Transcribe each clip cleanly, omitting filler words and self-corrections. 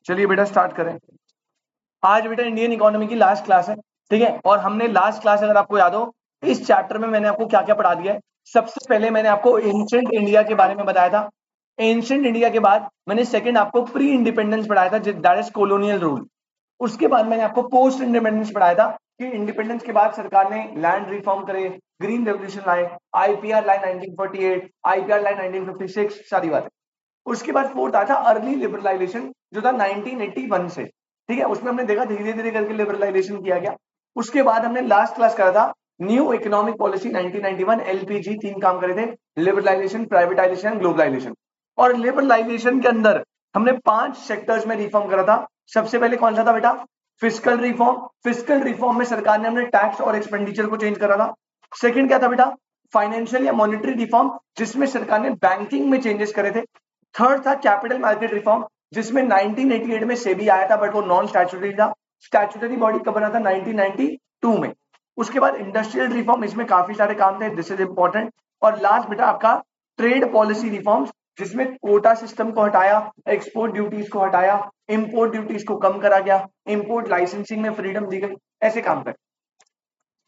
चलिए बेटा स्टार्ट करें। आज बेटा इंडियन इकोनॉमी की लास्ट क्लास है, ठीक है। और हमने लास्ट क्लास, अगर आपको याद हो, इस चैप्टर में मैंने आपको क्या क्या पढ़ा दिया है। सबसे पहले मैंने आपको एंशिएंट इंडिया के बारे में बताया था। एंशिएंट इंडिया के बाद मैंने सेकंड आपको प्री इंडिपेंडेंस पढ़ाया था, दैट इज कॉलोनियल रूल। उसके बाद मैंने आपको पोस्ट इंडिपेंडेंस पढ़ाया था कि इंडिपेंडेंस के बाद सरकार ने लैंड रिफॉर्म करे, ग्रीन रेवोल्यूशन लाए, आईपीआर लाइन 1948, आईपीआर लाइन 1956, सारी बातें। उसके बाद फोर्थ आया था अर्ली लिबरलाइजेशन, जो था 1981 से, ठीक है। उसमें हमने देखा धीरे धीरे करके लिबरलाइजेशन किया गया। उसके बाद हमने लास्ट क्लास करा था न्यू इकोनॉमिक पॉलिसी 1991, एलपीजी, तीन काम करे थे, लिबरलाइजेशन, प्राइवेटाइजेशन, ग्लोबलाइजेशन। और लिबरलाइजेशन के अंदर हमने 5 सेक्टर्स में रिफॉर्म करा था। सबसे पहले कौन सा था बेटा? Fiscal reform. फिस्कल रिफॉर्म में सरकार ने हमने टैक्स और एक्सपेंडिचर को चेंज करा था। सेकंड क्या था बेटा? फाइनेंशियल या मॉनेटरी रिफॉर्म, जिसमें सरकार ने बैंकिंग में चेंजेस करे थे। थर्ड था कैपिटल मार्केट रिफॉर्म, जिसमें 1988 में सेबी आया था, बट वो नॉन स्टैट्यूटरी था। स्टैट्यूटरी बॉडी कब बना था? 1992 में। उसके बाद इंडस्ट्रियल रिफॉर्म, इसमें काफी सारे काम थे, दिस इज इंपॉर्टेंट। और लास्ट बेटा आपका ट्रेड पॉलिसी रिफॉर्म्स, जिसमें कोटा सिस्टम को हटाया, एक्सपोर्ट ड्यूटीज को हटाया, इंपोर्ट ड्यूटीज को कम करा गया, इंपोर्ट लाइसेंसिंग में फ्रीडम दी गई, ऐसे काम कर।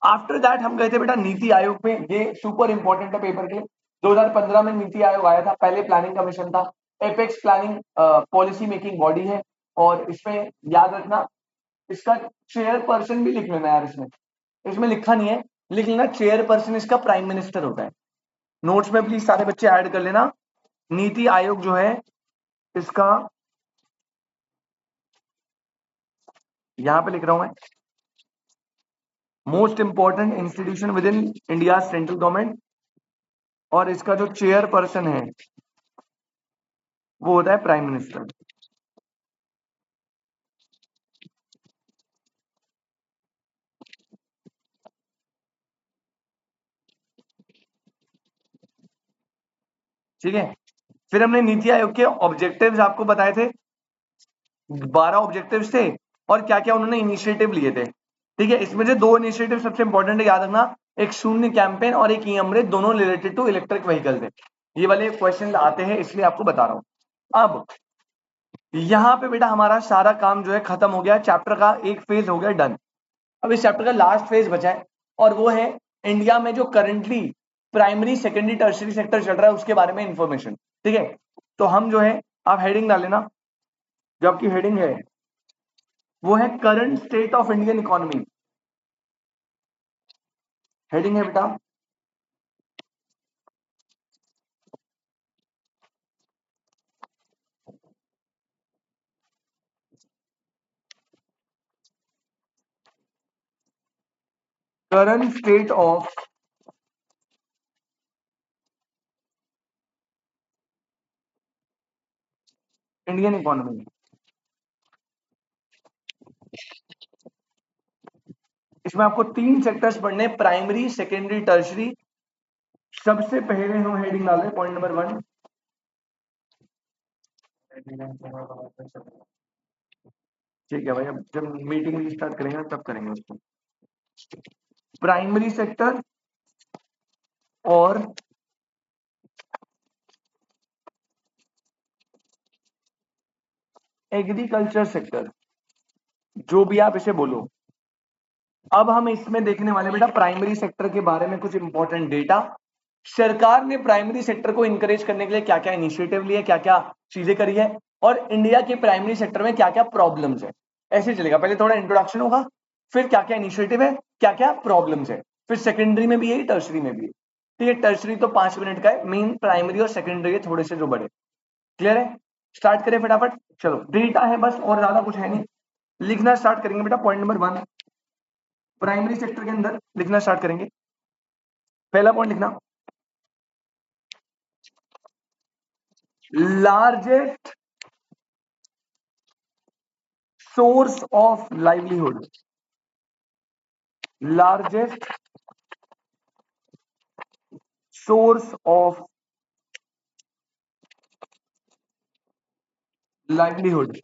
आफ्टर दैट हम गए थे बेटा नीति आयोग में। ये सुपर इंपॉर्टेंट है पेपर के लिए। 2015 में नीति आयोग आया था, पहले प्लानिंग कमीशन था। Apex planning policy making body है। और इसमें याद रखना, इसका चेयरपर्सन भी लिख लेना यार। इसमें इसमें लिखा नहीं है, लिख लेना चेयरपर्सन इसका प्राइम मिनिस्टर होता है। नोट्स में प्लीज सारे बच्चे ऐड कर लेना। नीति आयोग जो है इसका, यहां पे लिख रहा हूं मैं, most important institution with in India central government. और इसका जो चेयरपर्सन है वो होता है प्राइम मिनिस्टर। ठीक है। फिर हमने नीति आयोग के ऑब्जेक्टिव्स आपको बताए थे, 12 ऑब्जेक्टिव्स थे। और क्या क्या उन्होंने इनिशिएटिव लिए थे, ठीक है। इसमें से 2 इनिशिएटिव सबसे इंपॉर्टेंट है, याद रखना। एक शून्य कैंपेन और एक ई अमृत, दोनों रिलेटेड टू इलेक्ट्रिक व्हीकल थे। ये वाले क्वेश्चन आते हैं, इसलिए आपको बता रहा हूं। अब यहाँ पे बेटा हमारा सारा काम जो है खत्म हो गया, चैप्टर का एक फेज हो गया डन। अब इस चैप्टर का लास्ट फेज बचा है, और वो है इंडिया में जो currently primary, secondary, tertiary sector चल रहा है उसके बारे में इंफॉर्मेशन, ठीक है। तो हम जो है, आप हेडिंग डाल लेना, जो आपकी हेडिंग है वो है current state of Indian economy. Heading है बेटा current state of Indian economy. इसमें आपको 3 सेक्टर्स पढ़ने, प्राइमरी, सेकेंडरी, टर्शरी। सबसे पहले हम हेडिंग डाले पॉइंट नंबर 1। ठीक है भाई, अब जब मीटिंग स्टार्ट करेंगे तब करेंगे उसको। प्राइमरी सेक्टर और एग्रीकल्चर सेक्टर, जो भी आप इसे बोलो। अब हम इसमें देखने वाले बेटा प्राइमरी सेक्टर के बारे में कुछ इंपॉर्टेंट डेटा। सरकार ने प्राइमरी सेक्टर को इंकरेज करने के लिए क्या क्या इनिशिएटिव लिए, क्या क्या चीजें करी है, और इंडिया के प्राइमरी सेक्टर में क्या क्या प्रॉब्लम्स है। ऐसे चलेगा, पहले थोड़ा इंट्रोडक्शन होगा, फिर क्या क्या इनिशिएटिव है, क्या क्या प्रॉब्लम्स है, फिर सेकेंडरी में भी है, टर्शरी में भी है। ठीक है, टर्शरी तो 5 मिनट का है, मेन प्राइमरी और सेकेंडरी है थोड़े से जो बड़े। क्लियर है? स्टार्ट करें फटाफट। चलो, डेटा है बस, और ज्यादा कुछ है नहीं। लिखना स्टार्ट करेंगे बेटा, पॉइंट नंबर 1 प्राइमरी सेक्टर के अंदर लिखना स्टार्ट करेंगे। पहला पॉइंट लिखना, largest source of livelihood. Largest source of livelihood.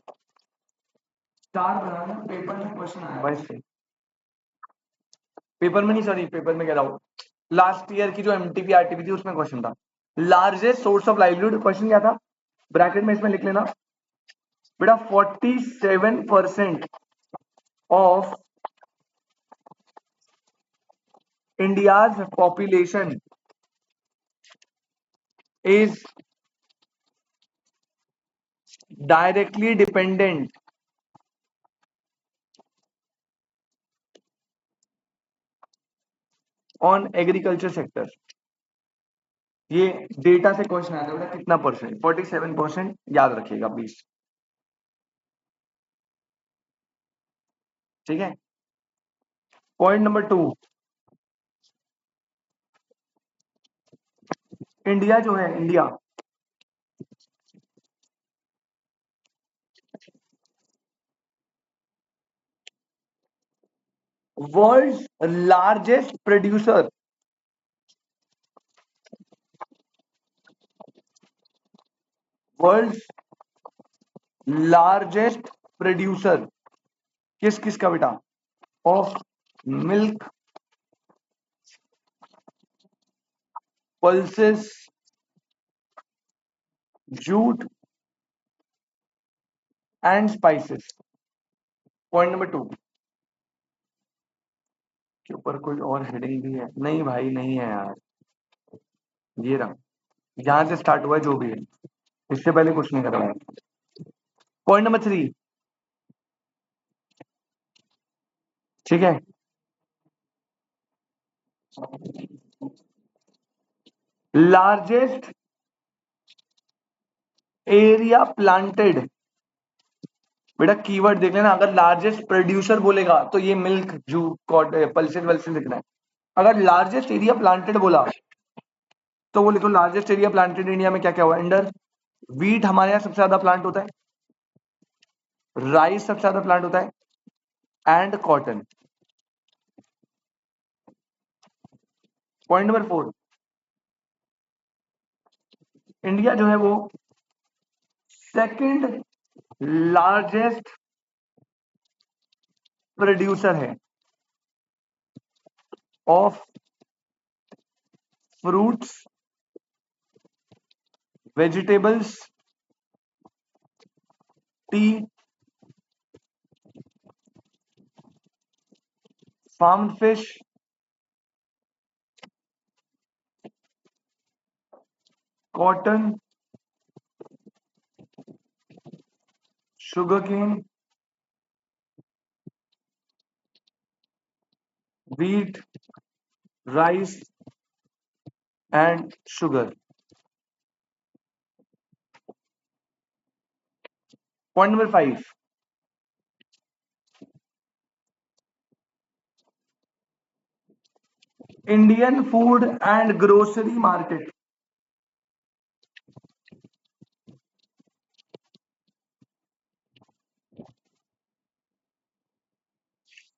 Star banana, paper में क्वेश्चन आया वैसे, पेपर में नहीं, सॉरी पेपर में कह रहा हूं, लास्ट ईयर की जो एमटीपी आरटीपी थी उसमें क्वेश्चन था largest source of livelihood. Question क्या था? ब्रैकेट में इसमें लिख लेना, बेटा 47% of India's population is directly dependent on agriculture sector. ये डेटा से क्वेश्चन आया था बेटा, कितना परसेंट? 47%, याद रखिएगा प्लीज। ठीक है। पॉइंट नंबर 2, इंडिया जो है, India world largest producer, world largest producer किस किस का बेटा? Of milk, pulses, jute and spices. Point number 2 के ऊपर कोई और हेडिंग भी है? नहीं भाई, नहीं है यार, ये रहा, यहां से स्टार्ट हुआ है जो भी है, इससे पहले कुछ नहीं कर रहा है। पॉइंट नंबर 3, ठीक है, लार्जेस्ट एरिया प्लांटेड। बेटा कीवर्ड देख लेना, अगर लार्जेस्ट प्रोड्यूसर बोलेगा तो ये मिल्क, जू, पल्सेस वल्सेस लिखना है। अगर लार्जेस्ट एरिया प्लांटेड बोला तो वो लिखो लार्जेस्ट एरिया प्लांटेड इंडिया में क्या क्या हुआ। अंडर वीट हमारे यहाँ सबसे ज्यादा प्लांट होता है, राइस सबसे ज्यादा प्लांट होता है, and cotton. Point number 4, India जो है वो सेकंड लार्जेस्ट प्रोड्यूसर है of fruits, vegetables, tea, farm fish, cotton, sugarcane, wheat, rice and sugar. Point number 5, Indian food and grocery market,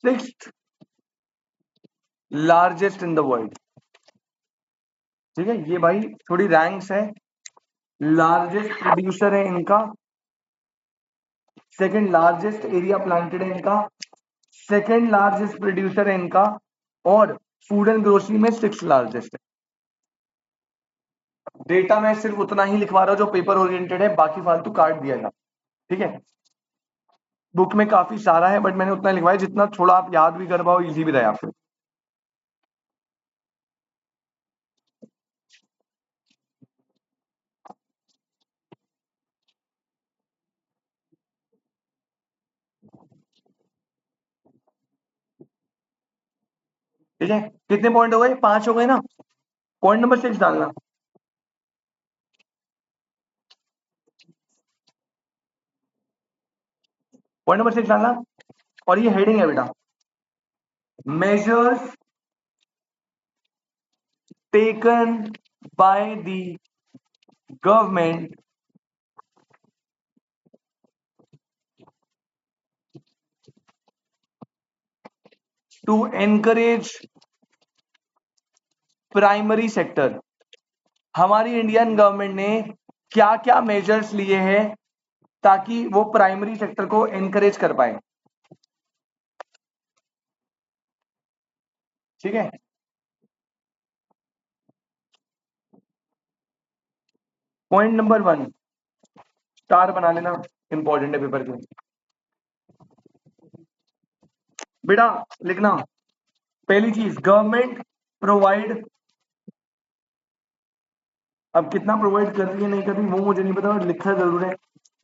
sixth largest in the world। ठीक है, ये भाई थोड़ी ranks है, लार्जेस्ट प्रोड्यूसर है इनका, second largest area planted है इनका, सेकंड लार्जेस्ट प्रोड्यूसर है इनका, और फूड एंड ग्रोसरी में सिक्स लार्जेस्ट है। डेटा में सिर्फ उतना ही लिखवा रहा हूं जो पेपर ओरिएंटेड है, बाकी फालतू काट दिया था। ठीक है, बुक में काफी सारा है बट मैंने उतना लिखवाया जितना थोड़ा आप याद भी कर पाओ, इजी भी रहे आपको। ठीक है, कितने पॉइंट हो गए? 5 हो गए ना। पॉइंट नंबर 6 डालना। पॉइंट नंबर 6 डालना, और ये हेडिंग है बेटा, measures taken by the government to encourage primary sector. हमारी इंडियन गवर्नमेंट ने क्या क्या मेजर्स लिए हैं ताकि वो प्राइमरी सेक्टर को एनकरेज कर पाए। ठीक है, पॉइंट नंबर 1 स्टार बना लेना, इंपॉर्टेंट है पेपर के लिए। बेटा लिखना, पहली चीज गवर्नमेंट प्रोवाइड, अब कितना प्रोवाइड कर रही है नहीं कर रही वो मुझे नहीं पता, लिखा जरूर है।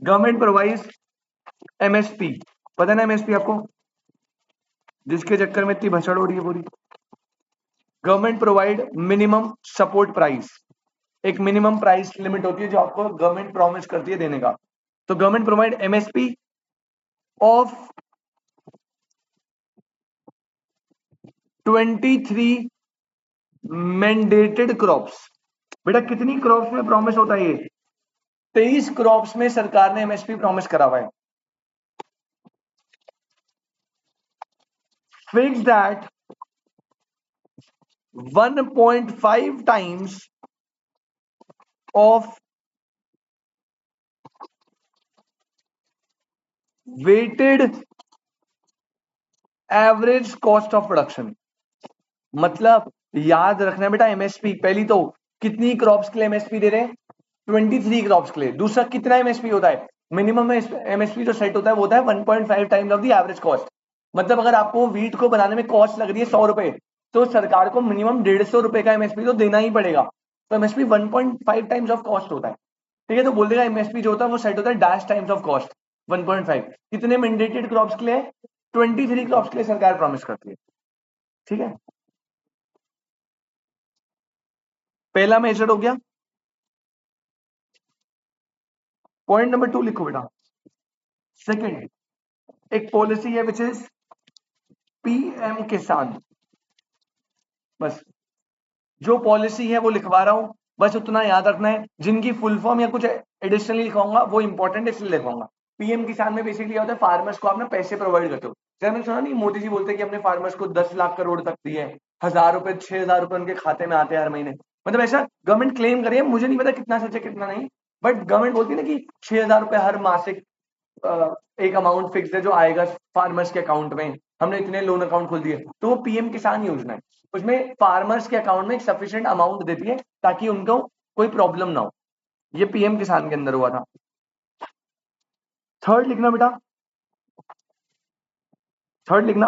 गवर्नमेंट प्रोवाइड एमएसपी, पता है ना एमएसपी आपको, जिसके चक्कर में इतनी भसड़ हो रही है पूरी। Government provide minimum support price, एक मिनिमम प्राइस लिमिट होती है जो आपको गवर्नमेंट प्रॉमिस करती है देने का। तो government provide MSP of 23 mandated crops. बेटा कितनी क्रॉप्स में प्रॉमिस होता है ये? 23 क्रॉप्स में सरकार ने एमएसपी प्रॉमिस करा हुआ है। Fix that 1.5 times of weighted average cost of production. मतलब याद रखना बेटा, एमएसपी पहली तो कितनी क्रॉप्स के लिए एमएसपी दे रहे हैं? 23 क्रॉप्स के लिए। दूसरा कितना एमएसपी होता है? मिनिमम एमएसपी जो सेट होता है वो होता है 1.5 times of the average cost. मतलब अगर आपको वीट को बनाने में कॉस्ट लग रही है 100 रुपए, तो सरकार को मिनिमम 150 रुपए का एमएसपी तो देना ही पड़ेगा। तो एमएसपी 1.5 टाइम्स ऑफ कॉस्ट होता है। ठीक है, तो बोल देगा एमएसपी जो होता है वो सेट होता है डैश टाइम्स ऑफ कॉस्ट 1.5। कितने मैंडेटेड क्रॉप्स के लिए? 23 क्रॉप्स के लिए सरकार प्रॉमिस करती है। ठीक है, पहला मेजर हो गया। पॉइंट नंबर 2 लिखो बेटा। सेकंड, एक पॉलिसी है विच इज पीएम किसान। बस जो पॉलिसी है वो लिखवा रहा हूं, बस उतना याद रखना है। जिनकी फुल फॉर्म या कुछ एडिशनली लिखवाऊंगा वो इंपॉर्टेंट है इसलिए लिखवाऊंगा। पीएम किसान में बेसिकली क्या होता है, फार्मर्स को आपने पैसे प्रोवाइड करते हो। जैसे मैंने सुना नहीं, मोदी जी बोलते हैं कि अपने फार्मर्स को 10 लाख करोड़ तक दिए, 1,000 रुपए 6,000 रुपए उनके खाते में आते हैं हर महीने। मतलब ऐसा गवर्नमेंट क्लेम करे, मुझे नहीं पता कितना सच है कितना नहीं, बट गवर्नमेंट बोलती है ना कि 6,000 रुपए हर मासिक एक अमाउंट फिक्स है जो आएगा फार्मर्स के अकाउंट में, हमने इतने लोन अकाउंट खोल दिए। तो वो पीएम किसान योजना है, उसमें फार्मर्स के अकाउंट में एक सफिशिएंट अमाउंट देती है ताकि उनको कोई प्रॉब्लम ना हो। ये पीएम किसान के अंदर हुआ था। थर्ड लिखना बेटा, थर्ड लिखना।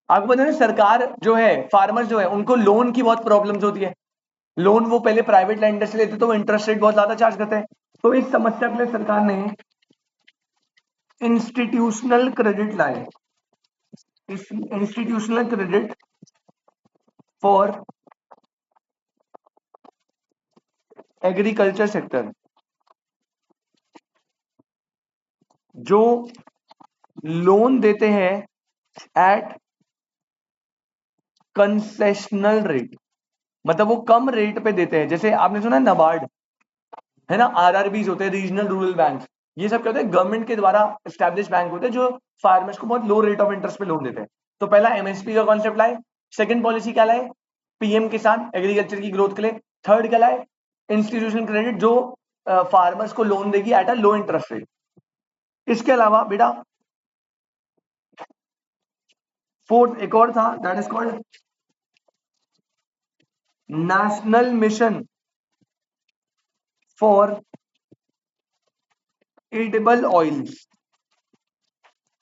आपको पता है सरकार जो है, फार्मर जो है, उनको लोन की बहुत प्रॉब्लम्स होती है। लोन वो पहले प्राइवेट लैंडर से लेते तो वो इंटरेस्ट रेट बहुत ज्यादा चार्ज करते हैं। तो इस समस्या के लिए सरकार ने इंस्टीट्यूशनल क्रेडिट लाए। Institutional credit for agriculture sector, जो लोन देते हैं एट कंसेशनल रेट। मतलब वो कम रेट पे देते हैं। जैसे आपने सुना है नाबार्ड, है ना, आरआरबीज होते हैं, रीजनल रूरल बैंक। ये सब क्या होते हैं, गवर्नमेंट के द्वारा एस्टैब्लिश बैंक होते हैं जो फार्मर्स को बहुत लो रेट ऑफ इंटरेस्ट पे लोन देते हैं। तो पहला एमएसपी का कॉन्सेप्ट लाए। सेकंड पॉलिसी क्या लाए? पीएम किसान, एग्रीकल्चर की ग्रोथ के लिए। थर्ड क्या लाए? इंस्टीट्यूशन क्रेडिट, जो फार्मर्स को लोन देगी at a low interest rate. इसके अलावा बेटा फोर्थ एक और था, that is called national mission for edible oils.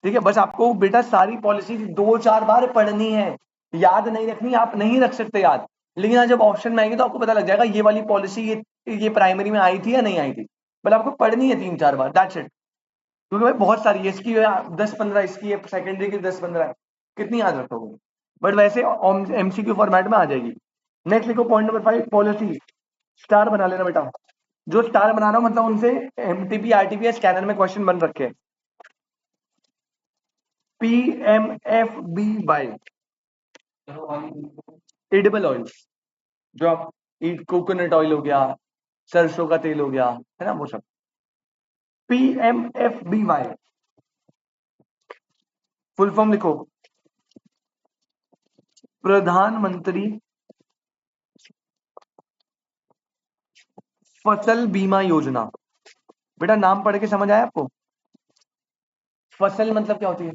ठीक है, बस आपको बेटा सारी पॉलिसी 2-4 बार पढ़नी है, याद नहीं रखनी, आप नहीं रख सकते याद, लेकिन आज जब ऑप्शन में आएगी तो आपको पता लग जाएगा ये वाली पॉलिसी ये प्राइमरी में आई थी या नहीं आई थी। बट आपको पढ़नी है 3-4 बार, दैट्स इट। क्योंकि भाई बहुत सारी है, इसकी 10-15, इसकी है सेकेंडरी की 10-15 है, कितनी याद रखोगे? बट वैसे एमसीक्यू फॉर्मेट में आ जाएगी। नेक्स्ट लिखो पॉइंट नंबर 5, पॉलिसी। स्टार बना लेना बेटा, जो स्टार बना रहा हूं मतलब उनसे एमटीपी आरटीपी स्कैनर में क्वेश्चन बन रखे हैं। PMFBY, एडिबल ऑयल्स, जो आप कोकोनट ऑयल हो गया, सरसों का तेल हो गया, है ना, वो सब। PMFBY फुल फॉर्म लिखो, प्रधानमंत्री फसल बीमा योजना। बेटा नाम पढ़ के समझ आया आपको? फसल मतलब क्या होती है?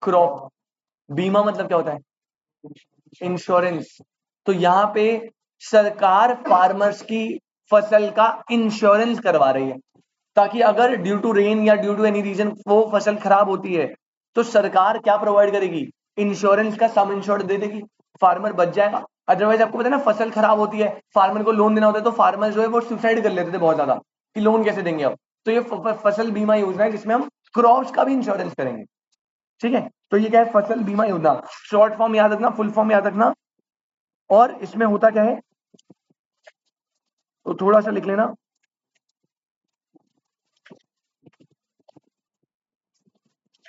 क्रॉप। बीमा मतलब क्या होता है? इंश्योरेंस। तो यहां पे सरकार फार्मर्स की फसल का इंश्योरेंस करवा रही है। ताकि अगर ड्यू टू रेन या ड्यू टू एनी रीजन वो फसल खराब होती है तो सरकार क्या प्रोवाइड करेगी, इंश्योरेंस का सम इंश्योर्ड दे देगी, फार्मर बच जाएगा। अदरवाइज आपको पता है ना, फसल खराब होती है, फार्मर को लोन देना होता है तो फार्मर जो है वो सुसाइड कर लेते थे बहुत ज्यादा कि लोन कैसे देंगे अब। तो ये फसल बीमा योजना है जिसमें हम क्रॉप्स का भी इंश्योरेंस करेंगे। ठीक है, तो ये क्या है, फसल बीमा योजना। शॉर्ट फॉर्म याद रखना, फुल फॉर्म याद रखना। और इसमें होता क्या है, तो थोड़ा सा लिख लेना।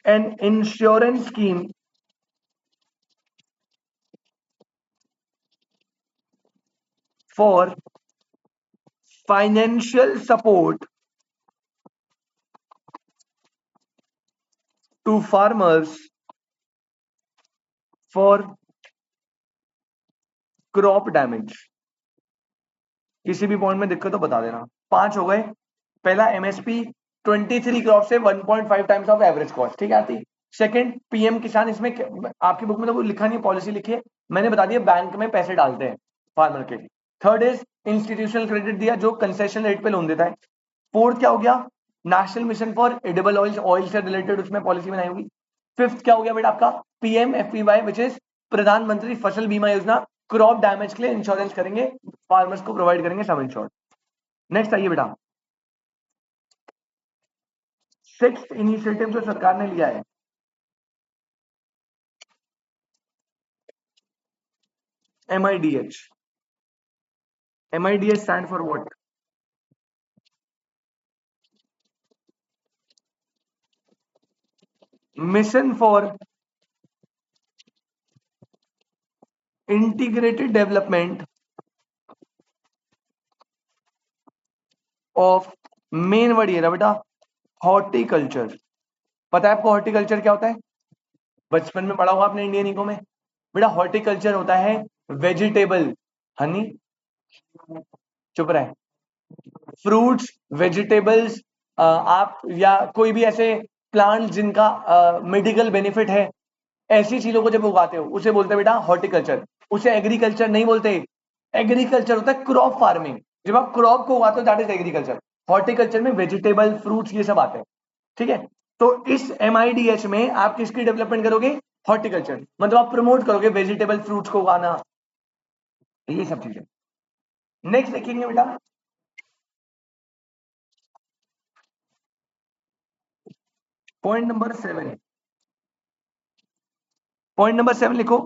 An insurance scheme for financial support to farmers for crop damage. किसी भी पॉइंट में दिक्कत तो बता देना। 5 हो गए। पहला एमएसपी 23 क्रॉप से 1.5 टाइम्स ऑफ एवरेज कॉस्ट, ठीक है आती। सेकंड पीएम किसान, इसमें आपकी बुक में तो लिखा नहीं, पॉलिसी लिखी है, मैंने बता दिया बैंक में पैसे डालते हैं फार्मर के। थर्ड इज इंस्टीट्यूशनल क्रेडिट दिया जो कंसेशन रेट पे लोन देता है। फोर्थ क्या हो गया, national mission for edible oil, oil से रिलेटेड उसमें पॉलिसी बनाई होगी। फिफ्थ क्या हो गया बेटा आपका, पीएमएफपीवाई विच इज प्रधानमंत्री फसल बीमा योजना, क्रॉप डैमेज के लिए इंश्योरेंस करेंगे, फार्मर्स को प्रोवाइड करेंगे सम इंश्योर्ड। नेक्स्ट आइए बेटा, सिक्स्थ इनिशिएटिव जो सरकार ने लिया है, MIDH. MIDH stand for what, mission for integrated development of, main word ये रहा बेटा, हॉर्टिकल्चर। पता है आपको हॉर्टिकल्चर क्या होता है, बचपन में पढ़ा होगा आपने इंडियन इको में। बेटा हॉर्टिकल्चर होता है वेजिटेबल, हनी चुप रहे, फ्रूट्स, वेजिटेबल्स, आप या कोई भी ऐसे प्लांट जिनका मेडिकल बेनिफिट है, ऐसी चीजों को जब उगाते हो उसे बोलते हैं बेटा हॉर्टिकल्चर। उसे एग्रीकल्चर नहीं बोलते, एग्रीकल्चर होता है क्रॉप फार्मिंग। जब आप क्रॉप को उगाते हो दैट इज एग्रीकल्चर। हॉर्टिकल्चर में वेजिटेबल फ्रूट्स ये सब आते हैं। ठीक है, तो इस एमआईडीएच में आप किसकी डेवलपमेंट करोगे, हॉर्टिकल्चर, मतलब आप प्रमोट करोगे वेजिटेबल फ्रूट्स को उगाना, ये सब चीजें। नेक्स्ट देखेंगे बेटा, पॉइंट नंबर 7। पॉइंट नंबर 7 लिखो,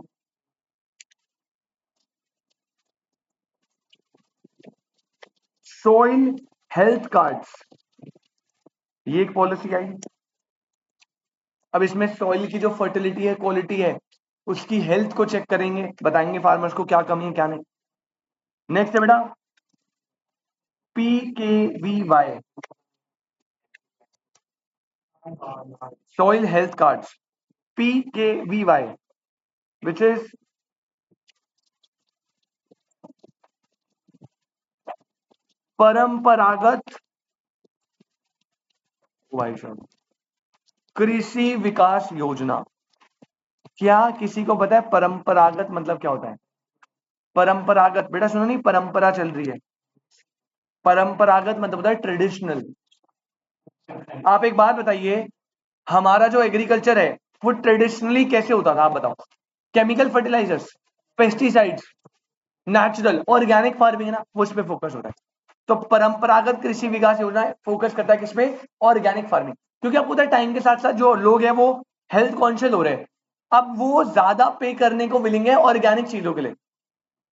सॉइल हेल्थ कार्ड्स। ये एक पॉलिसी आई। अब इसमें सॉइल की जो फर्टिलिटी है, क्वालिटी है, उसकी हेल्थ को चेक करेंगे, बताएंगे फार्मर्स को क्या कमी है क्या नहीं। नेक्स्ट है बेटा PKVY, soil health cards, PKVY which is परंपरागत कृषि विकास योजना। क्या किसी को पता है परंपरागत मतलब क्या होता है, परंपरागत, बेटा सुनो नहीं, परंपरा चल रही है, परंपरागत मतलब होता है ट्रेडिशनल। आप एक बात बताइए, हमारा जो एग्रीकल्चर है वो ट्रेडिशनली कैसे होता था, आप बताओ। Chemical fertilizers, pesticides, natural organic farming है ना, वो उस पर फोकस होता है। तो परंपरागत कृषि विकास योजना फोकस करता है किसपे, ऑर्गेनिक फार्मिंग। क्योंकि आपको पता है टाइम के साथ साथ जो लोग हैं वो हेल्थ कॉन्शियस हो रहे हैं, अब वो ज्यादा पे करने को मिलेंगे ऑर्गेनिक चीजों के लिए,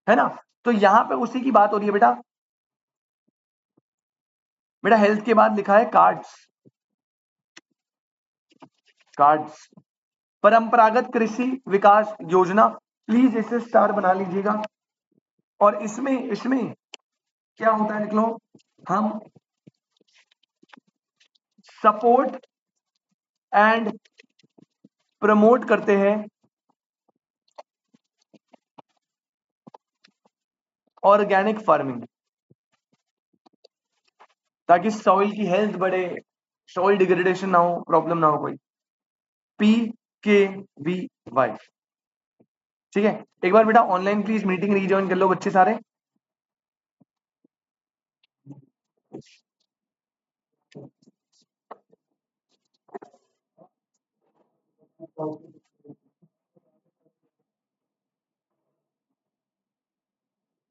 है ना। तो यहाँ पे उसी की बात हो रही है बेटा। बेटा हेल्थ के बाद लिखा है कार्ड्स, कार्ड्स, परंपरागत कृषि विकास योजना, प्लीज इसे स्टार बना लीजिएगा। और इसमें इसमें क्या होता है लिख लो, हम सपोर्ट एंड प्रमोट करते हैं ऑर्गेनिक फार्मिंग, ताकि सॉइल की हेल्थ बढ़े, सॉइल डिग्रेडेशन ना हो, प्रॉब्लम ना हो कोई। PKVY, ठीक है। एक बार बेटा ऑनलाइन प्लीज मीटिंग रीजॉइन कर लो बच्चे सारे।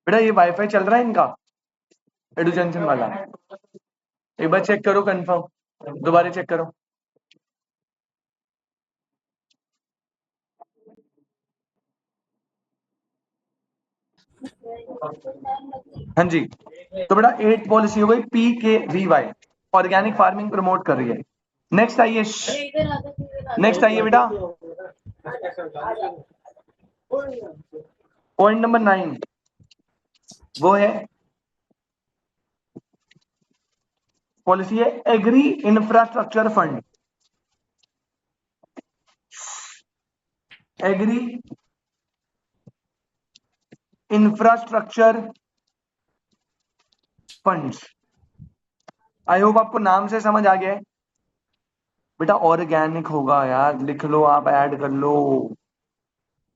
बेटा ये वाईफाई चल रहा है इनका, एडुजंक्शन वाला, एक बार चेक करो कंफर्म, दोबारा चेक करो। हाँ जी, तो बेटा 8 पॉलिसी हो गई PKVY, ऑर्गेनिक फार्मिंग प्रमोट कर रही है। नेक्स्ट आइए, नेक्स्ट आइए बेटा, पॉइंट नंबर 9, वो है पॉलिसी है agri infrastructure fund. Agri infrastructure funds, I hope आपको नाम से समझ आ गया है। बेटा ऑर्गेनिक होगा यार, लिख लो आप, ऐड कर लो,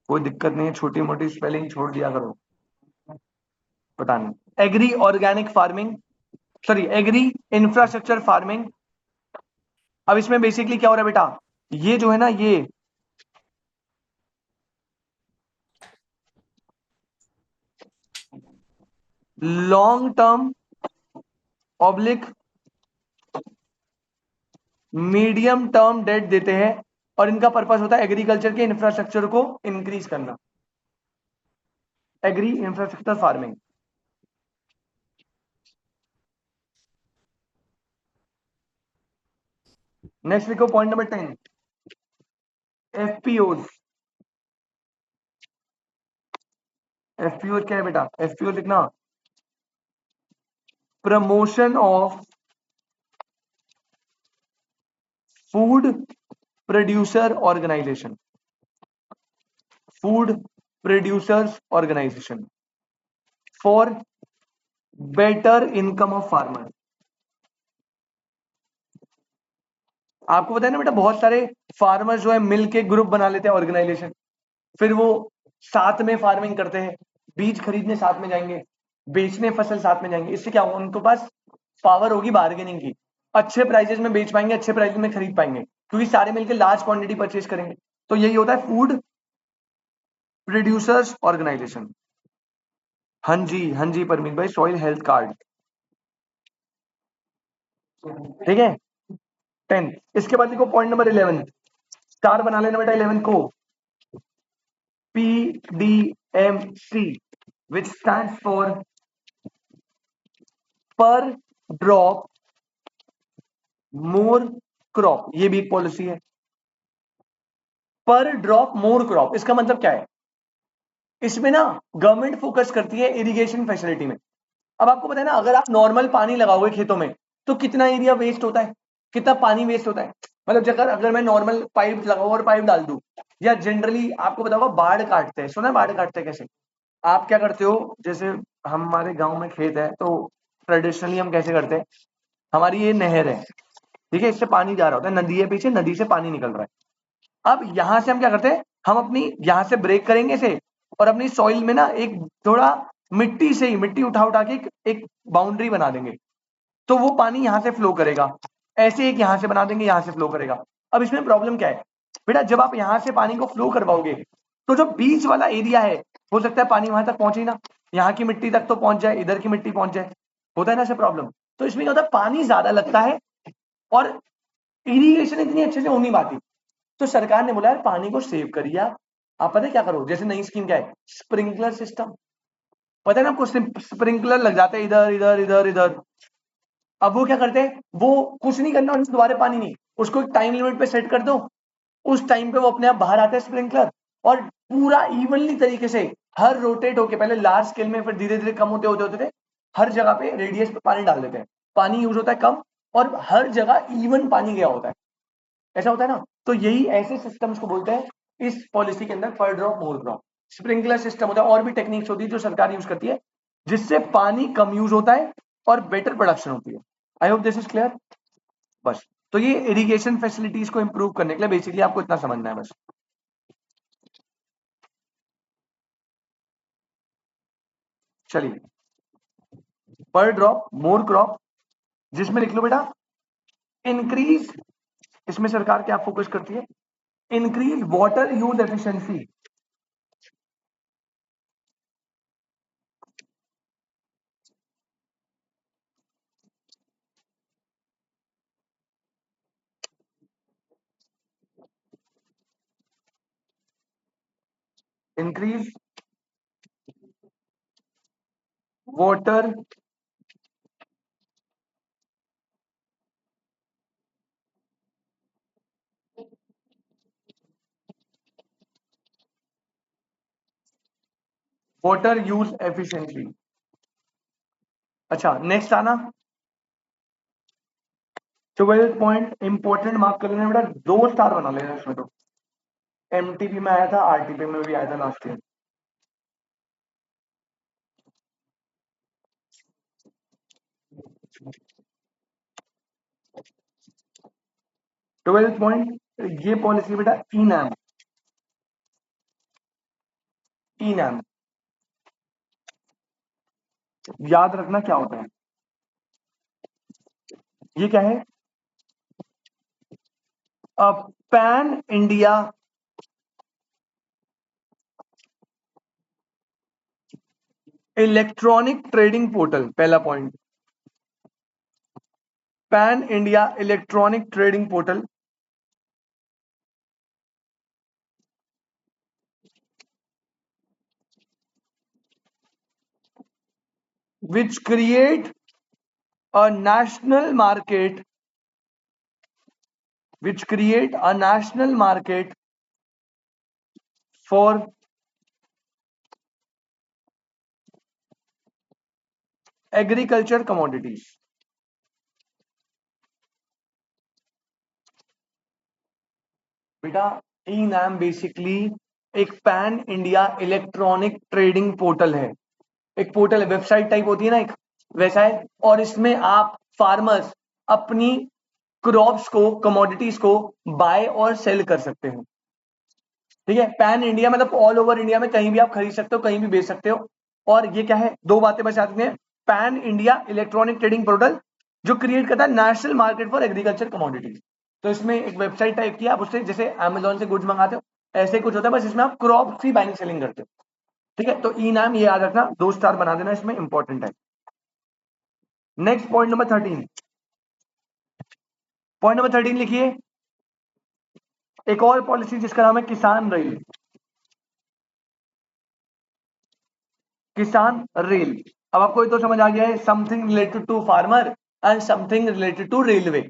कोई दिक्कत नहीं है, छोटी मोटी स्पेलिंग छोड़ दिया करो, पता नहीं। Agri organic farming, sorry agri infrastructure farming. अब इसमें बेसिकली क्या हो रहा है बेटा, ये जो है ना, ये long term oblique medium term debt देते हैं, और इनका पर्पस होता है एग्रीकल्चर के इंफ्रास्ट्रक्चर को इंक्रीज करना। Agri infrastructure farming. नेक्स्ट लिखो पॉइंट नंबर 10, एफपीओज। एफपीओ क्या है बेटा, एफपीओ लिखना, promotion of food producer organisation, food producers organisation for better income of farmer. आपको पता है ना बेटा, बहुत सारे फार्मर्स जो है मिल के ग्रुप बना लेते हैं, ऑर्गेनाइजेशन, फिर वो साथ में फार्मिंग करते हैं, बीज खरीदने साथ में जाएंगे, बेचने फसल साथ में जाएंगे। इससे क्या होगा, उनके पास पावर होगी बार्गेनिंग की, अच्छे प्राइजेस में बेच पाएंगे, अच्छे प्राइजेस में खरीद पाएंगे, क्योंकि सारे मिलकर लार्ज क्वांटिटी परचेज करेंगे। तो यही होता है फूड प्रोड्यूसर्स ऑर्गेनाइजेशन। हाँ जी, हाँ जी परमीत भाई, सॉइल हेल्थ कार्ड, ठीक है। 10, इसके बाद देखो पॉइंट नंबर 11, स्टार बना लेना बेटा 11 को, PDMC, which stands for पर ड्रॉप मोर क्रॉप। ये भी एक पॉलिसी है, पर ड्रॉप मोर क्रॉप। इसका मतलब क्या है, इसमें ना गवर्नमेंट फोकस करती है इरिगेशन फैसिलिटी में। अब आपको पता है ना, अगर आप नॉर्मल पानी लगाओगे खेतों में तो कितना एरिया वेस्ट होता है, कितना पानी वेस्ट होता है। मतलब जगह अगर मैं नॉर्मल पाइप लगाऊं और पाइप डाल दूं, या जनरली आपको पता होगा बाढ़ काटते हैं, सुना है बाढ़ काटते हैं कैसे। आप क्या करते हो, जैसे हमारे गांव में खेत है, तो ट्रेडिशनली हम कैसे करते हैं, हमारी ये नहर है, ठीक है, इससे पानी जा रहा होता है, नदी है पीछे, नदी से पानी निकल रहा है। अब यहां से हम क्या करते हैं, हम अपनी यहां से ब्रेक करेंगे इसे, और अपनी सॉइल में ना एक थोड़ा मिट्टी से ही मिट्टी उठा उठा के एक बाउंड्री बना देंगे, तो वो पानी यहां से फ्लो करेगा। ऐसे एक यहां से बना देंगे, यहां से फ्लो करेगा। अब इसमें प्रॉब्लम क्या है बेटा, जब आप यहां से पानी को फ्लो करवाओगे, तो जो बीच वाला एरिया है, हो सकता है पानी वहां तक पहुंचे ही ना, यहाँ की मिट्टी तक तो पहुंच जाए, इधर की मिट्टी पहुंच जाए, होता है ना ऐसे प्रॉब्लम। तो इसमें क्या होता है, पानी ज्यादा लगता है और इरिगेशन इतनी अच्छे से हो नहीं पाती। तो सरकार ने बोला यार पानी को सेव करिए आप पता है क्या करो, जैसे नई स्कीम क्या है, स्प्रिंकलर सिस्टम। पता है ना आपको, स्प्रिंकलर लग जाते हैं इधर इधर इधर इधर। अब वो क्या करते हैं, वो कुछ नहीं करना, उनको दोबारा पानी नहीं, उसको एक टाइम लिमिट पे सेट कर दो, उस टाइम पे वो अपने आप बाहर आता है स्प्रिंकलर, और पूरा इवनली तरीके से हर रोटेट होके, पहले लार्ज स्केल में, फिर धीरे धीरे कम होते होते होते हर जगह पे रेडियस पे पानी डाल देते हैं, पानी यूज होता है कम, और हर जगह इवन पानी गया होता है। ऐसा होता है ना, तो यही ऐसे सिस्टम्स को बोलते हैं इस पॉलिसी के अंदर, पर drop more drop sprinkler system होता है। और भी टेक्निक्स होती है जो सरकार यूज करती है, जिससे पानी कम यूज होता है और बेटर प्रोडक्शन होती है। I hope this is clear. बस, तो ये इरिगेशन फैसिलिटीज को इंप्रूव करने के लिए बेसिकली आपको इतना समझना है बस। चलिए, पर ड्रॉप मोर क्रॉप, जिसमें लिख लो बेटा इंक्रीज, इसमें सरकार क्या फोकस करती है, increase water use efficiency, increase water water use efficiency। अच्छा नेक्स्ट आना 12 पॉइंट इंपॉर्टेंट मार्क कर लेना बेटा, 2 स्टार बना लेना इसमें। तो एमटीपी में आया था, आरटीपी में भी आया था लास्ट ईयर। ट्वेल्थ पॉइंट ये पॉलिसी बेटा ई नैम याद रखना क्या होता है। ये क्या है? Pan India electronic trading portal, पहला point. Pan India electronic trading portal which create a national market, which create a national market for agriculture commodities। बेटा ई नाम बेसिकली एक pan India electronic trading portal है। एक पोर्टल है, website type होती है ना एक, वैसा है। और इसमें आप फार्मर्स अपनी क्रॉप्स को, कमोडिटीज को बाय और सेल कर सकते हो। ठीक है, पैन इंडिया मतलब ऑल ओवर इंडिया में कहीं भी आप खरीद सकते हो, कहीं भी बेच सकते हो। और ये क्या है, दो बातें बस याद रखनी है। Pan India electronic trading portal जो क्रिएट करता है national market for agriculture commodities. तो इसमें एक वेबसाइट टाइप की, आप उससे जैसे अमेजोन से गुड्स मंगाते हो ऐसे कुछ होता है, बस इसमें आप क्रॉप की बाइंग सेलिंग करते हो। ठीक है, तो ई नाम ये याद रखना, 2 स्टार बना देना, इसमें इंपॉर्टेंट है। Next point number 13, point number 13 लिखिए। एक और पॉलिसी जिसका नाम है किसान रेल। किसान रेल। अब आपको ये तो समझ आ गया है, something related to farmer and something related to railway.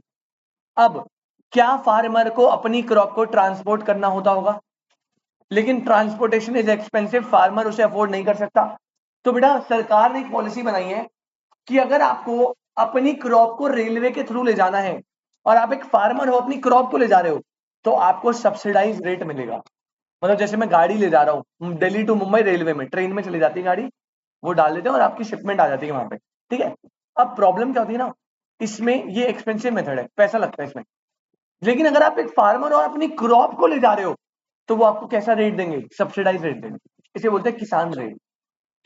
अब क्या फार्मर को अपनी क्रॉप को ट्रांसपोर्ट करना होता होगा, लेकिन ट्रांसपोर्टेशन इज एक्सपेंसिव, फार्मर उसे अफोर्ड नहीं कर सकता। तो बेटा सरकार ने एक पॉलिसी बनाई है कि अगर आपको अपनी क्रॉप को रेलवे के थ्रू ले जाना है और आप एक फार्मर हो, अपनी क्रॉप को ले जा रहे हो, तो आपको सब्सिडाइज रेट मिलेगा। मतलब जैसे मैं गाड़ी ले जा रहा हूँ दिल्ली टू मुंबई रेलवे में, ट्रेन में चली जाती है गाड़ी, वो डाल देते हैं और आपकी शिपमेंट आ जाती है वहां पे। ठीक है, अब प्रॉब्लम क्या होती है ना, इसमें ये एक्सपेंसिव मेथड है, पैसा लगता है इसमें। लेकिन अगर आप एक फार्मर और अपनी क्रॉप को ले जा रहे हो तो वो आपको कैसा रेट देंगे, सब्सिडाइज रेट देंगे। इसे बोलते हैं किसान रेट।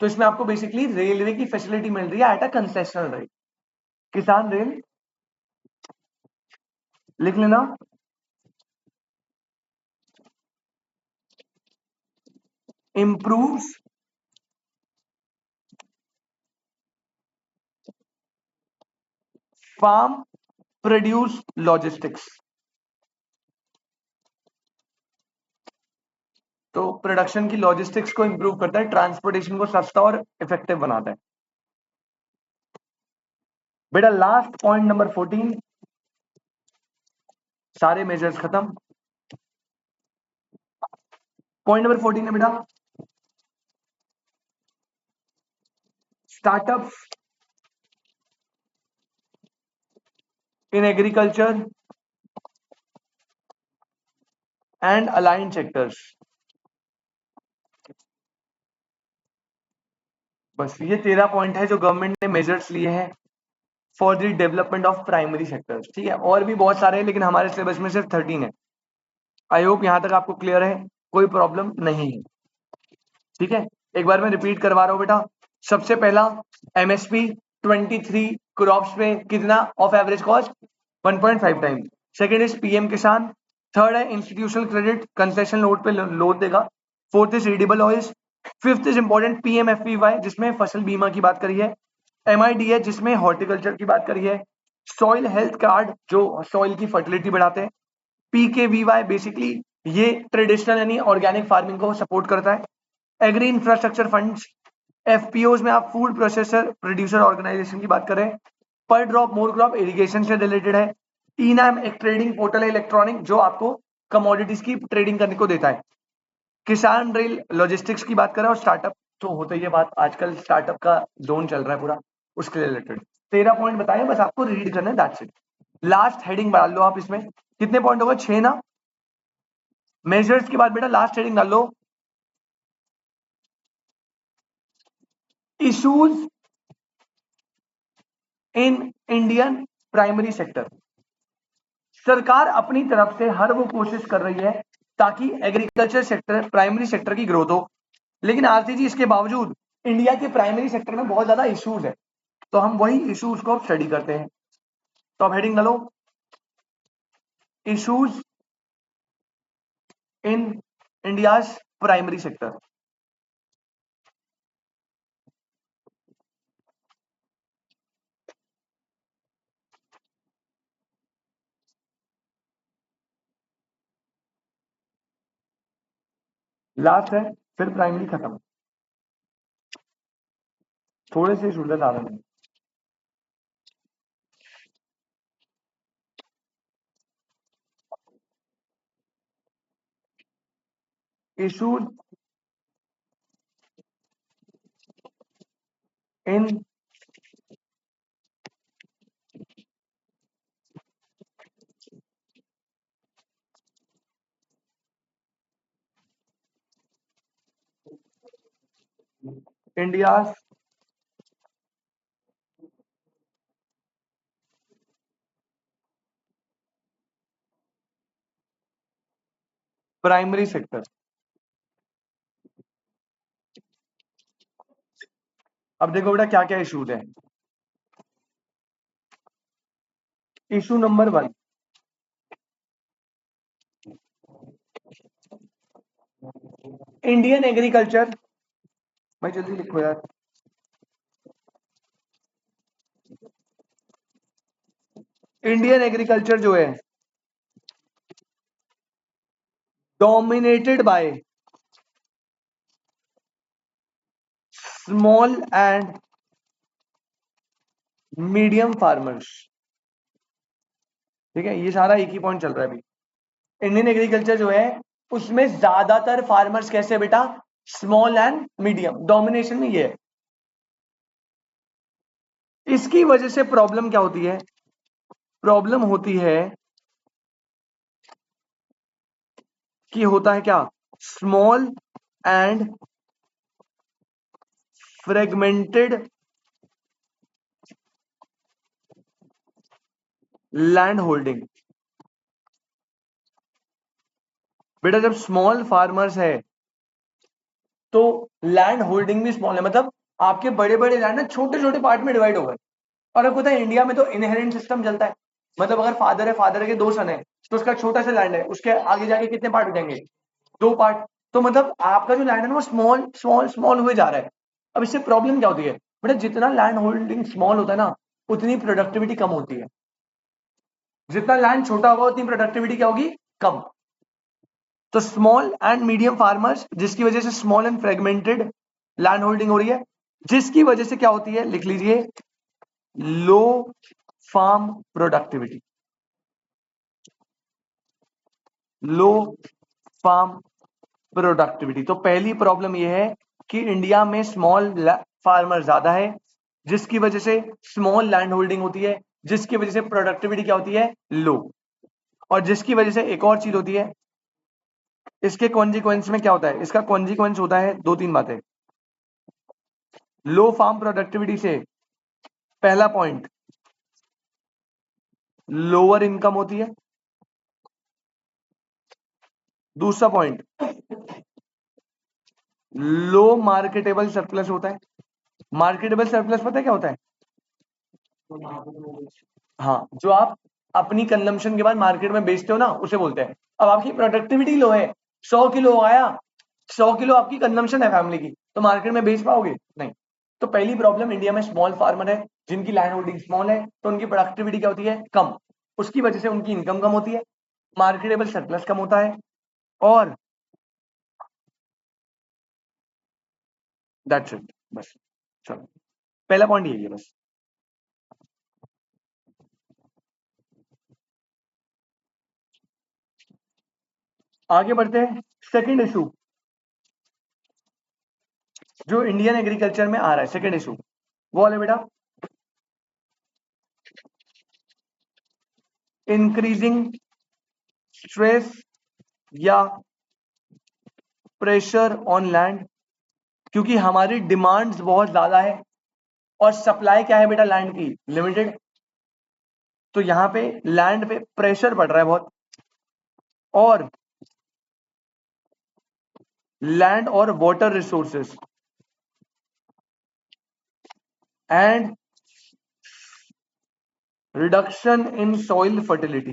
तो इसमें आपको बेसिकली रेलवे की फैसिलिटी मिल रही है at a concessional rate. Kisan Rail लिख लेना। Improves farm produce logistics. तो प्रोडक्शन की लॉजिस्टिक्स को इंप्रूव करता है, ट्रांसपोर्टेशन को सस्ता और इफेक्टिव बनाता है। बेटा लास्ट पॉइंट नंबर 14, सारे मेजर्स खत्म। पॉइंट नंबर 14 है बेटा startups in agriculture and aligned sectors. बस ये 13 पॉइंट है जो गवर्नमेंट ने मेजर्स लिए हैं for the development of primary sectors. ठीक है, और भी बहुत सारे हैं लेकिन हमारे सिलेबस में सिर्फ 13 है। आई होप यहां तक आपको क्लियर है, कोई प्रॉब्लम नहीं है। ठीक है, एक बार मैं रिपीट करवा रहा हूं बेटा। सबसे पहला एमएसपी 23 क्रॉप्स पे कितना of average cost 1.5 time. Second is PM किसान थर्ड है इंस्टीट्यूशनल क्रेडिट, कंसेशन लोड पे लोड देगा। Fourth is readable oils. Fifth is important PMFBY, जिसमें फसल बीमा की बात करी है। एमआईडी है, जिसमें हॉर्टिकल्चर की बात करी है। सॉइल हेल्थ कार्ड, जो सॉइल की फर्टिलिटी बढ़ाते हैं। पीकेवीवाई बेसिकली ये ट्रेडिशनल यानी ऑर्गेनिक फार्मिंग को सपोर्ट करता है। Agri infrastructure funds. एफपीओज में आप फूड प्रोसेसर प्रोड्यूसर ऑर्गेनाइजेशन की बात करें। पर ड्रॉप मोर क्रॉप इरिगेशन से रिलेटेड है। ईनाम एक ट्रेडिंग पोर्टल है इलेक्ट्रॉनिक, जो आपको कमोडिटीज की ट्रेडिंग करने को देता है। किसान रेल लॉजिस्टिक्स की बात करें, और स्टार्टअप तो होता ही है बात, आजकल स्टार्टअप का जोन चल रहा है पूरा, उसके रिलेटेड 13 पॉइंट बताए, बस आपको रीड करना है, दैट्स इट। लास्ट हेडिंग डाल लो आप इसमें, कितने पॉइंट होगा, 6 ना। मेजर्स के बाद बेटा लास्ट हेडिंग डाल लो, issues in Indian primary sector. सरकार अपनी तरफ से हर वो कोशिश कर रही है ताकि एग्रीकल्चर सेक्टर, प्राइमरी सेक्टर की ग्रोथ हो, लेकिन आरती जी इसके बावजूद इंडिया के प्राइमरी सेक्टर में बहुत ज्यादा इश्यूज है, तो हम वही इश्यूज को स्टडी करते हैं। तो अब हेडिंग डालो, issues in India's primary sector. Last है, फिर प्राइमरी खत्म, थोड़े से इश्यूज ज्यादा नहीं। Issues in India's primary sector. अब देखो बेटा क्या क्या इश्यूज है। इशू नंबर 1, इंडियन एग्रीकल्चर, भाई जल्दी लिखो यार। इंडियन एग्रीकल्चर जो है dominated by small and medium farmers. ठीक है, ये सारा एक ही पॉइंट चल रहा है अभी। इंडियन एग्रीकल्चर जो है उसमें ज्यादातर फार्मर्स कैसे बेटा, स्मॉल एंड मीडियम, डोमिनेशन में ये है। इसकी वजह से प्रॉब्लम क्या होती है, प्रॉब्लम होती है कि होता है क्या, small and fragmented land holding. बेटा जब स्मॉल फार्मर्स है तो लैंड होल्डिंग भी स्मॉल है, मतलब आपके बड़े बड़े लैंड ना छोटे छोटे पार्ट में डिवाइड हो गए। और आपको पता है इंडिया में तो इनहेरेंट सिस्टम चलता है, मतलब अगर फादर है, फादर के 2 सन है, तो उसका छोटा सा लैंड है, उसके आगे जाके कितने पार्ट हो जाएंगे, 2 पार्ट। तो मतलब आपका जो लैंड है ना वो स्मॉल स्मॉल स्मॉल हुए जा रहा है। अब इससे प्रॉब्लम क्या होती है बेटा, जितना लैंड होल्डिंग स्मॉल होता है ना उतनी प्रोडक्टिविटी कम होती है, जितना लैंड छोटा होगा उतनी प्रोडक्टिविटी क्या होगी, कम। तो स्मॉल एंड मीडियम फार्मर्स, जिसकी वजह से small and fragmented land holding हो रही है, जिसकी वजह से क्या होती है, लिख लीजिए, लो फार्म प्रोडक्टिविटी। लो फार्म प्रोडक्टिविटी, तो पहली प्रॉब्लम यह है कि इंडिया में स्मॉल फार्मर ज्यादा है, जिसकी वजह से स्मॉल लैंड होल्डिंग होती है, जिसकी वजह से प्रोडक्टिविटी क्या होती है, लो। और जिसकी वजह से एक और चीज होती है, इसके कॉन्सिक्वेंस में क्या होता है, इसका कॉन्सिक्वेंस होता है 2-3 बातें। लो फार्म प्रोडक्टिविटी से पहला पॉइंट, लोअर इनकम होती है। दूसरा पॉइंट, लो मार्केटेबल सरप्लस होता है। मार्केटेबल सरप्लस पता है क्या होता है, हाँ, जो आप अपनी कंजम्पशन के बाद मार्केट में बेचते हो ना, उसे बोलते हैं। अब आपकी प्रोडक्टिविटी लो है, 100 किलो आया, 100 किलो आपकी कंजम्पशन है फैमिली की, तो मार्केट में बेच पाओगे नहीं। तो पहली प्रॉब्लम, इंडिया में स्मॉल फार्मर है जिनकी लैंड होल्डिंग स्मॉल है, तो उनकी प्रोडक्टिविटी क्या होती है, कम। उसकी वजह से उनकी इनकम कम होती है, मार्केटेबल सरप्लस कम होता है, और दैट्स इट, बस। चलो, पहला पॉइंट यही है बस। आगे बढ़ते हैं, सेकंड इशू जो इंडियन एग्रीकल्चर में आ रहा है, सेकंड इशू वो वाले बेटा, इंक्रीजिंग स्ट्रेस या प्रेशर ऑन लैंड, क्योंकि हमारी डिमांड्स बहुत ज्यादा है और सप्लाई क्या है बेटा लैंड की, लिमिटेड। तो यहां पे लैंड पे प्रेशर पड़ रहा है बहुत, और लैंड और water resources and reduction in soil fertility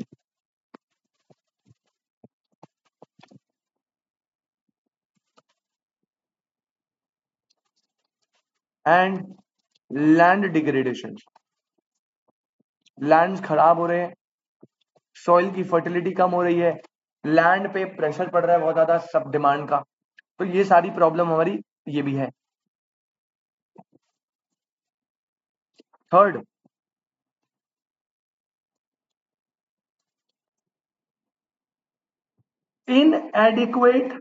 and land degradation. Land खराब हो रहे हैं, सॉइल की फर्टिलिटी कम हो रही है, लैंड पे प्रेशर पड़ रहा है बहुत ज्यादा सब डिमांड का। तो ये सारी प्रॉब्लम हमारी ये भी है। Third, इनएडिक्वेट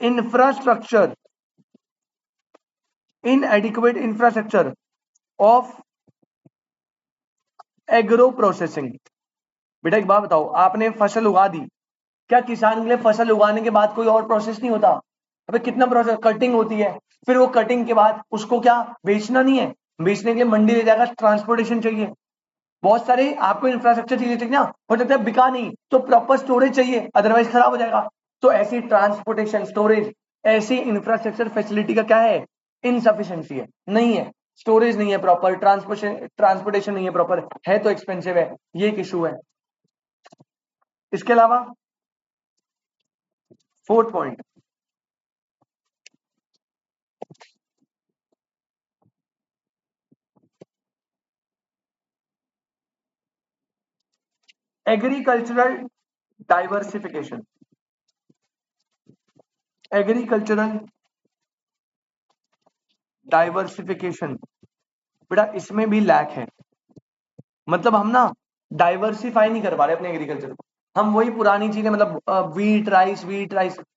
infrastructure, इनएडिक्वेट infrastructure of agro processing. बेटा एक बात बताओ, आपने फसल उगा दी, क्या किसान के लिए फसल उगाने के बाद कोई और प्रोसेस नहीं होता? अबे कितना प्रोसेस, कटिंग होती है, फिर वो कटिंग के बाद उसको क्या बेचना नहीं है, बेचने के लिए मंडी ले जाएगा, ट्रांसपोर्टेशन चाहिए, बहुत सारे आपको इंफ्रास्ट्रक्चर चीजें चाहिए ना, हो सकता है बिका नहीं तो प्रॉपर स्टोरेज चाहिए, अदरवाइज खराब हो जाएगा। तो ऐसी ट्रांसपोर्टेशन स्टोरेज, ऐसी इंफ्रास्ट्रक्चर फैसिलिटी का क्या है, इनसफिशियंसी है, नहीं है। स्टोरेज नहीं है प्रॉपर, ट्रांसपोर्टेशन नहीं है प्रॉपर, है तो एक्सपेंसिव है, ये एक इशू है। इसके अलावा fourth point, agricultural diversification, agricultural diversification बेटा इसमें भी लैक है। मतलब हम ना डाइवर्सिफाई नहीं कर पा रहे अपने एग्रीकल्चर को, हम वही पुरानी चीजें, मतलब वीट राइस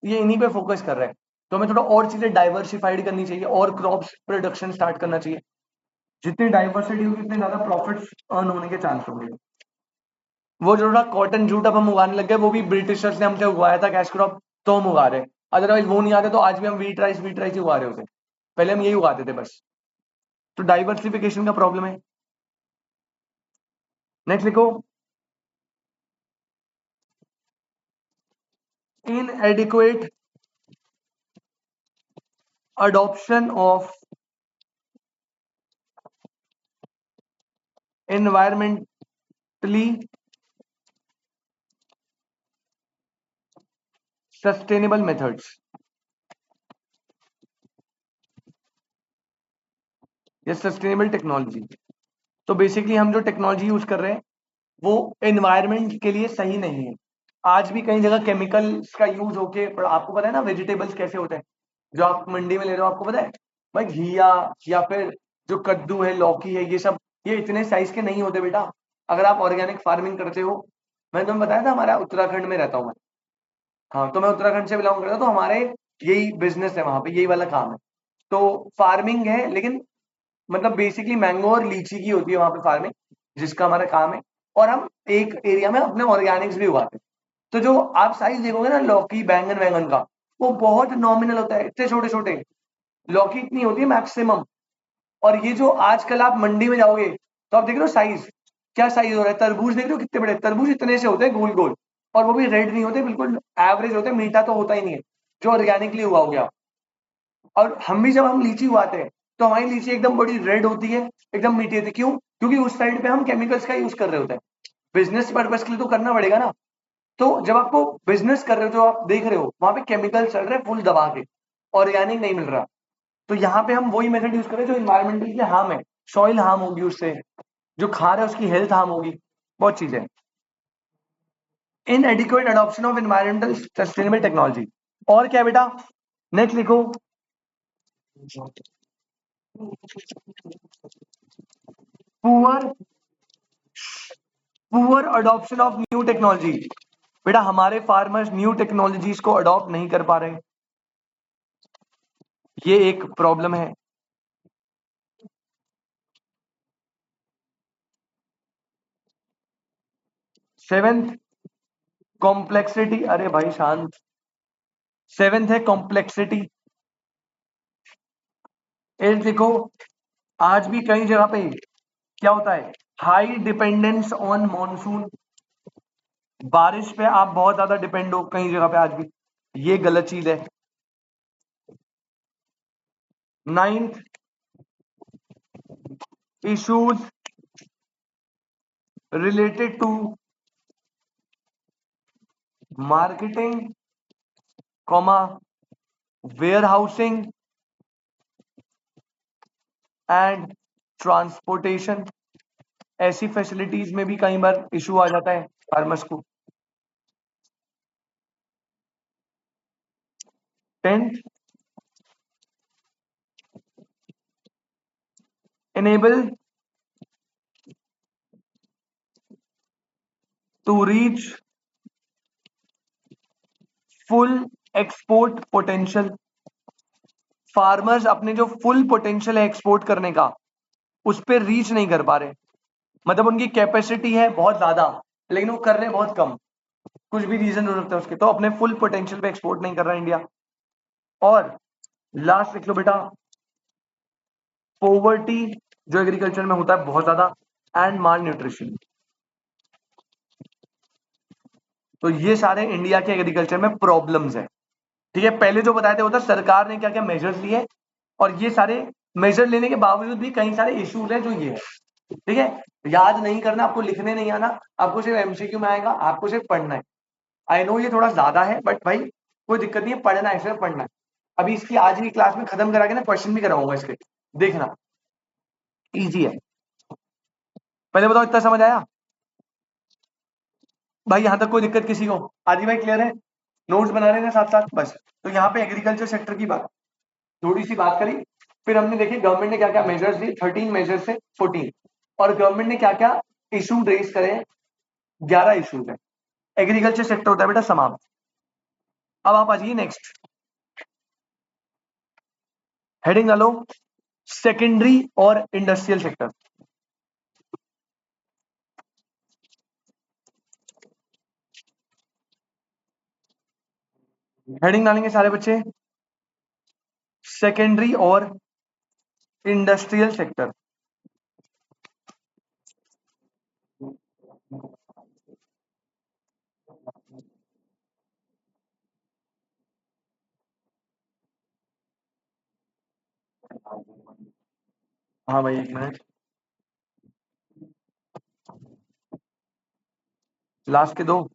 ये इन्हीं पे फोकस कर रहे हैं। तो हमें थोड़ा और चीजें डाइवर्सिफाइड करनी चाहिए, और क्रॉप्स प्रोडक्शन स्टार्ट करना चाहिए। जितनी डाइवर्सिटी होगी उतने ज्यादा प्रॉफिट्स अर्न होने के चांस होंगे। वो जो कॉटन जूट अब हम उगाने लग गए, वो भी ब्रिटिशर्स ने हमसे उगाया था कैश क्रॉप, तो हम उगा रहे हैं। अदरवाइज वो नहीं आते तो आज भी हम वीट राइस ही उगा रहे होते, पहले हम यही उगाते थे बस। तो डाइवर्सिफिकेशन का प्रॉब्लम है। नेक्स्ट लिखो, इनएडिक्वेट adoption of environmentally sustainable methods या सस्टेनेबल टेक्नोलॉजी। तो बेसिकली हम जो टेक्नोलॉजी यूज कर रहे हैं वो एनवायरनमेंट के लिए सही नहीं है। आज भी कई जगह केमिकल्स का यूज होके, आपको पता है ना वेजिटेबल्स कैसे होते हैं जो आप मंडी में ले रहे हो, आपको पता है भाई, घिया या फिर जो कद्दू है, लौकी है, ये सब ये इतने साइज के नहीं होते बेटा। अगर आप ऑर्गेनिक फार्मिंग करते हो, मैंने तुम्हें बताया था हमारा उत्तराखंड में रहता हूँ मैं, हाँ तो मैं उत्तराखंड से बिलोंग करता हूँ, तो हमारे यही बिजनेस है वहां पे, यही वाला काम है। तो फार्मिंग है, लेकिन मतलब बेसिकली मैंगो और लीची की होती है वहां पे फार्मिंग, जिसका हमारा काम है। और हम एक एरिया में अपने ऑर्गेनिक्स भी उगाते हैं। तो जो आप साइज देखोगे ना लौकी बैंगन वैगन का, वो बहुत नॉमिनल होता है, इतने छोटे छोटे लौकी इतनी होती है मैक्सिमम। और ये जो आजकल आप मंडी में जाओगे तो आप देख रहे हो साइज, क्या साइज हो रहा है, तरबूज देख रहे हो कितने बड़े, तरबूज इतने से होते हैं गोल गोल, और वो भी रेड नहीं होते, बिल्कुल एवरेज होते हैं, मीठा तो होता ही नहीं है जो ऑर्गेनिकली हुआ हो गया। और हम भी जब हम लीची उगाते हैं तो हमारी लीची एकदम बड़ी रेड होती है, एकदम मीठी होती है। क्यों? क्योंकि उस साइड पे हम केमिकल्स का यूज कर रहे होते हैं। बिजनेस पर्पज के लिए तो करना पड़ेगा ना। तो जब आपको बिजनेस कर रहे हो, जो आप देख रहे हो वहां पे केमिकल चल रहे हैं फुल दबा के, ऑर्गेनिक नहीं मिल रहा। तो यहाँ पे हम वही मेथड यूज करें जो इन्वायरमेंटल के हार्म है, सॉइल हार्म होगी उससे, जो खा रहे हैं उसकी हेल्थ हार्म होगी, बहुत चीजें। इनएडिक्वेट adoption of environmental sustainable technology. और क्या बेटा, नेक्स्ट लिखो। Poor poor adoption of new technology. बेटा हमारे फार्मर्स न्यू टेक्नोलॉजीज को अडॉप्ट नहीं कर पा रहे, ये एक प्रॉब्लम है। Seventh, complexity. अरे भाई शांत। सेवेंथ है कॉम्प्लेक्सिटी। एट लिखो। आज भी कई जगह पे क्या होता है, हाई डिपेंडेंस ऑन मॉनसून। बारिश पे आप बहुत ज्यादा डिपेंड हो कई जगह पे आज भी, ये गलत चीज है। Ninth, issues related to marketing, comma warehousing and transportation. ऐसी फैसिलिटीज में भी कई बार इशू आ जाता है फार्मर्स को। Tenth, enable to reach full export potential। Farmers अपने जो फुल पोटेंशियल है एक्सपोर्ट करने का, उस पर रीच नहीं कर पा रहे। मतलब उनकी कैपेसिटी है बहुत ज्यादा, लेकिन वो कर रहे हैं बहुत कम। कुछ भी रीजन हो सकता है उसके, तो अपने फुल पोटेंशियल पे एक्सपोर्ट नहीं कर रहा इंडिया। और लास्ट लिख लो बेटा, पोवर्टी जो एग्रीकल्चर में होता है बहुत ज्यादा, एंड माल न्यूट्रिशन। तो ये सारे इंडिया के एग्रीकल्चर में प्रॉब्लम्स है। ठीक है, पहले जो बताए थे वो था सरकार ने क्या क्या मेजर्स लिए, और ये सारे मेजर लेने के बावजूद भी कई सारे इश्यूज हैं जो ये है। ठीक है, याद नहीं करना, आपको लिखने नहीं आना, आपको सिर्फ एमसीक्यू में आएगा, आपको सिर्फ पढ़ना है। आई नो ये थोड़ा ज्यादा है, बट भाई कोई दिक्कत नहीं है, पढ़ना है, सिर्फ पढ़ना है। अभी इसकी आज की क्लास में खत्म करा के ना क्वेश्चन भी कराऊंगा इसके, देखना इजी है। पहले बताओ इतना समझ आया भाई? यहां तक कोई दिक्कत किसी को? आदि भाई क्लियर है? नोट्स बना रहे हैं साथ साथ बस। तो यहाँ पे एग्रीकल्चर सेक्टर की बात, थोड़ी सी बात करी। फिर हमने देखी गवर्नमेंट ने क्या क्या मेजर्स लिए, 13 मेजर्स से 14। और गवर्नमेंट ने क्या क्या इशू रेज करे हैं, 11 इशूज है। एग्रीकल्चर सेक्टर होता है बेटा समाप्त। अब आप आ जाइए नेक्स्ट हेडिंग डालो, सेकेंडरी और इंडस्ट्रियल सेक्टर। हेडिंग डालेंगे सारे बच्चे, सेकेंडरी और इंडस्ट्रियल सेक्टर। हाँ भाई एक मिनट, लास्ट के दो।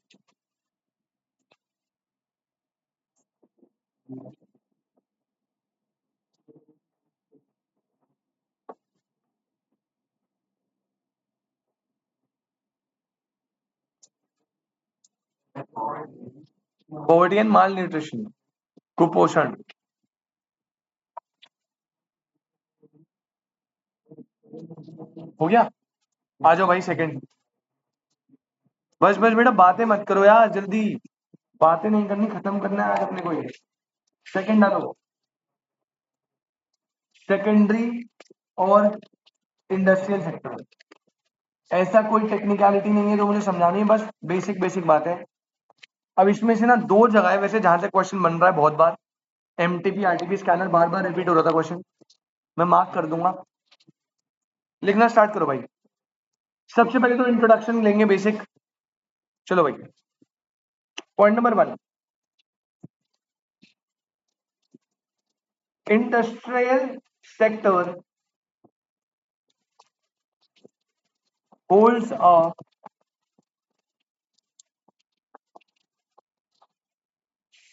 पॉवर्टी एंड माल न्यूट्रिशन, कुपोषण। हो गया? आ जाओ भाई सेकंड। बस बस बेटा बातें मत करो यार, जल्दी बातें नहीं करनी, खत्म करना है आज अपने को ये। सेकंड डालो, सेकेंडरी और इंडस्ट्रियल सेक्टर। ऐसा कोई टेक्निकलिटी नहीं है जो मुझे समझानी है, बस बेसिक बेसिक बात है। अब इसमें से ना दो जगह है वैसे जहां से क्वेश्चन बन रहा है बहुत बार। एमटीपी आरटीपी स्कैनर बार बार रिपीट हो रहा था क्वेश्चन, मैं मार्क कर दूंगा। लिखना स्टार्ट करो भाई। सबसे पहले तो इंट्रोडक्शन लेंगे बेसिक। चलो भाई, point number 1, industrial sector holds a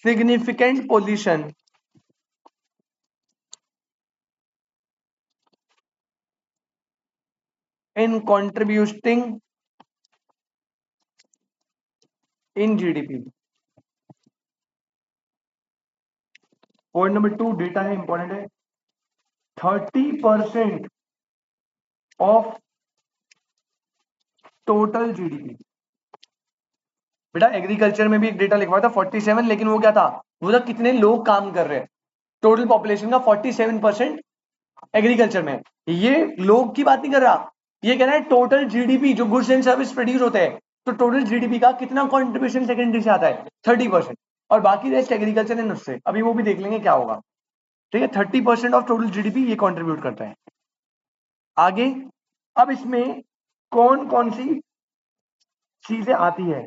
significant position in contributing in GDP. Point number 2 data है, इंपॉर्टेंट है। 30% ऑफ टोटल जीडीपी। बेटा एग्रीकल्चर में भी एक डेटा लिखवाया था 47, लेकिन वो क्या था, वो था कितने लोग काम कर रहे हैं। टोटल पॉपुलेशन का 47% एग्रीकल्चर में। ये लोग की बात नहीं कर रहा, ये कह रहा है टोटल जीडीपी जो गुड्स एंड सर्विस प्रोड्यूस होते हैं, तो टोटल जीडीपी का कितना कॉन्ट्रीब्यूशन सेकेंडरी से आता है, 30%, और बाकी रेस्ट एग्रीकल्चर एंड उससे। अभी वो भी देख लेंगे क्या होगा, ठीक है। 30% ऑफ टोटल जीडीपी ये कॉन्ट्रीब्यूट करता है। आगे, अब इसमें कौन कौन सी चीजें आती है,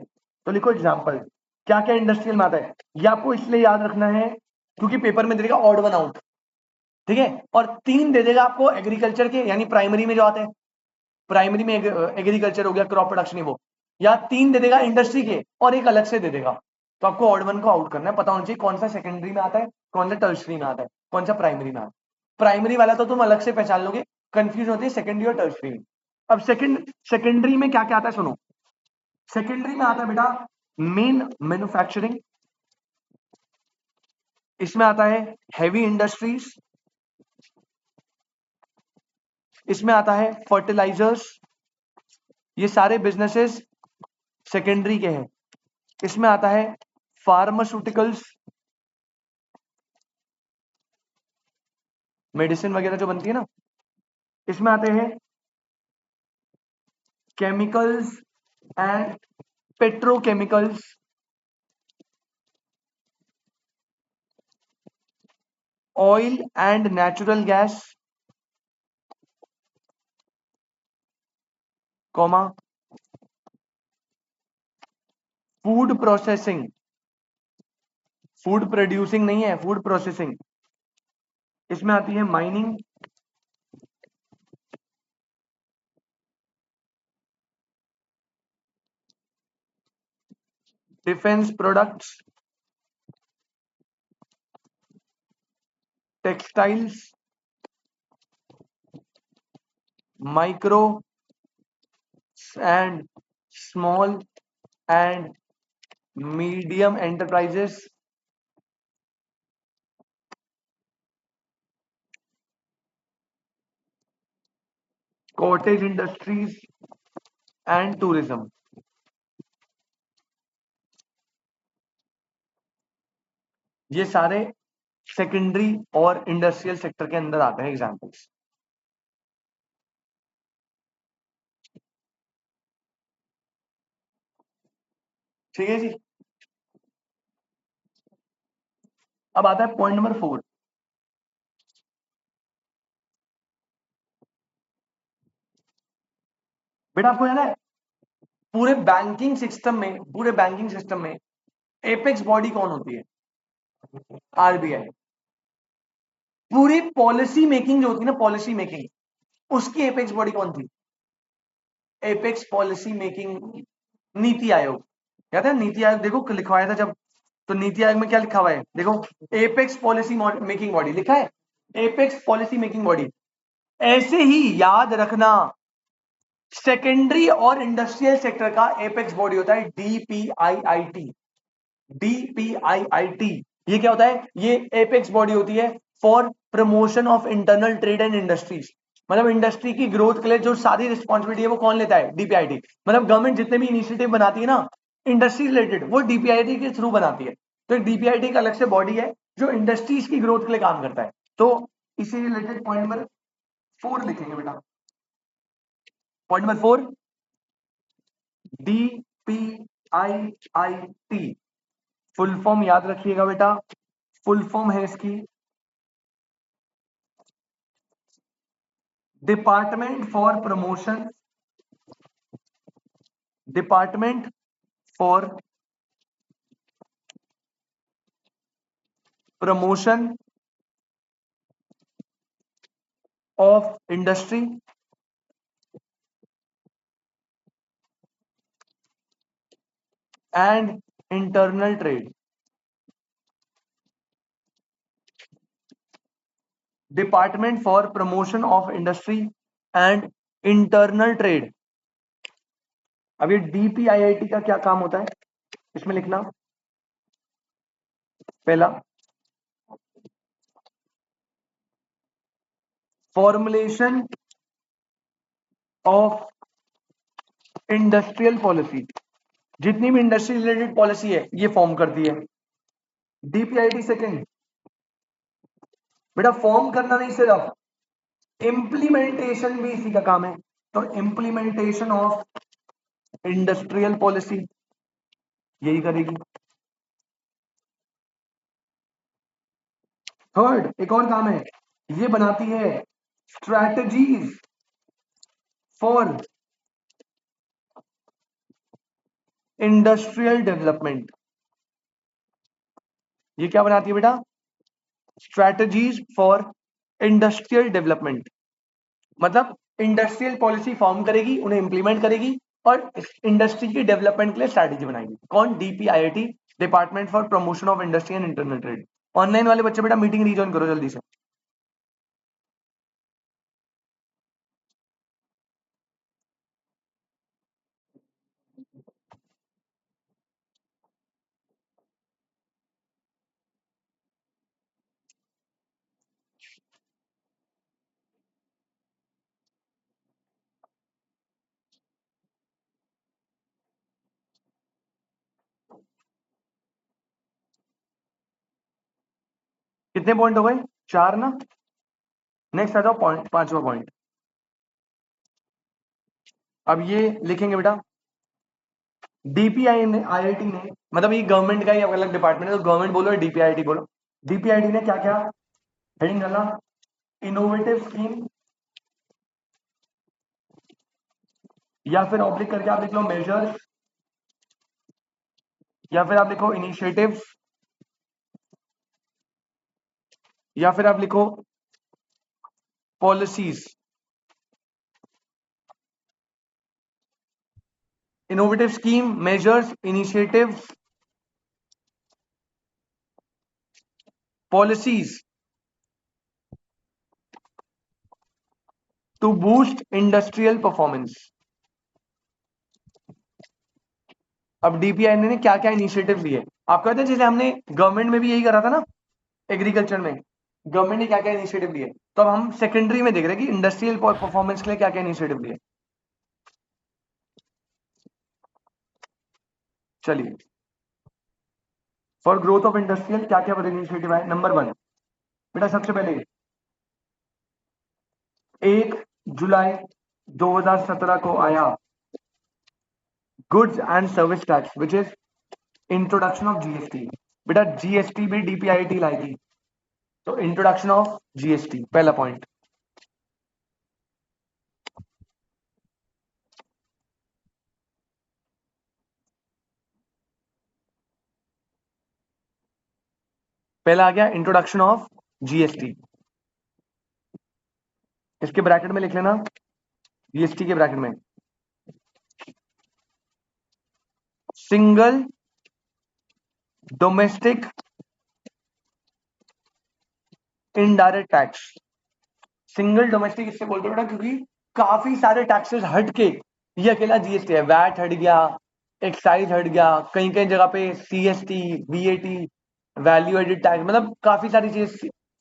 तो लिखो एग्जाम्पल, क्या क्या इंडस्ट्रियल में आता है। ये आपको इसलिए याद रखना है क्योंकि पेपर में देगा ऑड वन आउट, ठीक है। और 3 दे देगा आपको एग्रीकल्चर के, यानी प्राइमरी में जो आते हैं, प्राइमरी में एग्रीकल्चर हो गया, क्रॉप प्रोडक्शन वो, या 3 दे देगा इंडस्ट्री के और एक अलग से दे देगा। तो आपको ऑड वन को आउट करना है, पता होना चाहिए कौन सा सेकेंडरी में आता है, कौन सा टर्शरी में आता है, कौन सा प्राइमरी में आता है। प्राइमरी वाला तो तुम अलग से पहचान लोगे, कंफ्यूज होती है सेकेंडरी और टर्शरी में। अब सेकेंडरी में क्या क्या आता है सुनो। सेकेंडरी में आता है बेटा मेन मैन्युफैक्चरिंग, इसमें आता है हैवी इंडस्ट्रीज, इसमें आता है फर्टिलाइजर्स, ये सारे बिजनेसेस सेकेंडरी के हैं। इसमें आता है फार्मास्यूटिकल्स, मेडिसिन वगैरह जो बनती है ना। इसमें आते हैं chemicals and petrochemicals, oil and natural gas, comma food processing, food producing नहीं है, फूड प्रोसेसिंग। इसमें आती है mining, defence products, textiles, micro and small and medium enterprises, cottage industries and tourism. ये सारे सेकेंडरी और इंडस्ट्रियल सेक्टर के अंदर आते हैं एग्जांपल्स। ठीक है जी। अब आता है पॉइंट नंबर 4। बेटा आपको याद है पूरे बैंकिंग सिस्टम में एपेक्स बॉडी कौन होती है, आरबीआई। पूरी पॉलिसी मेकिंग जो होती है ना, पॉलिसी मेकिंग, उसकी एपेक्स बॉडी कौन थी, apex policy making, NITI Aayog. याद है नीति आयोग, देखो लिखवाया था जब, तो नीति आयोग में क्या लिखा हुआ है देखो, एपेक्स पॉलिसी मेकिंग बॉडी लिखा है, एपेक्स पॉलिसी मेकिंग बॉडी। ऐसे ही याद रखना, सेकेंडरी और इंडस्ट्रियल सेक्टर का एपेक्स बॉडी होता है डीपीआईआईटी, डीपीआईआईटी। ये क्या होता है, ये एपेक्स बॉडी होती है for promotion of internal trade and industries. मतलब इंडस्ट्री की ग्रोथ के लिए जो सारी रिस्पॉन्सिबिलिटी है वो कौन लेता है, डीपीआईटी। मतलब गवर्नमेंट जितने भी इनिशिएटिव बनाती है ना इंडस्ट्री रिलेटेड, वो डीपीआईटी के थ्रू बनाती है। तो डीपीआईटी का अलग से बॉडी है जो इंडस्ट्रीज की ग्रोथ के लिए काम करता है। तो इसी रिलेटेड पॉइंट नंबर 4 लिखेंगे बेटा। Point number 4, DPIIT full form याद रखिएगा बेटा, फुल फॉर्म है इसकी department for promotion, department for promotion of industry and internal trade, department for promotion of industry and internal trade. अब ये डीपीआईआईटी का क्या काम होता है इसमें लिखना, पहला फॉर्मुलेशन ऑफ इंडस्ट्रियल पॉलिसी, जितनी भी इंडस्ट्री रिलेटेड पॉलिसी है ये फॉर्म करती है डीपीआईटी। सेकंड बेटा फॉर्म करना नहीं, सिर्फ इम्प्लीमेंटेशन भी इसी का काम है, तो इम्प्लीमेंटेशन ऑफ इंडस्ट्रियल पॉलिसी यही करेगी। थर्ड एक और काम है, ये बनाती है स्ट्रैटेजीज फॉर इंडस्ट्रियल डेवलपमेंट। ये क्या बनाती है बेटा, स्ट्रैटेजीज फॉर इंडस्ट्रियल डेवलपमेंट, मतलब इंडस्ट्रियल पॉलिसी फॉर्म करेगी, उन्हें इंप्लीमेंट करेगी और इंडस्ट्री की डेवलपमेंट के लिए स्ट्रैटेजी बनाएगी। कौन, DPIIT, department for promotion of industry and internal trade. Online वाले बच्चे बेटा मीटिंग रीजॉइन करो जल्दी से। कितने पॉइंट हो गए, 4 ना। नेक्स्ट आ जाओ पॉइंट, 5वां पॉइंट। अब ये लिखेंगे बेटा, डीपीआई ने, आईआईटी ने, मतलब ये गवर्नमेंट का ही अलग डिपार्टमेंट है, तो गवर्नमेंट बोलो या डीपीआईटी बोलो। डीपीआईटी ने क्या क्या हेडिंग डाला, इनोवेटिव स्कीम, या फिर ऑब्लिक करके आप लिख लो मेजर्स, या फिर आप लिखो इनिशिएटिव्स, या फिर आप लिखो policies. Innovative scheme, measures, initiatives, policies to boost industrial performance. अब डीपीआई ने क्या क्या इनिशिएटिव लिए, आप कहते हैं जैसे हमने गवर्नमेंट में भी यही करा था ना, एग्रीकल्चर में गवर्नमेंट ने क्या क्या इनिशिएटिव लिए, तो अब हम सेकेंडरी में देख रहे हैं कि इंडस्ट्रियल परफॉर्मेंस के लिए क्या क्या इनिशिएटिव लिए। चलिए, फॉर ग्रोथ ऑफ इंडस्ट्रियल क्या क्या इनिशिएटिव है। नंबर 1 बेटा, सबसे पहले 1 जुलाई 2017 को आया goods and service tax, which is introduction of GST. बेटा जीएसटी भी डीपीआईटी लाएगी, तो इंट्रोडक्शन ऑफ जीएसटी पहला पॉइंट। पहला आ गया इंट्रोडक्शन ऑफ जीएसटी, इसके ब्रैकेट में लिख लेना, जीएसटी के ब्रैकेट में single domestic indirect tax. Single domestic इससे बोलते हो बेटा क्योंकि काफी सारे टैक्सेस हट के ये अकेला जीएसटी है। वैट हट गया, एक्साइज हट गया, कहीं कहीं जगह पे CST, VAT, value added tax, मतलब काफी सारी चीज,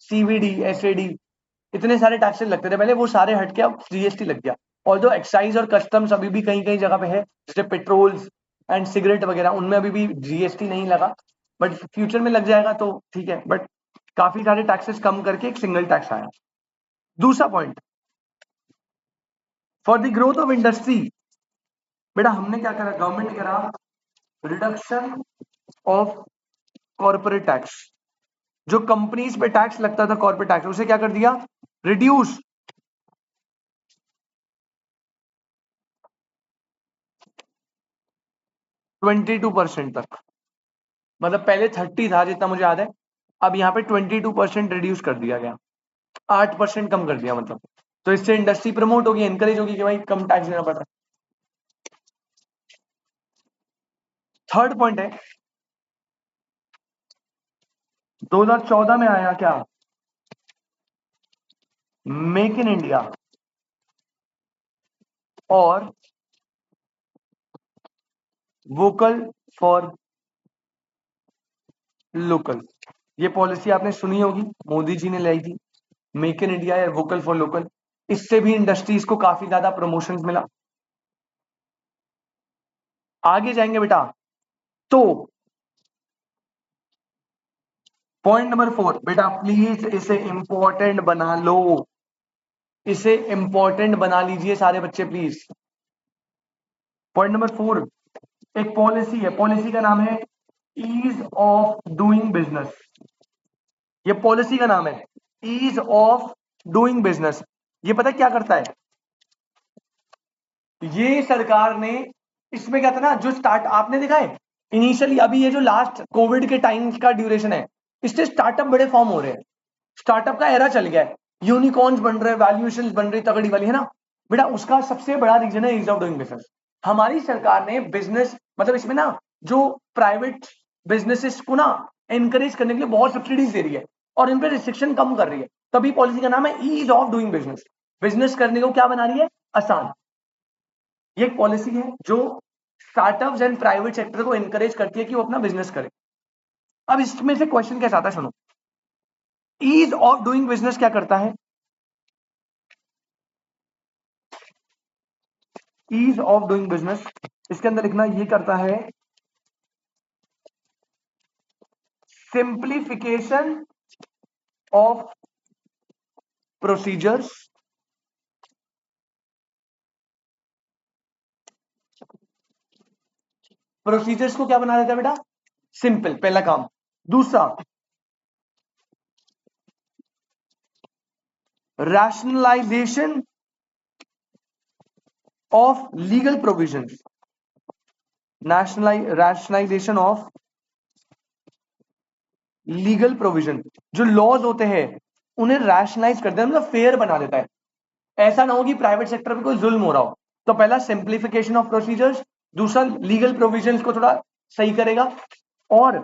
सीवीडी, एसएडी, इतने सारे टैक्सेस लगते थे पहले, वो सारे हट के अब जीएसटी लग गया। और जो एक्साइज और कस्टम्स अभी भी कहीं कहीं जगह पे है, जैसे पेट्रोल एंड सिगरेट वगैरह, उनमें अभी भी जीएसटी नहीं लगा, बट फ्यूचर में लग जाएगा तो ठीक है। बट काफी सारे टैक्सेस कम करके एक सिंगल टैक्स आया। दूसरा point, for the growth of industry, बेटा हमने क्या करा, गवर्नमेंट ने करा रिडक्शन ऑफ कॉर्पोरेट टैक्स। जो कंपनीज पे टैक्स लगता था कॉर्पोरेट टैक्स, उसे क्या कर दिया, रिड्यूस। 22% तक, मतलब पहले 30 था जितना मुझे याद है, अब यहाँ पे 22% रिड्यूस कर दिया गया, 8% कम कर दिया मतलब। तो इससे इंडस्ट्री प्रमोट होगी, एनकरेज होगी कि भाई कम टैक्स देना पड़ रहा है। थर्ड पॉइंट है, 2014 में आया क्या, मेक इन इंडिया और वोकल फॉर लोकल। ये पॉलिसी आपने सुनी होगी, मोदी जी ने लाई थी, मेक इन इंडिया या वोकल फॉर लोकल। इससे भी इंडस्ट्रीज को काफी ज्यादा प्रमोशन मिला। आगे जाएंगे बेटा, तो पॉइंट नंबर 4 बेटा, प्लीज इसे इंपॉर्टेंट बना लो, इसे इंपॉर्टेंट बना लीजिए सारे बच्चे प्लीज। पॉइंट नंबर 4 एक पॉलिसी है, पॉलिसी का नाम है ईज ऑफ डूइंग बिजनेस। ये पॉलिसी का नाम है ईज ऑफ डूइंग बिजनेस। ये पता क्या करता है, ये सरकार ने, इसमें क्या था ना, जो स्टार्ट आपने देखा है इनिशियली, अभी ये जो लास्ट कोविड के टाइम का ड्यूरेशन है, इससे स्टार्टअप बड़े फॉर्म हो रहे हैं, स्टार्टअप का एरा चल गया है, यूनिकॉर्न्स बन रहे हैं, वैल्यूएशन बन रही तगड़ी वाली, है ना बेटा। उसका सबसे बड़ा रीजन है ईज ऑफ डूइंग बिजनेस। हमारी सरकार ने बिजनेस, मतलब इसमें ना जो प्राइवेट बिजनेसेस को ना एनकरेज करने के लिए बहुत सब्सिडीज दे रही है और इन पे रिस्ट्रिक्शन कम कर रही है। तभी पॉलिसी का नाम है ease of doing business. Business करने को क्या बना रही है, आसान। ये एक पॉलिसी है जो स्टार्टअप्स एंड प्राइवेट सेक्टर को एनकरेज करती है कि वो अपना बिजनेस करे। अब इसमें से क्वेश्चन कैसा आता है, सुनो। ईज ऑफ डूइंग बिजनेस क्या करता है, ईज ऑफ डूइंग बिजनेस, इसके अंदर लिखना, ये करता है सिंप्लीफिकेशन ऑफ प्रोसीजर्स, प्रोसीजर्स को क्या बना देता है बेटा, सिंपल, पहला काम। दूसरा, rationalisation of legal provisions, rationalisation of legal provision, जो लॉज होते हैं उन्हें रैशनलाइज कर देता है, मतलब फेयर बना देता है। ऐसा ना हो कि प्राइवेट सेक्टर पे कोई जुल्म हो रहा हो। तो पहला सिंप्लीफिकेशन ऑफ प्रोसीजर्स, दूसरा लीगल प्रोविजंस को थोड़ा सही करेगा, और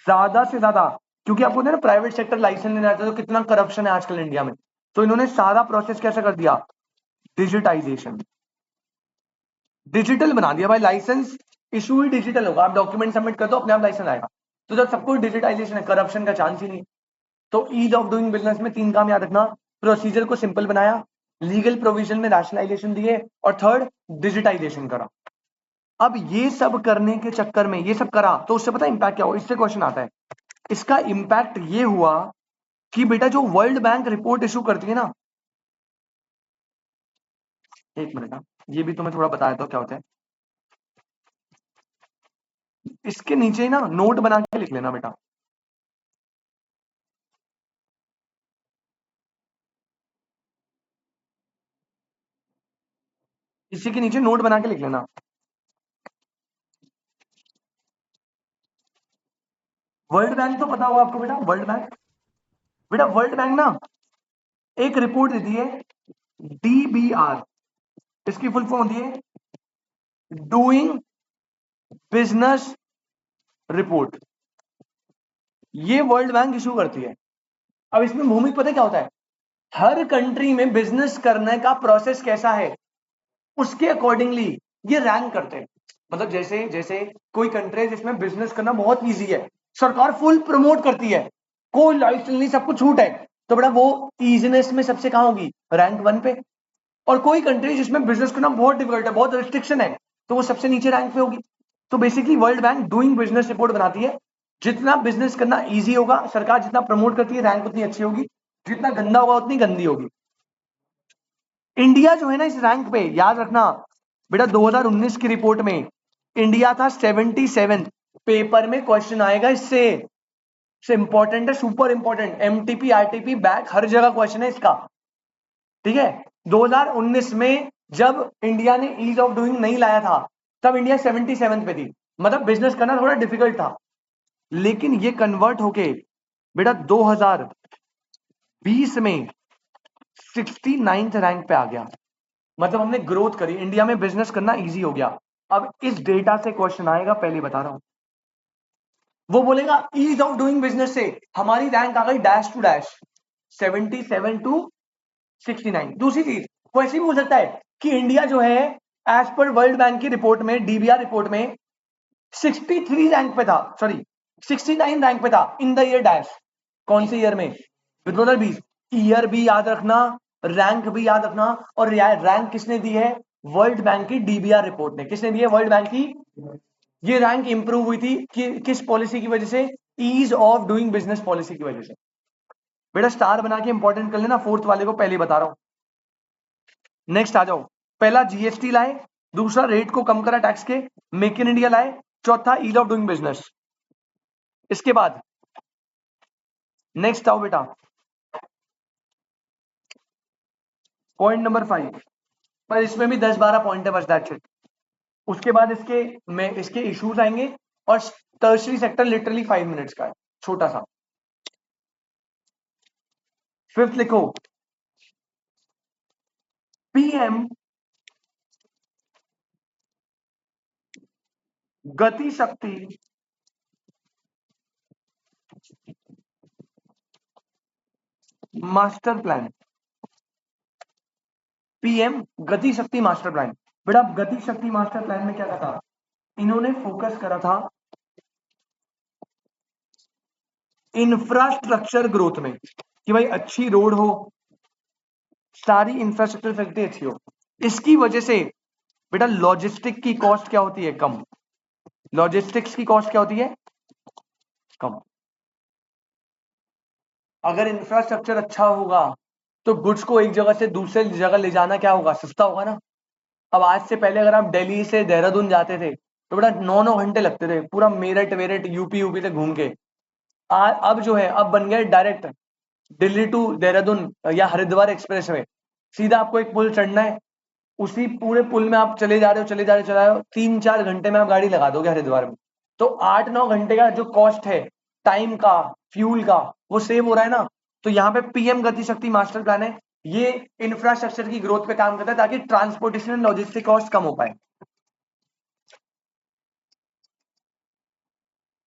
ज्यादा से ज्यादा, क्योंकि आपको ना प्राइवेट सेक्टर लाइसेंस लेना आता है, तो कितना करप्शन है आजकल इंडिया में, तो इन्होंने सारा प्रोसेस कैसा कर दिया, डिजिटाइजेशन, डिजिटल बना दिया भाई। लाइसेंस इशू ही डिजिटल होगा, आप डॉक्यूमेंट सबमिट कर दो, अपने आप लाइसेंस आएगा। तो जब सब कुछ डिजिटाइजेशन है, करप्शन का चांस ही नहीं। तो ईज ऑफ डूइंग बिजनेस में 3 काम याद रखना, प्रोसीजर को सिंपल बनाया, लीगल प्रोविजन में रैशनलाइजेशन दिए, और थर्ड डिजिटाइजेशन करा। अब ये सब करने के चक्कर में, ये सब करा तो उससे पता इंपैक्ट क्या हुआ, इससे क्वेश्चन आता है। इसका इंपैक्ट ये हुआ कि बेटा जो वर्ल्ड बैंक रिपोर्ट इशू करती है ना, एक मिनट, ये भी तुम्हें थोड़ा बताया तो क्या होता है, इसके नीचे ना नोट बना के लिख लेना बेटा, इसी के नीचे नोट बना के लिख लेना। वर्ल्ड बैंक तो पता होगा आपको बेटा, वर्ल्ड बैंक, बेटा वर्ल्ड बैंक ना एक रिपोर्ट देती है, डीबीआर, इसकी फुल फॉर्म होती है डूइंग बिजनेस रिपोर्ट। ये वर्ल्ड बैंक इशू करती है। अब इसमें भूमिक पता क्या होता है, हर कंट्री में बिजनेस करने का प्रोसेस कैसा है उसके अकॉर्डिंगली ये रैंक करते हैं। मतलब जैसे जैसे कोई कंट्री है जिसमें बिजनेस करना बहुत इजी है, सरकार फुल प्रमोट करती है, कोई लाइसेंस नहीं, सब कुछ छूट है, तो बड़ा वो इजीनेस में सबसे कहां होगी, रैंक 1 पे। और कोई कंट्री जिसमें बिजनेस करना बहुत डिफिकल्ट है, बहुत रिस्ट्रिक्शन है, तो वो सबसे नीचे रैंक पे होगी। तो basically world bank doing business report बनाती है, जितना बिजनेस करना इजी होगा, सरकार जितना प्रमोट करती है, रैंक उतनी अच्छी होगी, जितना गंदा होगा उतनी गंदी होगी। इंडिया जो है ना इस रैंक पे, याद रखना बेटा, 2019 की रिपोर्ट में इंडिया था 77। पेपर में क्वेश्चन आएगा इससे, इंपॉर्टेंट है, super important, MTP RTP back हर जगह क्वेश्चन है इसका, ठीक है। 2019 में जब इंडिया ने ईज ऑफ डूइंग नहीं लाया था, तब इंडिया 77 पे थी, मतलब बिजनेस करना थोड़ा डिफिकल्ट था। लेकिन ये कन्वर्ट होके बेटा 2020 में 69th रैंक पे आ गया। मतलब हमने ग्रोथ करी, इंडिया में बिजनेस करना इजी हो गया। अब इस डेटा से क्वेश्चन आएगा, पहले बता रहा हूं। वो बोलेगा ईज ऑफ डूइंग बिजनेस से हमारी रैंक आ गई डैश टू डैश 77 टू 69। दूसरी चीज वो ऐसे ही बोल सकता है कि इंडिया जो है एज पर वर्ल्ड बैंक की रिपोर्ट में, डीबीआर रिपोर्ट में 63 रैंक पे था, सॉरी 69 रैंक पे था इन द ईयर डैश। कौन से ईयर में? विद 2020। ईयर भी याद रखना, रैंक भी याद रखना। और रैंक किसने दी है? वर्ल्ड बैंक की डीबीआर रिपोर्ट ने। किसने दी है? वर्ल्ड बैंक की। ये रैंक इंप्रूव हुई थी कि किस पॉलिसी की वजह से? Ease of doing business policy की वजह से। बेटा स्टार बना के इंपॉर्टेंट कर लेना, फोर्थ वाले को पहले बता रहा हूं। नेक्स्ट आ जाओ। पहला जीएसटी लाए, दूसरा रेट को कम करा टैक्स के, मेक इन इंडिया लाए, चौथा ईज ऑफ डूइंग बिजनेस। इसके बाद नेक्स्ट आओ बेटा, पॉइंट नंबर 5। पर इसमें भी 10-12 पॉइंट है बस, दैट्स इट। उसके बाद इसके इश्यूज आएंगे। और टर्शरी सेक्टर लिटरली 5 मिनट्स का है, छोटा सा। फिफ्थ लिखो, पीएम गति शक्ति मास्टर प्लान। पीएम गति शक्ति मास्टर प्लान। बेटा गति शक्ति मास्टर प्लान में क्या था? इन्होंने फोकस करा था इंफ्रास्ट्रक्चर ग्रोथ में, कि भाई अच्छी रोड हो, सारी इंफ्रास्ट्रक्चर फैसिलिटी अच्छी हो। इसकी वजह से बेटा लॉजिस्टिक की कॉस्ट क्या होती है? कम। लॉजिस्टिक्स की कॉस्ट क्या होती है? कम। अगर इंफ्रास्ट्रक्चर अच्छा होगा तो गुड्स को एक जगह से दूसरे जगह ले जाना क्या होगा? सस्ता होगा ना। अब आज से पहले अगर आप दिल्ली से देहरादून जाते थे तो बेटा 9-9 घंटे लगते थे, पूरा मेरठ वेरठ यूपी से घूम के। अब जो है, अब बन गए डायरेक्ट दिल्ली टू देहरादून या हरिद्वार एक्सप्रेस में। सीधा आपको एक पुल चढ़ना है, उसी पूरे पुल में आप चले जा रहे हो, चले जा रहे हो, चला रहे हो, 3-4 घंटे में आप गाड़ी लगा दोगे हरिद्वार में। तो 8-9 घंटे का जो कॉस्ट है टाइम का, फ्यूल का, वो सेव हो रहा है ना। तो यहाँ पे पीएम गति शक्ति मास्टर प्लान है, ये इंफ्रास्ट्रक्चर की ग्रोथ पे काम करता है ताकि ट्रांसपोर्टेशन एंड लॉजिस्टिक कॉस्ट कम हो पाए।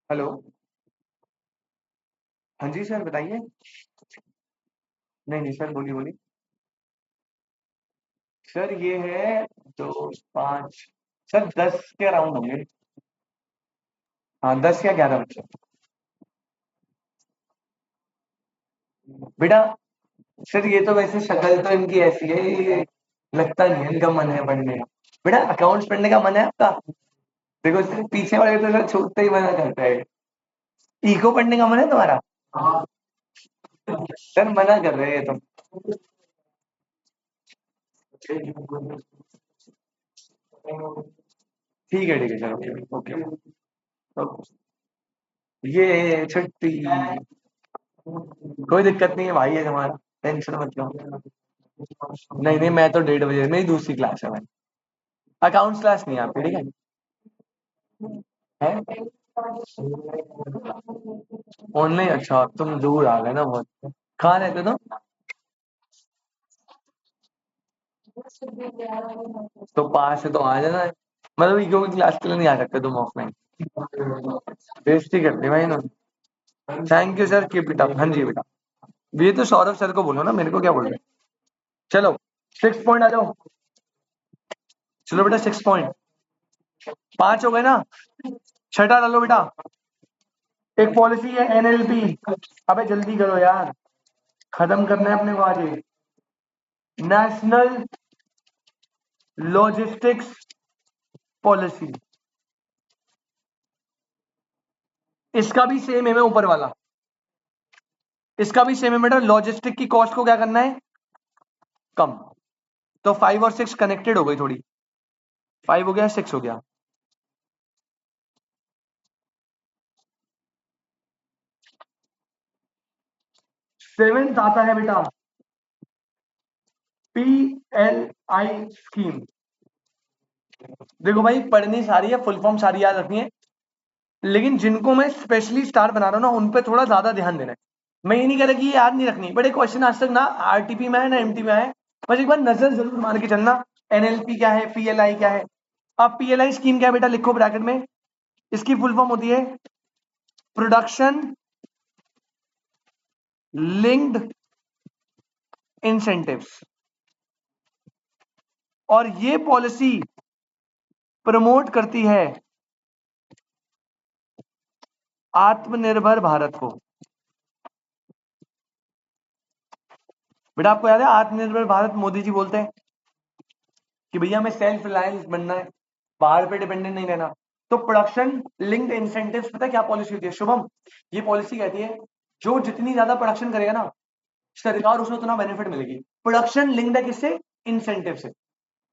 हेलो, हाँ जी सर बताइए। नहीं नहीं सर, बोलिए बोलिए। सर ये है 2, 5, सर 10 के अराउंड होंगे। हाँ 10 या 11 बच्चे। बेटा सर ये तो वैसे शक्ल तो इनकी ऐसी है, ये लगता नहीं है इनका मन है पढ़ने का। बेटा अकाउंट्स पढ़ने का मन है आपका? देखो सर पीछे वाले तो सर छूटते ही मना करता है। इको पढ़ने का मन है तुम्हारा? सर मना कर रहे हैं तुम। ठीक है सर, ओके ओके ओके। ये छुट्टी, कोई दिक्कत नहीं है, भाई है तुम्हारा, टेंशन मत लो। नहीं नहीं, मैं तो 1:30 बजे, मेरी दूसरी क्लास है भाई। अकाउंट्स क्लास नहीं है आपकी, ठीक है? ऑनलाइन? अच्छा तुम दूर आ गए ना बहुत। कहाँ रहते तुम? तो पास है तो आ जाना है। मतलब ईगो की क्लास के लिए नहीं आ सकते तुम ऑफलाइन? बेइज्जती करते भाई ना। Thank you sir, keep it up. हाँ जी बेटा, ये तो सौरभ सर को बोलो ना, मेरे को क्या बोल रहे? चलो 6 पॉइंट आ जाओ। चलो बेटा 6 पॉइंट, 5 हो गए ना। छठा डालो बेटा। एक पॉलिसी है एनएलपी। अबे जल्दी करो यार, खत्म करना है अपने को आज ही। National logistics policy. इसका भी सेम है, मैं ऊपर वाला, इसका भी सेम है बेटा। लॉजिस्टिक की कॉस्ट को क्या करना है? कम। तो 5 और 6 कनेक्टेड हो गई थोड़ी। 5 हो गया, 6 हो गया। सेवेंथ आता है बेटा PLI स्कीम। देखो भाई पढ़नी सारी है, फुल फॉर्म सारी याद रखनी है, लेकिन जिनको मैं स्पेशली स्टार बना रहा हूं ना, उन पे थोड़ा ज्यादा ध्यान देना है। मैं ये नहीं कह रहा कि ये याद नहीं रखनी, बट क्वेश्चन आज तक ना आरटीपी में है ना एमटी में है, बस एक बार नजर जरूर मार के चलना। एनएलपी क्या है, पीएलआई क्या है। अब पीएलआई स्कीम क्या है बेटा, लिखो ब्रैकेट में, इसकी फुल फॉर्म होती है प्रोडक्शन लिंक्ड इंसेंटिव्स, और ये पॉलिसी प्रमोट करती है आत्मनिर्भर भारत को। बेटा आपको याद है आत्मनिर्भर भारत मोदी जी बोलते हैं कि भैया हमें सेल्फ रिलायंस बनना है, बाहर पे डिपेंडेंट नहीं रहना। तो प्रोडक्शन लिंक्ड इंसेंटिव्स पता है क्या पॉलिसी होती है शुभम? ये पॉलिसी कहती है जो जितनी ज्यादा प्रोडक्शन करेगा ना सरकार उसमें उतना बेनिफिट मिलेगी। प्रोडक्शन लिंक्ड है किससे? इंसेंटिव से।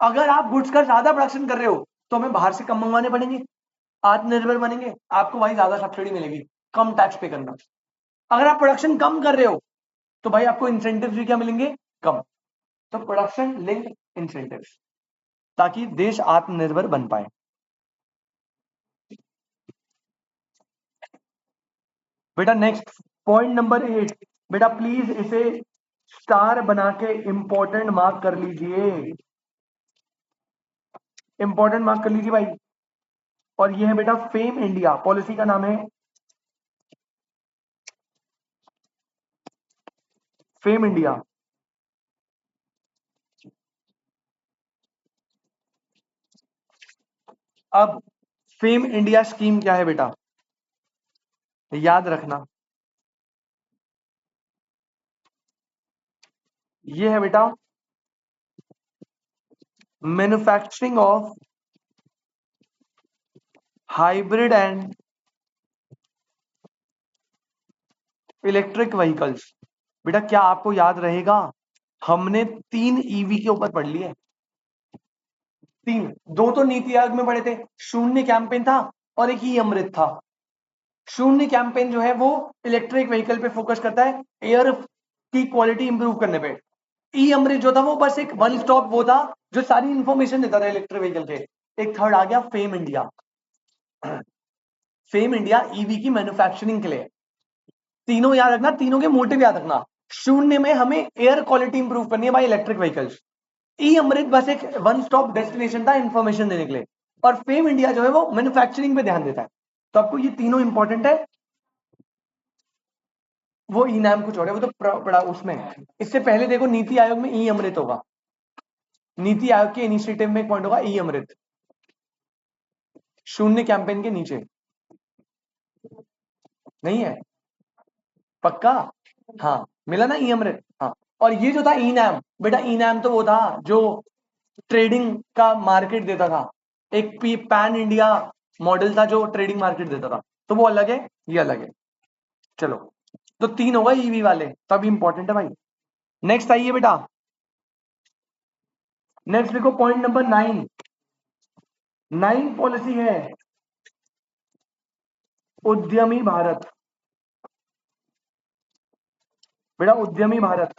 अगर आप गुड्स का ज्यादा प्रोडक्शन कर रहे हो तो हमें बाहर से कम मंगवाने पड़ेंगे, आत्मनिर्भर बनेंगे, आपको वही ज्यादा सब्सिडी मिलेगी, कम टैक्स पे करना। अगर आप प्रोडक्शन कम कर रहे हो तो भाई आपको इंसेंटिव भी क्या मिलेंगे? कम। तो प्रोडक्शन लिंक्ड इंसेंटिव्स, ताकि देश आत्मनिर्भर बन पाए। बेटा नेक्स्ट पॉइंट नंबर 8, बेटा प्लीज इसे स्टार बना के इंपॉर्टेंट मार्क कर लीजिए, इंपॉर्टेंट मार्क कर लीजिए भाई। और ये है बेटा फेम इंडिया, पॉलिसी का नाम है फेम इंडिया। अब फेम इंडिया स्कीम क्या है बेटा, याद रखना, ये है बेटा manufacturing of hybrid and electric vehicles. बेटा क्या आपको याद रहेगा, हमने 3 ईवी के ऊपर पढ़ लिए, 3, 2 तो नीति आयोग में पढ़े थे, शून्य कैंपेन था और एक ही अमृत था। शून्य कैंपेन जो है वो इलेक्ट्रिक व्हीकल पे फोकस करता है, एयर की क्वालिटी इंप्रूव करने पे। ई अमृत जो था वो बस एक वन स्टॉप वो था जो सारी इंफॉर्मेशन देता था इलेक्ट्रिक व्हीकल के। एक थर्ड आ गया fame India, fame India EV की मैन्युफैक्चरिंग के लिए। तीनों याद रखना, तीनों के मोटिव याद रखना। शून्य में हमें एयर क्वालिटी इंप्रूव करनी है बाय इलेक्ट्रिक व्हीकल्स। ई अमृत बस एक वन स्टॉप डेस्टिनेशन था इंफॉर्मेशन देने के लिए, और फेम इंडिया जो है वो मैन्युफैक्चरिंग पे ध्यान देता है। तो आपको ये तीनों इंपॉर्टेंट है। वो ई नाम कुछ और है, वो तो पड़ा उसमें। इससे पहले देखो नीति आयोग में ई अमृत होगा, नीति आयोग के इनिशिएटिव में एक पॉइंट होगा ई अमृत, शून्य कैंपेन के नीचे नहीं है, पक्का? हाँ मिला ना ई अमृत, हाँ। और ये जो था ई नाम, बेटा ई नाम तो वो था जो ट्रेडिंग का मार्केट देता था, एक पैन इंडिया मॉडल था जो ट्रेडिंग मार्केट देता था, तो वो अलग है, ये अलग है। चलो, तो 3 होगा ईवी वाले, तब इंपॉर्टेंट है भाई। नेक्स्ट आइए बेटा, नेक्स्ट देखो पॉइंट नंबर 9, 9 पॉलिसी है उद्यमी भारत। बेटा उद्यमी भारत,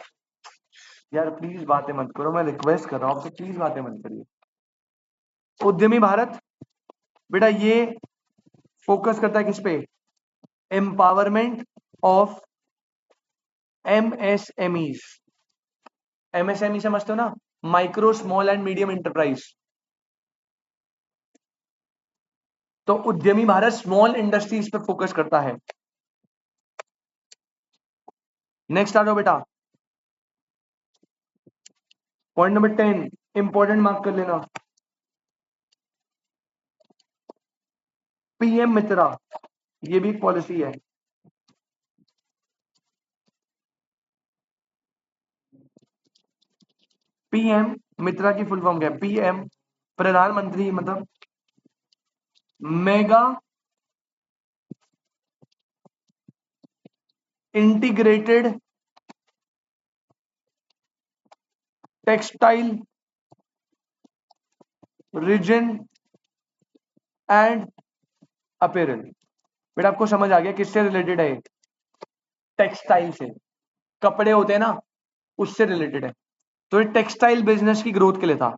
यार प्लीज बातें मत करो, मैं रिक्वेस्ट कर रहा हूं आपसे, प्लीज बातें मत करिए। उद्यमी भारत बेटा ये फोकस करता है किस पे? Empowerment of MSMEs. एमएसएमई समझते हो ना, micro small and medium enterprise. तो उद्यमी भारत स्मॉल इंडस्ट्रीज पे फोकस करता है। नेक्स्ट आ जाओ बेटा, पॉइंट नंबर 10, इंपॉर्टेंट मार्क कर लेना, पीएम मित्रा, ये भी पॉलिसी है। पीएम मित्रा की फुल फॉर्म क्या है? पीएम प्रधानमंत्री, मतलब mega integrated textile reason and apparel. बेटा आपको समझ आ गया किससे रिलेटेड है? टेक्सटाइल से, कपड़े होते हैं ना, उससे रिलेटेड है। तो ये टेक्सटाइल बिजनेस की ग्रोथ के लिए था।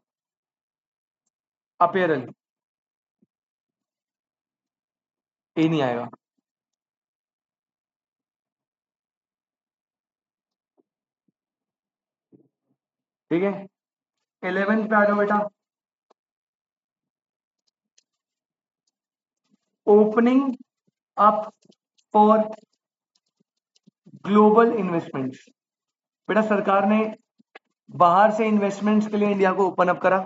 अपेरल ये नहीं आएगा। ठीक है, 11th पे आ जाओ बेटा, opening up for global investments. बेटा सरकार ने बाहर से इन्वेस्टमेंट्स के लिए इंडिया को ओपन अप करा।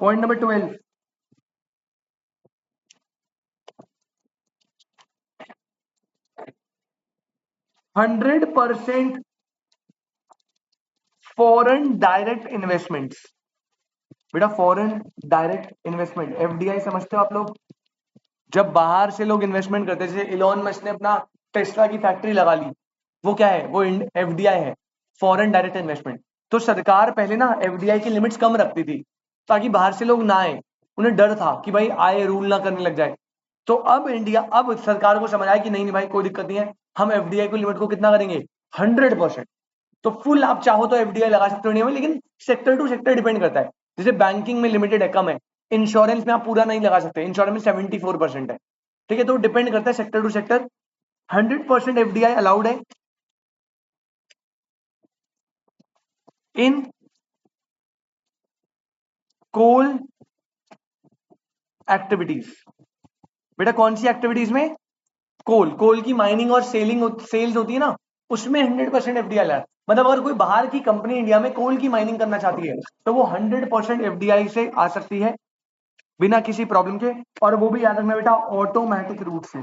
Point number 12, 100% foreign direct investments. बेटा फॉरेन डायरेक्ट इन्वेस्टमेंट, एफडीआई समझते हो आप लोग? जब बाहर से लोग इन्वेस्टमेंट करते हैं, जैसे इलॉन मस्क ने अपना टेस्ला की फैक्ट्री लगा ली, वो क्या है? वो एफडीआई है, फॉरेन डायरेक्ट इन्वेस्टमेंट। तो सरकार पहले ना एफडीआई की लिमिट्स कम रखती थी ताकि बाहर से लोग ना आए, उन्हें डर था कि भाई आए रूल ना करने लग जाए। तो अब सरकार को समझ आया कि नहीं नहीं भाई कोई दिक्कत नहीं है, हम एफडीआई को लिमिट को कितना करेंगे? 100%। तो फुल आप चाहो तो एफडीआई लगा सकते हो इंडिया में, लेकिन सेक्टर टू सेक्टर डिपेंड करता है। जैसे बैंकिंग में लिमिटेड है, कम है। इंश्योरेंस में आप पूरा नहीं लगा सकते, इंश्योरेंस में 74% है। ठीक है, तो डिपेंड करता है sector to sector. 100% FDI allowed है इन कोल एक्टिविटीज। बेटा कौन सी एक्टिविटीज में? कोल की माइनिंग और सेल्स होती है ना, उसमें 100% एफडीआई है। मतलब अगर कोई बाहर की कंपनी इंडिया में कोल की माइनिंग करना चाहती है तो वो 100% एफडीआई से आ सकती है बिना किसी प्रॉब्लम के। और वो भी याद रखना बेटा, ऑटोमेटिक रूट से।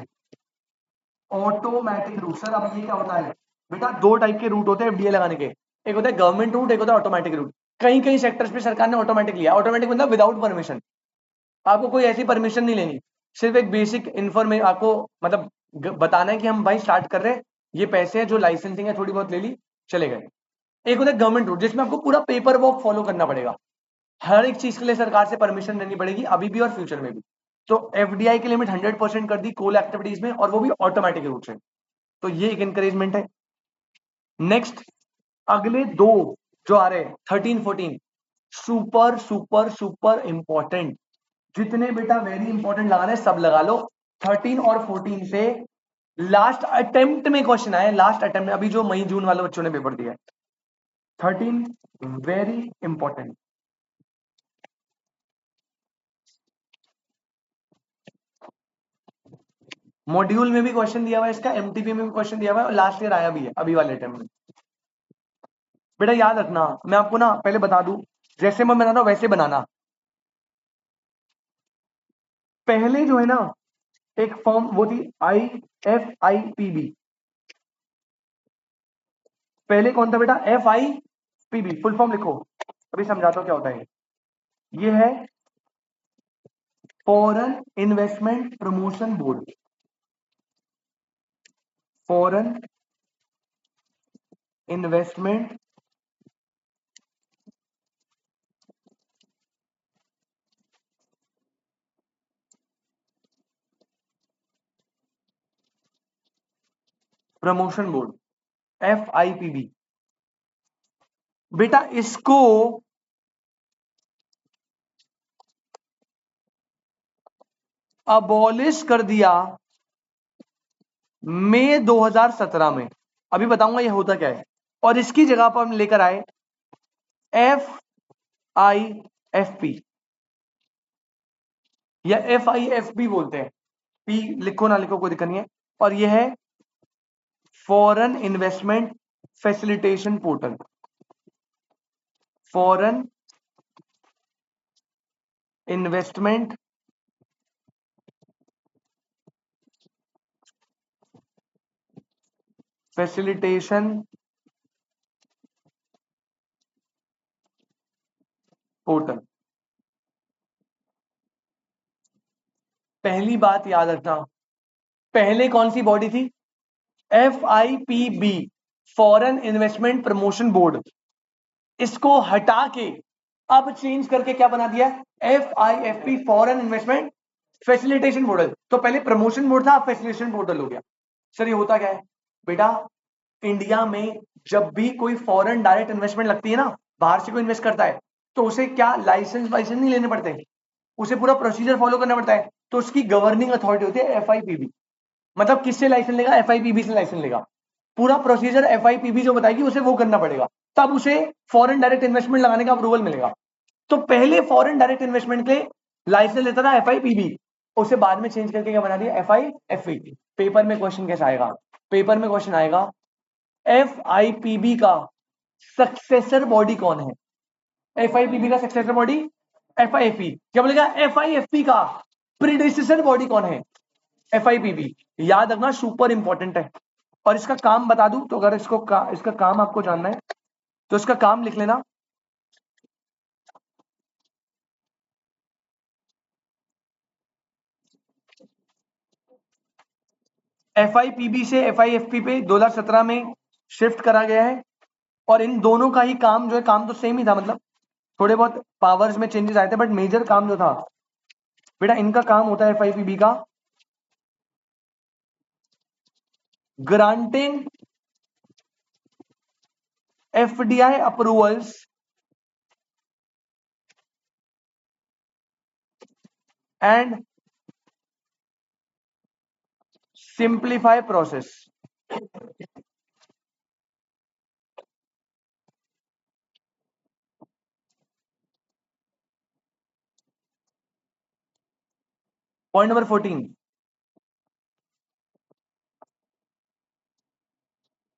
Automatic route. सर अब ये क्या होता है? बेटा दो टाइप के रूट होते हैं एफडीआई लगाने के, एक होता है गवर्नमेंट रूट, एक होता है ऑटोमेटिक रूट। कहीं कहीं सेक्टर्स पे सरकार ने ऑटोमेटिक लिया। ऑटोमेटिक मतलब विदाउट परमिशन, आपको कोई ऐसी परमिशन नहीं लेनी, सिर्फ एक बेसिक इन्फॉर्मेशन आपको मतलब बताना है कि हम भाई स्टार्ट कर रहे हैं, ये पैसे हैं, जो लाइसेंसिंग है थोड़ी बहुत ले ली, चले गए। एक होता है गवर्नमेंट रूट, जिसमें आपको पूरा पेपर वर्क फॉलो करना पड़ेगा, हर एक चीज के लिए सरकार से परमिशन लेनी पड़ेगी, अभी भी और फ्यूचर में भी। तो एफडीआई की लिमिट 100% कर दी कोल एक्टिविटीज में, और वो भी ऑटोमेटिक रूट से। तो ये एक इंकरेजमेंट है। नेक्स्ट, अगले दो जो आ रहे हैं 13 14, सुपर सुपर सुपर इंपॉर्टेंट। जितने बेटा वेरी इंपॉर्टेंट लगाने सब लगा लो। 13 और 14 से लास्ट अटेम्प्ट में क्वेश्चन आए, लास्ट अटेम्प्ट में, अभी जो मई जून वाले बच्चों ने पेपर दिया है। 13 वेरी इंपॉर्टेंट। मॉड्यूल में भी क्वेश्चन दिया हुआ है इसका, एमटीपी में भी क्वेश्चन दिया हुआ है, और लास्ट ईयर आया भी है अभी वाले अटेम्प्ट में। बेटा याद रखना, मैं आपको ना पहले बता दूं, जैसे मैं बना रहा हूं वैसे बनाना। पहले जो है ना एक फॉर्म वो थी IFIPB। पहले कौन था बेटा? FIPB। फुल फॉर्म लिखो, अभी समझाता हूं क्या होता है। ये है foreign investment promotion board. Foreign investment promotion board, FIPB। बेटा इसको अबॉलिश कर दिया मई 2017 में। अभी बताऊंगा ये होता क्या है। और इसकी जगह पर हम लेकर आए FIFP, या FIFB बोलते हैं, पी लिखो ना लिखो कोई दिक्कत नहीं है। और ये है foreign investment facilitation portal. Foreign investment facilitation portal. पहली बात याद रखना, पहले कौन सी बॉडी थी? FIPB, foreign investment promotion board. इसको हटा के अब चेंज करके क्या बना दिया? FIFP, foreign investment facilitation portal. तो पहले प्रमोशन बोर्ड था, अब फैसिलिटेशन पोर्टल हो गया। सर ये होता क्या है? बेटा इंडिया में जब भी कोई फॉरेन डायरेक्ट इन्वेस्टमेंट लगती है ना, बाहर से कोई इन्वेस्ट करता है, तो उसे क्या लाइसेंस वाइसेंस नहीं लेने पड़ते, उसे पूरा प्रोसीजर फॉलो करना पड़ता है। तो उसकी गवर्निंग अथॉरिटी होती है FIPB। मतलब किससे लाइसेंस लेगा? FIPB से लाइसेंस लेगा। पूरा प्रोसीजर FIPB जो बताएगी उसे वो करना पड़ेगा, तब उसे फॉरेन डायरेक्ट इन्वेस्टमेंट लगाने का अप्रूवल मिलेगा। तो पहले फॉरेन डायरेक्ट इन्वेस्टमेंट के लाइसेंस लेता था FIPB, उसे बाद में चेंज करके क्या बना दिया FIFE। पेपर में क्वेश्चन कैसा आएगा, पेपर में क्वेश्चन आएगा FIPB का सक्सेसर बॉडी कौन है, FIPB का सक्सेसर बॉडी FIFE, क्या बोलेगा FIFP का प्रीडिसेसर बॉडी कौन है FIPB। याद रखना, सुपर इंपॉर्टेंट है। और इसका काम बता दूं तो अगर इसका काम आपको जानना है तो इसका काम लिख लेना। FIPB से FIFP पे 2017 में शिफ्ट करा गया है, और इन दोनों का ही काम जो है, काम तो सेम ही था, मतलब थोड़े बहुत पावर्स में चेंजेस आए थे, बट मेजर काम जो था बेटा इनका काम होता है FIPB का granting FDI approvals and simplify process. Point number 14,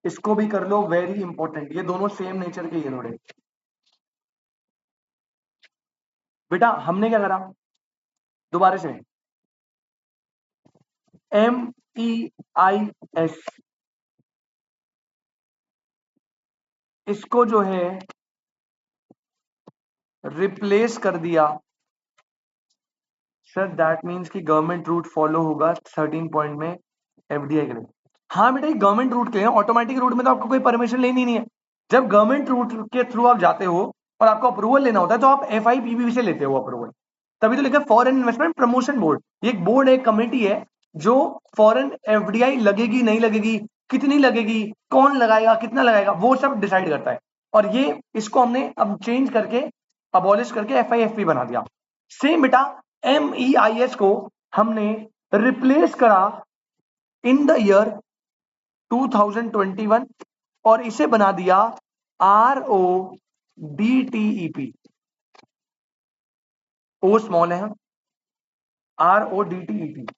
इसको भी कर लो, वेरी इंपॉर्टेंट, ये दोनों सेम नेचर के ये थोड़े। बेटा हमने क्या करा, दोबारा से MEIS इसको जो है रिप्लेस कर दिया। सर दैट मीन्स कि गवर्नमेंट रूट फॉलो होगा 13 पॉइंट में FDI के लिए। हाँ बेटा, गवर्नमेंट रूट के लिए, ऑटोमेटिक रूट में तो आपको कोई परमिशन लेनी नहीं है। जब गवर्नमेंट रूट के थ्रू आप जाते हो और आपको अप्रूवल लेना होता है तो आप FIPB से लेते हो अप्रूवल, तभी तो लिखा फॉरेन इन्वेस्टमेंट प्रमोशन बोर्ड। ये एक बोर्ड है, एक कमेटी है जो फॉरेन FDI लगेगी नहीं लगेगी, कितनी लगेगी, कौन लगाएगा, कितना लगाएगा, वो सब डिसाइड करता है। और ये इसको हमने अब चेंज करके अबॉलिश करके FIFP बना दिया। सेम बेटा MEIS को हमने रिप्लेस करा इन द ईयर 2021 और इसे बना दिया RODTEP। ओ स्मॉल है, RODTEP।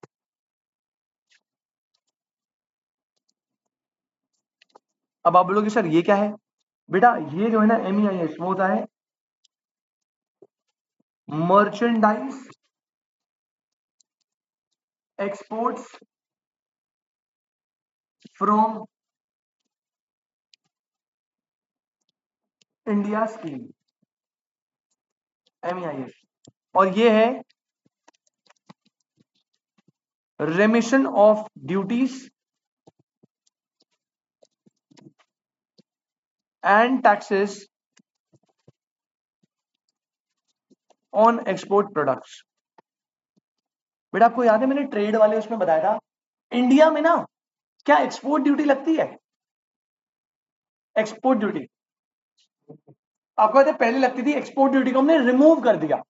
अब आप बोलोगे सर ये क्या है, बेटा ये जो है ना MEIS वो होता है merchandise exports from India scheme, MEIS। और ये है रेमिशन of duties and taxes on export products. बेटा आपको याद है मैंने ट्रेड वाले उसमें बताया था, इंडिया में ना क्या एक्सपोर्ट ड्यूटी लगती है, एक्सपोर्ट ड्यूटी आपको याद है पहले लगती थी, एक्सपोर्ट ड्यूटी को हमने रिमूव कर दिया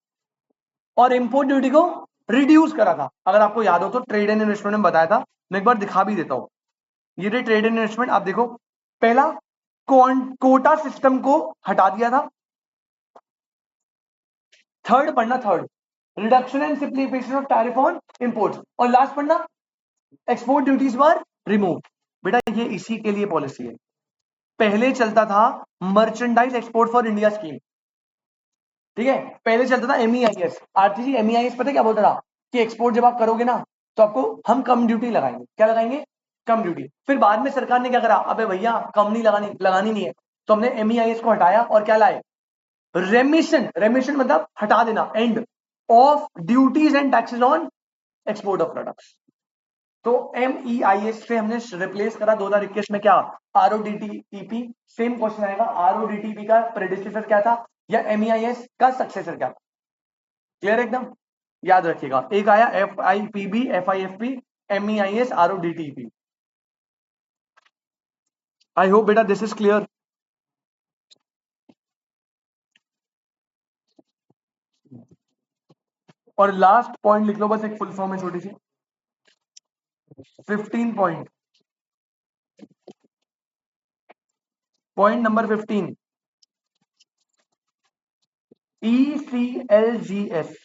और इंपोर्ट ड्यूटी को रिड्यूस करा था। अगर आपको याद हो तो ट्रेड एंड इन्वेस्टमेंट में बताया था, मैं एक बार दिखा भी देता हूं। ये ट्रेड एंड इन्वेस्टमेंट आप देखो, पहला कोटा सिस्टम को हटा दिया था, थर्ड पढ़ना, third reduction and simplification of tariff on imports, और लास्ट पढ़ना एक्सपोर्ट ड्यूटीज वर रिमूव। बेटा ये इसी के लिए पॉलिसी है। पहले चलता था merchandise export for India scheme, ठीक है, पहले चलता था MEIS। आरती जी MEIS पता है क्या बोलता था कि एक्सपोर्ट जब आप करोगे ना तो आपको हम कम ड्यूटी लगाएंगे, क्या लगाएंगे, कम ड्यूटी। फिर बाद में सरकार ने क्या करा, अबे भैया कम नहीं लगानी नहीं है, तो हमने MEIS को हटाया और क्या लाए, रेमिशन, रेमिशन मतलब हटा देना, end of duties and taxes on export of products. तो MEIS से हमने रिप्लेस करा 2021 में, क्या, RODTEP। सेम क्वेश्चन आएगा, RODTEP का प्रेडिसेसर क्या था या MEIS का सक्सेसर क्या था, क्लियर एकदम, याद रखिएगा। एक आया FIPB, FIFP, MEIS, RODTEP। I hope बेटा दिस इज क्लियर। और लास्ट पॉइंट लिख लो बस, एक फुल फॉर्म है छोटी सी, 15 point. Point number 15, ECLGS,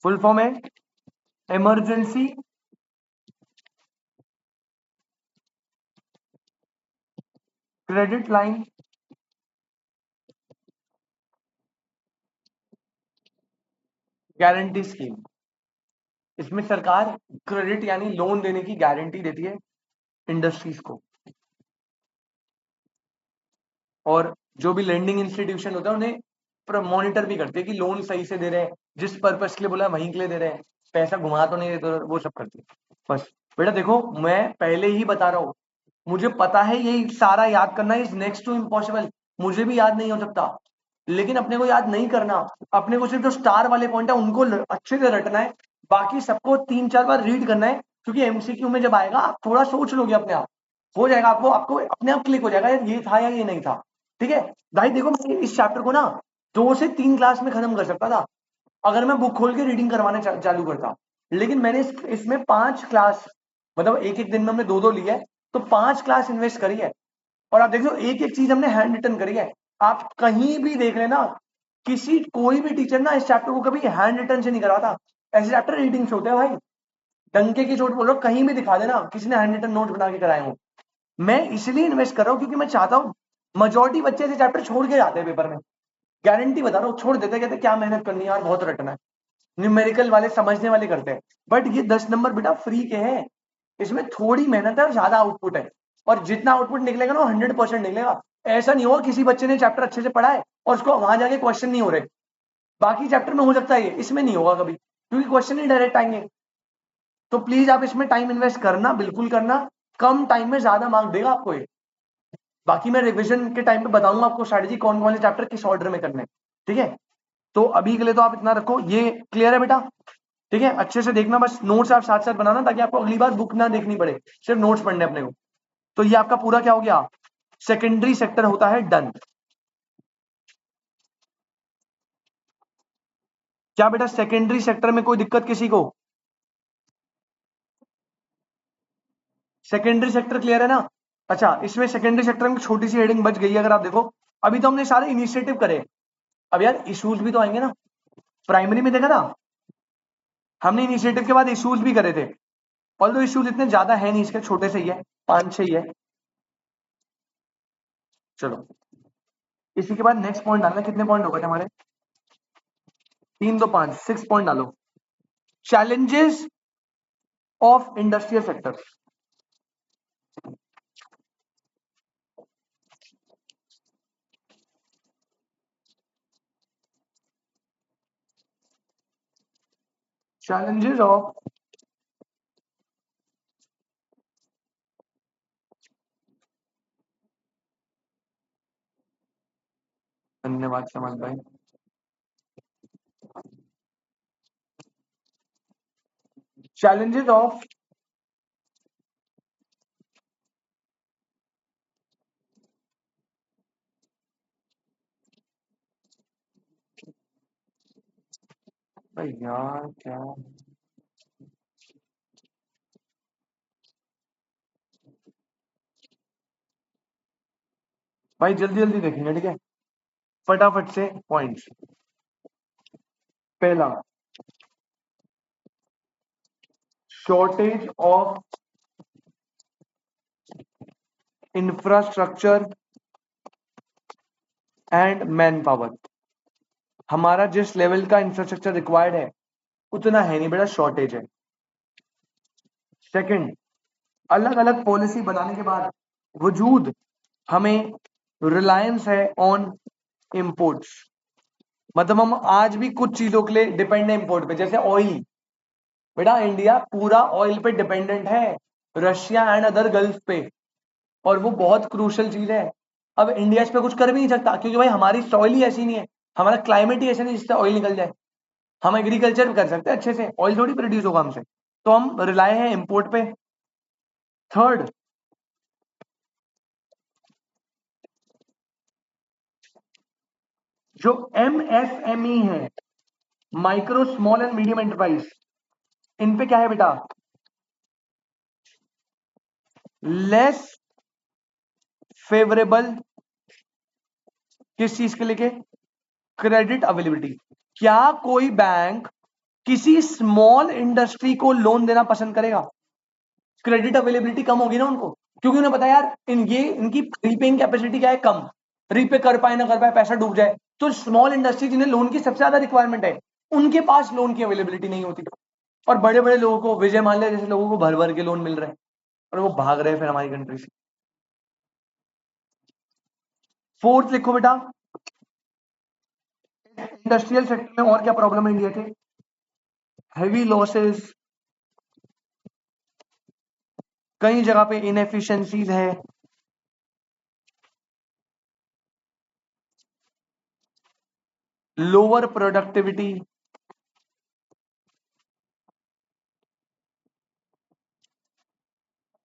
full form है emergency credit line guarantee scheme. इसमें सरकार क्रेडिट यानी लोन देने की गारंटी देती है इंडस्ट्रीज को, और जो भी लेंडिंग इंस्टीट्यूशन होता है उन्हें मॉनिटर भी करते हैं कि लोन सही से दे रहे हैं, जिस पर्पस के लिए बोला वहीं के लिए दे रहे हैं, पैसा घुमा तो नहीं देते, वो सब करते हैं। बस बेटा देखो, मैं पहले ही बता रहा हूँ, मुझे पता है ये सारा याद करना इज नेक्स्ट टू इम्पॉसिबल, मुझे भी याद नहीं हो सकता, लेकिन अपने को याद नहीं करना, अपने को सिर्फ जो स्टार वाले पॉइंट है उनको अच्छे से रटना है, बाकी सबको 3-4 बार रीड करना है, क्योंकि एमसीक्यू में जब आएगा आप थोड़ा सोच लोगे अपने आप, हो जाएगा, आपको आपको अपने आप क्लिक हो जाएगा यार ये था या ये नहीं था। ठीक है भाई, देखो मैं इस चैप्टर को ना 2 से 3 क्लास में खत्म कर सकता था अगर मैं बुक खोल के रीडिंग करवाने चालू करता, लेकिन मैंने इसमें 5 क्लास, मतलब एक एक दिन में हमने 2-2 लिया है, तो 5 क्लास इन्वेस्ट करी है, और आप देख लो एक एक चीज हमने हैंड रिटन करी है। आप कहीं भी देख लेना, किसी कोई भी टीचर ना इस चैप्टर को कभी हैंड रिटन से नहीं कराता, ऐसे चैप्टर रीडिंग से होते हैं भाई, डंके की चोट बोलो कहीं भी दिखा देना किसी ने हैंड रिटन नोट बना के कराए हो। मैं इसलिए इन्वेस्ट कर रहा हूँ क्योंकि मैं चाहता हूँ, मेजोरिटी बच्चे ऐसे चैप्टर छोड़ के जाते हैं पेपर में, गारंटी बता रहा हूँ, छोड़ देते, कहते क्या मेहनत करनी है यार, बहुत रटना है, न्यूमेरिकल वाले समझने वाले करते हैं, बट ये 10 नंबर बेटा फ्री के हैं, इसमें थोड़ी मेहनत है और ज्यादा आउटपुट है, और जितना आउटपुट निकलेगा ना 100% निकलेगा। ऐसा नहीं होगा किसी बच्चे ने चैप्टर अच्छे से पढ़ा है और उसको वहां जाके क्वेश्चन नहीं हो रहे, बाकी चैप्टर में हो सकता है, ये इसमें नहीं होगा कभी, क्योंकि क्वेश्चन ही डायरेक्ट आएंगे। तो प्लीज आप इसमें टाइम इन्वेस्ट करना, बिल्कुल करना, कम टाइम में ज्यादा मार्क देगा आपको ये। बाकी मैं रिवीजन के टाइम पे बताऊंगा आपको स्ट्रैटेजी कौन कौन से चैप्टर किस ऑर्डर में करने, ठीक है। तो अभी के लिए तो आप इतना रखो, ये क्लियर है बेटा, ठीक है, अच्छे से देखना, बस नोट्स आप साथ साथ बनाना ताकि आपको अगली बार बुक ना देखनी पड़े, सिर्फ नोट्स पढ़ने अपने को। तो ये आपका पूरा क्या हो गया, सेकेंडरी सेक्टर होता है डन। क्या बेटा सेकेंडरी सेक्टर में कोई दिक्कत किसी को, सेकेंडरी सेक्टर क्लियर है ना। अच्छा, इसमें सेकेंडरी सेक्टर में छोटी सी हेडिंग बच गई है, अगर आप देखो, अभी तो हमने सारे इनिशिएटिव करे, अब यार इश्यूज भी तो आएंगे ना, प्राइमरी में देखा ना हमने इनिशिएटिव के बाद इश्यूज भी करे थे, ऑल दो इश्यूज इतने ज्यादा है नहीं, इसके छोटे से ही है, 5-6 ही है। चलो इसी के बाद नेक्स्ट पॉइंट डालना, कितने पॉइंट हो गए थे हमारे, 3 2 5, 6 पॉइंट डालो, challenges of industrial sector. challenges of धन्यवाद समाज भाई, challenges of भाई यार क्या, भाई जल्दी जल्दी देखेंगे, ठीक है, फटाफट से पॉइंट्स। पहला, shortage of infrastructure and man power, हमारा जिस लेवल का इंफ्रास्ट्रक्चर रिक्वायर्ड है उतना है नहीं बेटा, शॉर्टेज है। सेकंड, अलग अलग पॉलिसी बनाने के बाद वजूद हमें रिलायंस है ऑन इंपोर्ट्स, मतलब हम आज भी कुछ चीजों के लिए डिपेंड है इंपोर्ट पे, जैसे ऑयल, बेटा इंडिया पूरा ऑयल पे डिपेंडेंट है, रशिया एंड अदर गल्फ पे, और वो बहुत क्रूशल चीज है। अब इंडिया इस पे कुछ कर भी नहीं सकता क्योंकि भाई हमारी सॉइल ही ऐसी नहीं है, हमारा क्लाइमेट ही ऐसा नहीं जिससे ऑयल निकल जाए, हम एग्रीकल्चर कर सकते हैं अच्छे से, ऑयल थोड़ी प्रोड्यूस होगा हमसे, तो हम रिलाय हैं इंपोर्ट पे। थर्ड, जो MSME है, micro small and medium enterprise, इन पे क्या है बेटा, लेस फेवरेबल, किस चीज के लेके, क्रेडिट अवेलेबिलिटी। क्या कोई बैंक किसी स्मॉल इंडस्ट्री को लोन देना पसंद करेगा? क्रेडिट अवेलेबिलिटी कम होगी ना उनको, क्योंकि उन्हें पता है यार इनकी रीपेइंग कैपेसिटी क्या है, कम, रीपे कर पाए ना कर पाए, पैसा डूब जाए। तो स्मॉल इंडस्ट्री जिन्हें लोन की सबसे ज्यादा रिक्वायरमेंट है, उनके पास लोन की अवेलेबिलिटी नहीं होती। और बड़े बड़े लोगों को, विजय माल्या जैसे लोगों को भर भर के लोन मिल रहे हैं और वो भाग रहे हैं फिर हमारी कंट्री से। फोर्थ लिखो बेटा, इंडस्ट्रियल सेक्टर में और क्या प्रॉब्लम है इंडिया के, हैवी लॉसेस, कई जगह पे इनएफिशिएंसीज है, लोअर प्रोडक्टिविटी,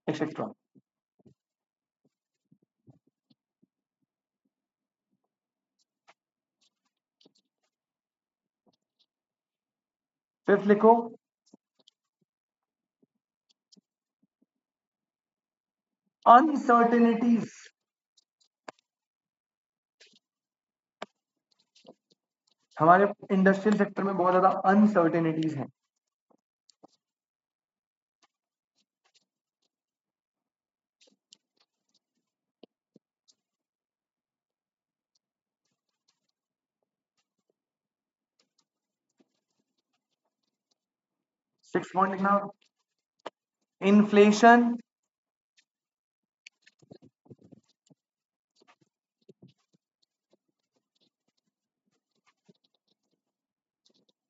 एक्सेट्रा। फिफ्थ लिखो, अनसर्टेनिटीज, हमारे इंडस्ट्रियल सेक्टर में बहुत ज्यादा अनसर्टेनिटीज है। सिक्स पॉइंट लिखना, inflation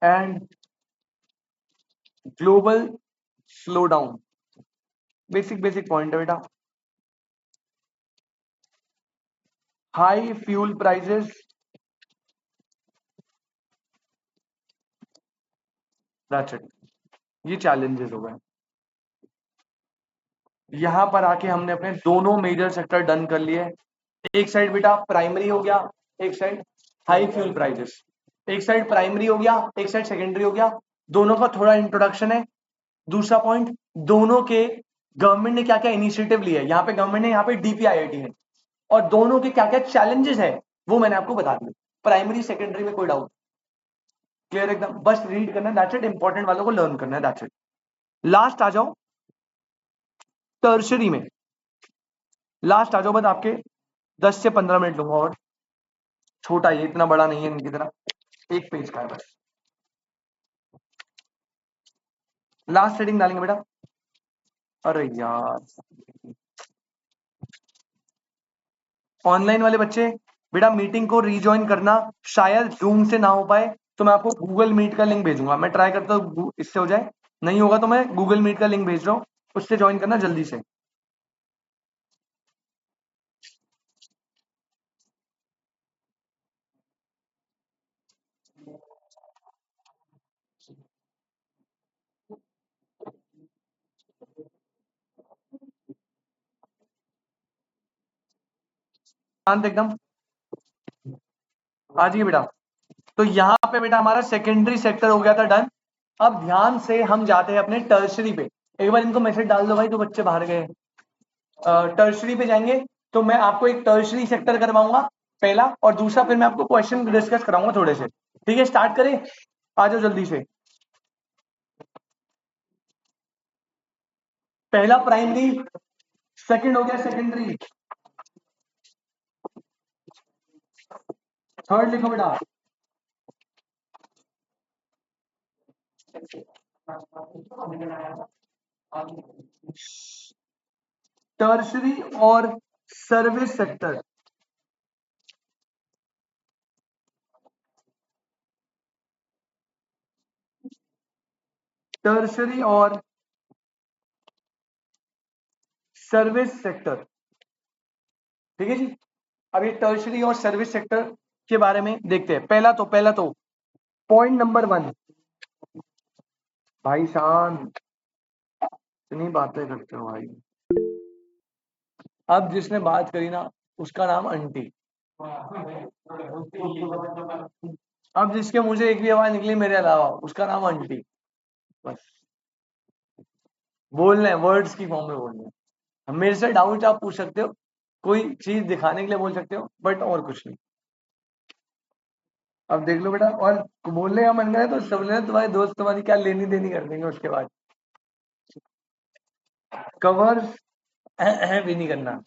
and global slow down. Basic basic point है बेटा। High fuel prices, that's it, ये चैलेंजेस हो गए। यहां पर आके हमने अपने दोनों मेजर सेक्टर डन कर लिए। एक साइड बेटा प्राइमरी हो गया, एक साइड हाई फ्यूल प्राइसेस, एक साइड प्राइमरी हो गया, एक साइड सेकेंडरी हो गया। दोनों का थोड़ा इंट्रोडक्शन है। दूसरा पॉइंट, दोनों के गवर्नमेंट ने क्या क्या इनिशिएटिव लिए, यहाँ पे गवर्नमेंट ने, यहाँ पे DPIIT है, और दोनों के क्या क्या चैलेंजेस है वो मैंने आपको बता दिया। प्राइमरी सेकेंडरी में कोई डाउट? क्लियर एकदम, बस रीड करना है, दैट्स इट, इंपॉर्टेंट वालों को लर्न करना है, दैट्स इट। लास्ट आ जाओ टर्शरी में, लास्ट आ जाओ, बस आपके 10 से 15 मिनट लूंगा, और छोटा ही, इतना बड़ा नहीं है इनकी तरह, एक पेज का है बस। लास्ट हेडिंग डालेंगे बेटा। अरे यार, ऑनलाइन वाले बच्चे, बेटा मीटिंग को रीज्वाइन करना, शायद जूम से ना हो पाए तो मैं आपको गूगल मीट का लिंक भेजूंगा। मैं ट्राई करता हूँ इससे हो जाए, नहीं होगा तो मैं गूगल मीट का लिंक भेज रहा हूँ, उससे ज्वाइन करना जल्दी से। शांत एकदम, आ जाइए बेटा। तो यहाँ पे बेटा हमारा सेकेंडरी सेक्टर हो गया था डन। अब ध्यान से हम जाते हैं अपने टर्शरी पे। एक बार इनको मैसेज डाल दो भाई, जो बच्चे बाहर गए। टर्शरी पे जाएंगे तो मैं आपको एक टर्शरी सेक्टर करवाऊंगा पहला, और दूसरा फिर मैं आपको क्वेश्चन डिस्कस कराऊंगा थोड़े से। ठीक है, स्टार्ट करें, आ जाओ जल्दी से। पहला प्राइमरी, सेकंड हो गया सेकेंडरी, थर्ड लिखो बेटा टर्शरी और सर्विस सेक्टर। टर्शरी और सर्विस सेक्टर, ठीक है जी। अब ये टर्शरी और सर्विस सेक्टर के बारे में देखते हैं। पहला तो पॉइंट नंबर 1, भाई शांत, इतनी बातें करते हो भाई। अब जिसने बात करी ना, उसका नाम आंटी। अब जिसके मुंह से एक भी आवाज निकली मेरे अलावा उसका नाम आंटी। बस बोलना है, वर्ड्स की फॉर्म में बोलना है। अब मेरे से डाउट आप पूछ सकते हो, कोई चीज दिखाने के लिए बोल सकते हो, बट और कुछ नहीं। अब देख लो बेटा, और बोलने का मन करे तो समझ तुम्हारे दोस्त तुम्हारी क्या लेनी देनी कर देंगे उसके बाद। कवर भी नहीं करना।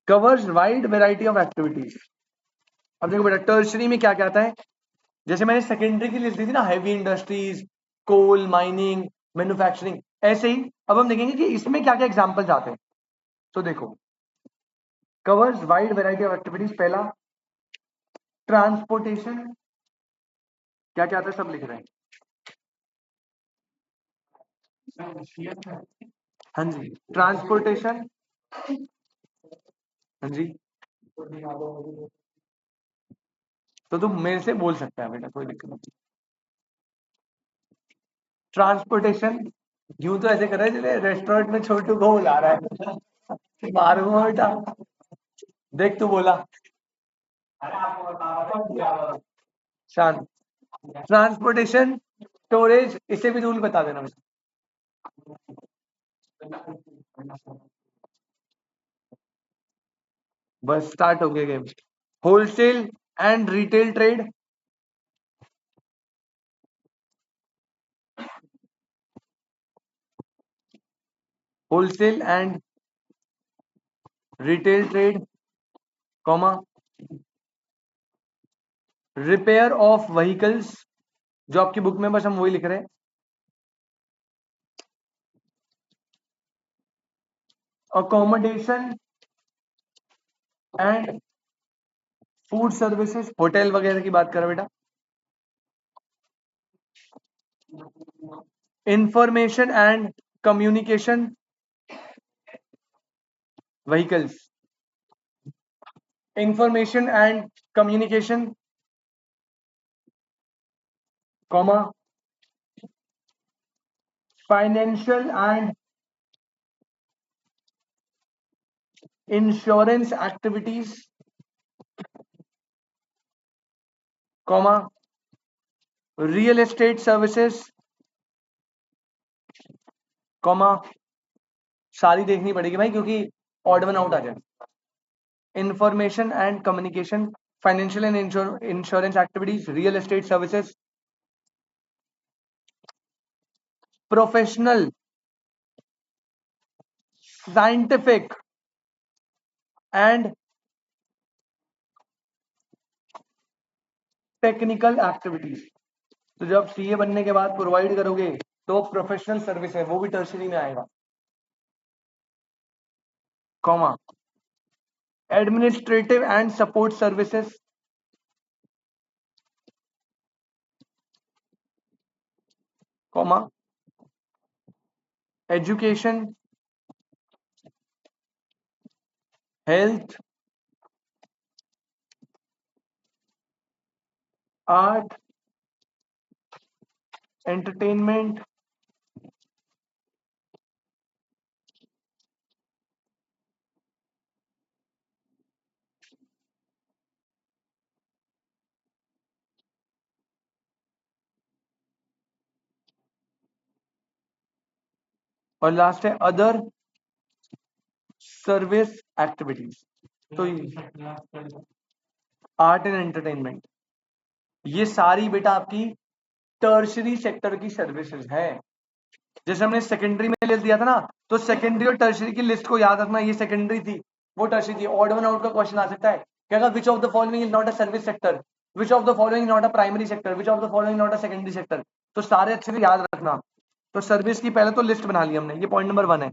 Covers wide variety of activities. अब देखो बेटा, टर्शरी में क्या क्या आता है, जैसे मैंने सेकेंडरी की लिस्ट दी थी ना, heavy industries, coal mining, manufacturing, ऐसे ही अब हम देखेंगे कि इसमें क्या क्या एग्जांपल्स आते हैं। तो देखो, covers wide variety of activities, पहला ट्रांसपोर्टेशन, क्या क्या आता है सब लिख रहे हैं। हाँ जी, ट्रांसपोर्टेशन। हाँ जी, तो तुम मेरे से बोल सकता है बेटा, कोई दिक्कत नहीं। ट्रांसपोर्टेशन, यूं तो ऐसे कर रहा है जैसे रेस्टोरेंट में छोटू को बुला रहा है। मारूंगा बेटा, देख तू बोला। शांत। ट्रांसपोर्टेशन, स्टोरेज, इसे भी रूल बता देना मुझे। बस स्टार्ट हो गया game. Wholesale and retail trade, wholesale and retail trade, comma, repair of vehicles, जो आपकी बुक में बस हम वही लिख रहे हैं, accommodation and food services, hotel वगैरह की बात करें बेटा, information and communication vehicles, information and communication, comma, financial and insurance activities, comma, real estate services, comma, सारी देखनी पड़ेगी भाई क्योंकि ऑड वन आउट आ जाए। Information and communication, financial and insurance activities, real estate services, professional, scientific and technical activities. तो जब CA बनने के बाद प्रोवाइड करोगे तो प्रोफेशनल सर्विस है, वो भी टर्शरी में आएगा, comma, administrative and support services, comma, education, health, art, entertainment, और लास्ट है अदर सर्विस एक्टिविटीज। तो आर्ट एंड एंटरटेनमेंट, ये सारी बेटा आपकी टर्शरी सेक्टर की सर्विसेज है। जैसे हमने सेकेंडरी में ले दिया था ना, तो सेकेंडरी और टर्शरी की लिस्ट को याद रखना, ये सेकेंडरी थी, वो टर्शरी थी। ऑड वन आउट का क्वेश्चन आ सकता है, क्या which of the following is not a service sector, which of the following not a primary sector, which of the following not a secondary sector. तो सारे अच्छे से याद रखना। तो सर्विस की पहले तो लिस्ट बना ली हमने, ये पॉइंट नंबर 1 है।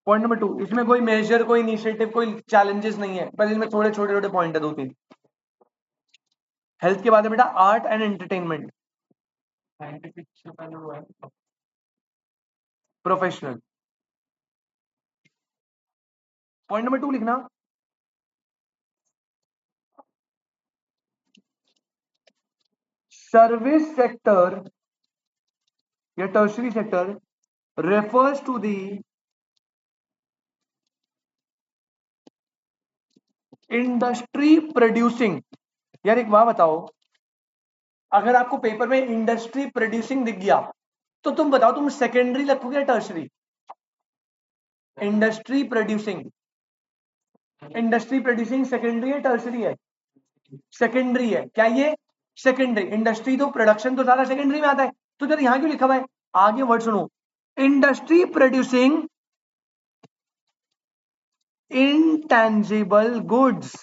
पॉइंट नंबर 2, इसमें कोई मेजर, कोई इनिशिएटिव, कोई चैलेंजेस नहीं है, बस इसमें थोड़े छोटे छोटे पॉइंट है, 2-3। हेल्थ के बाद है बेटा art and entertainment, professional. Point number 2 लिखना, सर्विस सेक्टर या tertiary sector refers to the industry producing. यार एक बात बताओ, अगर आपको पेपर में इंडस्ट्री प्रोड्यूसिंग दिख गया तो तुम बताओ तुम सेकेंडरी लिखोगे या tertiary? Industry producing, industry producing secondary है टर्शरी है? सेकेंडरी है। क्या ये सेकेंडरी? इंडस्ट्री तो प्रोडक्शन तो सारा सेकेंडरी में आता है, तो जरा यहां क्यों लिखा हुआ है? आगे वर्ड सुनो, इंडस्ट्री प्रोड्यूसिंग इनटेंजिबल गुड्स।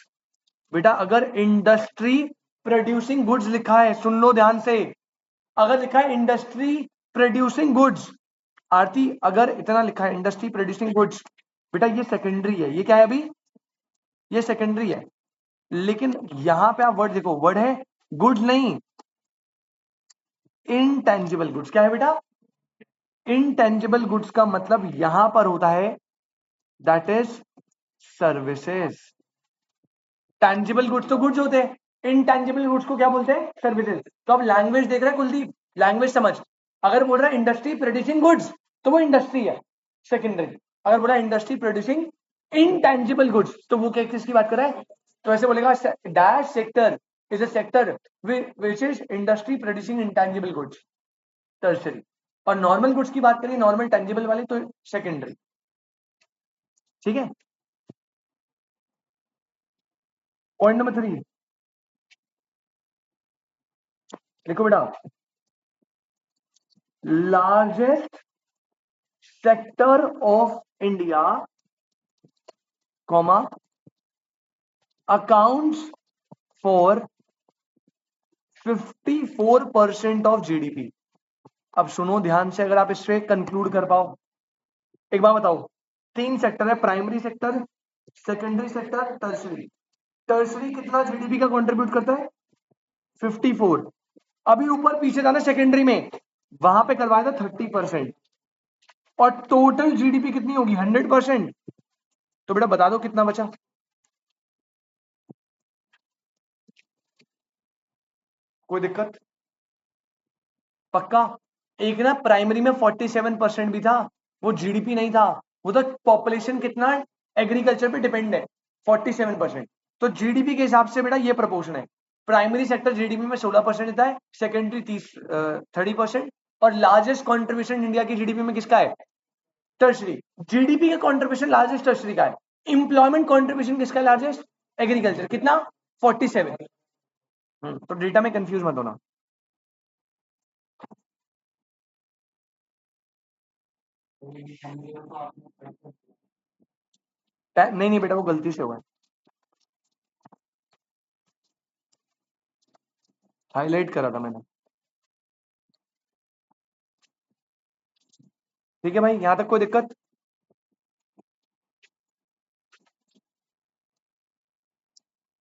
बेटा अगर इंडस्ट्री प्रोड्यूसिंग गुड्स लिखा है, सुन लो ध्यान से, अगर लिखा है इंडस्ट्री प्रोड्यूसिंग गुड्स, आरती अगर इतना लिखा है इंडस्ट्री प्रोड्यूसिंग गुड्स, बेटा ये सेकेंडरी है। ये क्या है अभी? ये सेकेंडरी है। लेकिन यहां पे आप वर्ड देखो, वर्ड है गुड्स नहीं, इनटेंजिबल गुड्स। क्या है बेटा? इनटेंजिबल गुड्स का मतलब यहां पर होता है that is services. Tangible goods तो गुड्स होते हैं, इनटेंजिबल गुड्स को क्या बोलते हैं? सर्विसेज। तो अब लैंग्वेज देख रहा है कुलदीप, लैंग्वेज समझ। अगर बोल रहा है इंडस्ट्री प्रोड्यूसिंग गुड्स तो वो इंडस्ट्री है सेकेंडरी। अगर बोला इंडस्ट्री प्रोड्यूसिंग इनटेंजिबल गुड्स तो वो क्या किसकी बात कर रहा है? तो ऐसे बोलेगा dash sector is a sector which is industry producing intangible goods, tertiary. और नॉर्मल गुड्स की बात करें, नॉर्मल टेंजिबल वाले, तो सेकेंडरी। ठीक है। पॉइंट नंबर 3 देखो बेटा, largest sector of India comma accounts for 54% of GDP. अब सुनो ध्यान से, अगर आप इससे कंक्लूड कर पाओ। एक बात बताओ, 3 सेक्टर है, primary sector, secondary sector, tertiary. Tertiary कितना जीडीपी का कंट्रीब्यूट करता है? 54। अभी ऊपर पीछे जाना सेकेंडरी में, वहां पे करवाया था 30%। और टोटल जीडीपी कितनी होगी? 100%। तो बेटा बता दो कितना बचा? कोई दिक्कत? पक्का? एक ना प्राइमरी में 47% भी था, वो जीडीपी नहीं था, वो तो पॉपुलेशन कितना एग्रीकल्चर पे डिपेंड है, 47%। तो जीडीपी के हिसाब से बेटा ये प्रपोर्शन है, प्राइमरी सेक्टर जीडीपी में 16% देता है, सेकेंडरी 30% और लार्जेस्ट कॉन्ट्रीब्यूशन इंडिया की जीडीपी में किसका है? टर्शरी। जीडीपी का कॉन्ट्रीब्यूशन लार्जेस्ट टर्शरी का है। इंप्लॉयमेंट कॉन्ट्रीब्यूशन किसका है लार्जेस्ट? एग्रीकल्चर। कितना? 47। तो डेटा में कंफ्यूज मत होना। नहीं नहीं बेटा वो गलती से हुआ है, हाईलाइट करा था मैंने। ठीक है भाई, यहां तक कोई दिक्कत?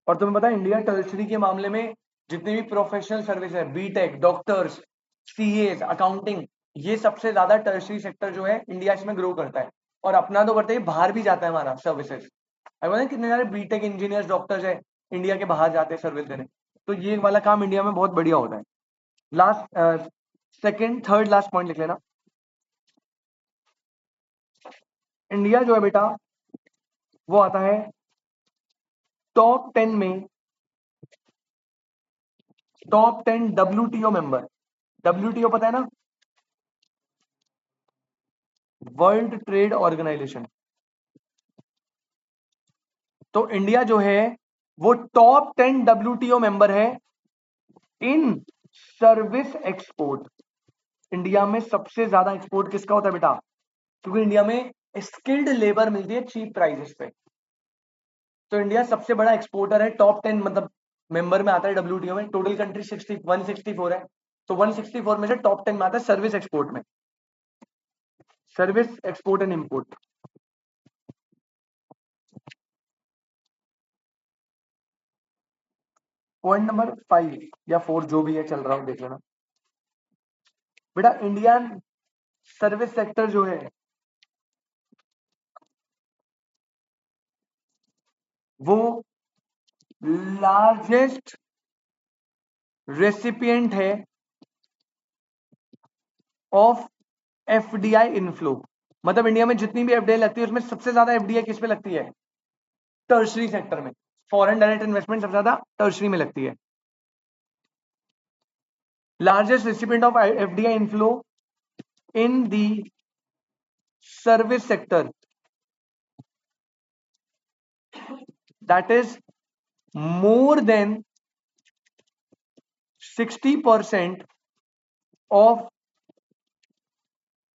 और तुम्हें पता है इंडिया टर्शरी के मामले में जितनी भी प्रोफेशनल सर्विस है, बीटेक, डॉक्टर्स, सीए, अकाउंटिंग, ये सबसे ज्यादा टर्शरी सेक्टर जो है इंडिया इसमें ग्रो करता है। और अपना तो करते ही बाहर भी जाता है हमारा सर्विसेज। अगर कितने सारे बीटेक इंजीनियर्स डॉक्टर्स है इंडिया के बाहर जाते हैं सर्विस देने। तो ये वाला काम इंडिया में बहुत बढ़िया होता है। Last second third last point लिख लेना। इंडिया जो है बेटा वो आता है टॉप 10 में, टॉप 10 डब्ल्यूटीओ मेंबर। डब्ल्यूटीओ पता है ना? World trade organisation. तो इंडिया जो है वो टॉप 10 डब्ल्यूटीओ मेंबर है इन सर्विस एक्सपोर्ट। इंडिया में सबसे ज्यादा एक्सपोर्ट किसका होता है बेटा? क्योंकि इंडिया में स्किल्ड लेबर मिलती है चीप प्राइसेस पे। तो इंडिया सबसे बड़ा एक्सपोर्टर है, टॉप 10 मतलब मेंबर में आता है डब्ल्यूटीओ में। टोटल कंट्री 164 है, तो 164 में से टॉप 10 में आता है सर्विस एक्सपोर्ट में, service export and import. Point number 5 या 4 जो भी है चल रहा हो देख लेना। बेटा इंडियन सर्विस सेक्टर जो है वो लार्जेस्ट रेसिपिएंट है ऑफ एफडीआई इनफ्लो, मतलब इंडिया में जितनी भी एफडीआई लगती है उसमें सबसे ज्यादा एफडीआई किस पे लगती है? टर्शरी सेक्टर में। फॉरेन डायरेक्ट इन्वेस्टमेंट सबसे ज्यादा टर्शरी में लगती है। Largest recipient of FDI inflow in the service sector, that is more than 60% of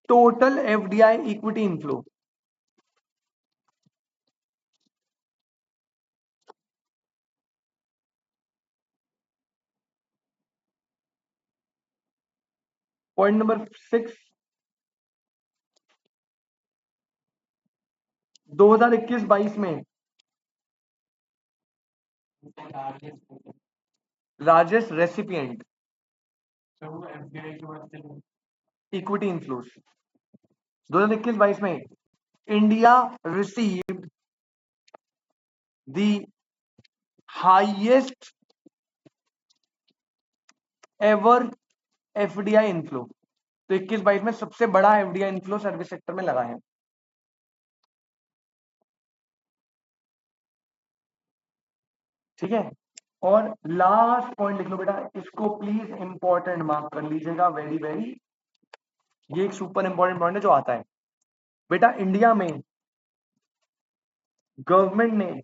total FDI equity inflow. Point number 6, 2021-22 में लार्जेस्ट रेसिपिएंट इक्विटी इन्फ्लोज 2021-22 में India received the highest ever FDI inflow. तो 21-22 में सबसे बड़ा FDI inflow service sector में लगा है। ठीक है, और लास्ट पॉइंट लिख लो बेटा, इसको प्लीज इंपॉर्टेंट मार्क कर लीजिएगा, वेरी वेरी, ये एक सुपर इंपॉर्टेंट पॉइंट है जो आता है बेटा। इंडिया में गवर्नमेंट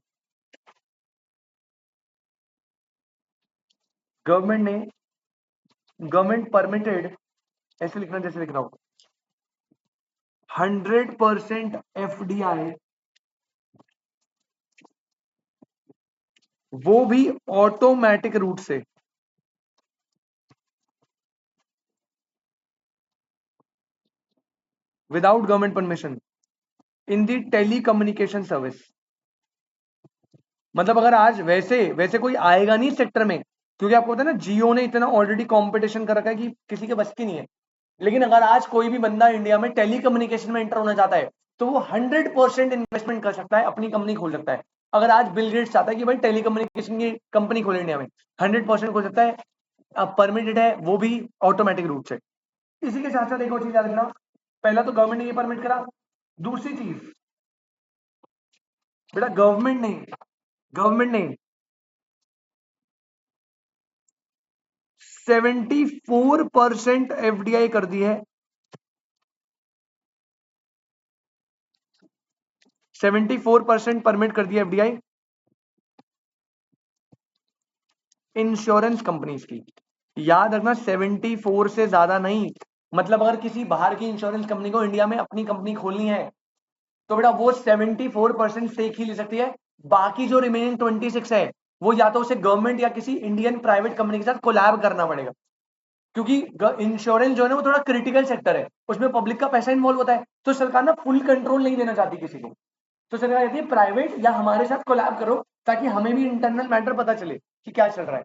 परमिटेड, ऐसे लिखना जैसे लिख रहा हूं, 100% एफडीआई, वो भी ऑटोमेटिक रूट से, विदाउट गवर्नमेंट परमिशन, इन दी टेलीकम्युनिकेशन सर्विस। मतलब अगर आज वैसे वैसे कोई आएगा नहीं सेक्टर में, क्योंकि आपको पता है ना जियो ने इतना ऑलरेडी कंपटीशन कर रखा है कि किसी के बस की नहीं है। लेकिन अगर आज कोई भी बंदा इंडिया में टेलीकम्युनिकेशन में एंटर होना चाहता है तो वो 100% इन्वेस्टमेंट कर सकता है, अपनी कंपनी खोल सकता है। अगर आज बिल गेट्स चाहता है कि भाई टेलीकम्युनिकेशन की कंपनी खोले इंडिया में, 100% खोल सकता है, अब परमिटेड है, वो भी ऑटोमेटिक रूप से। इसी के साथ साथ एक और चीज याद रखना, पहला तो गवर्नमेंट ने ये परमिट करा, दूसरी चीज बेटा गवर्नमेंट ने 74% एफडीआई कर दी है, 74% परमिट कर दिया एफडीआई इंश्योरेंस कंपनीज की। याद रखना 74 से ज्यादा नहीं, मतलब अगर किसी बाहर की इंश्योरेंस कंपनी को इंडिया में अपनी कंपनी खोलनी है तो बेटा वो 74% स्टेक ही ले सकती है। बाकी जो रिमेनिंग 26 है वो या तो उसे गवर्नमेंट या किसी इंडियन प्राइवेट कंपनी के साथ कोलैब करना पड़ेगा, क्योंकि इंश्योरेंस जो है ना वो थोड़ा क्रिटिकल सेक्टर है, उसमें पब्लिक का पैसा इन्वॉल्व होता है, तो सरकार ना फुल कंट्रोल नहीं देना चाहती किसी को। तो सरकार कहती है प्राइवेट या हमारे साथ कोलैब करो ताकि हमें भी इंटरनल मैटर पता चले कि क्या चल रहा है।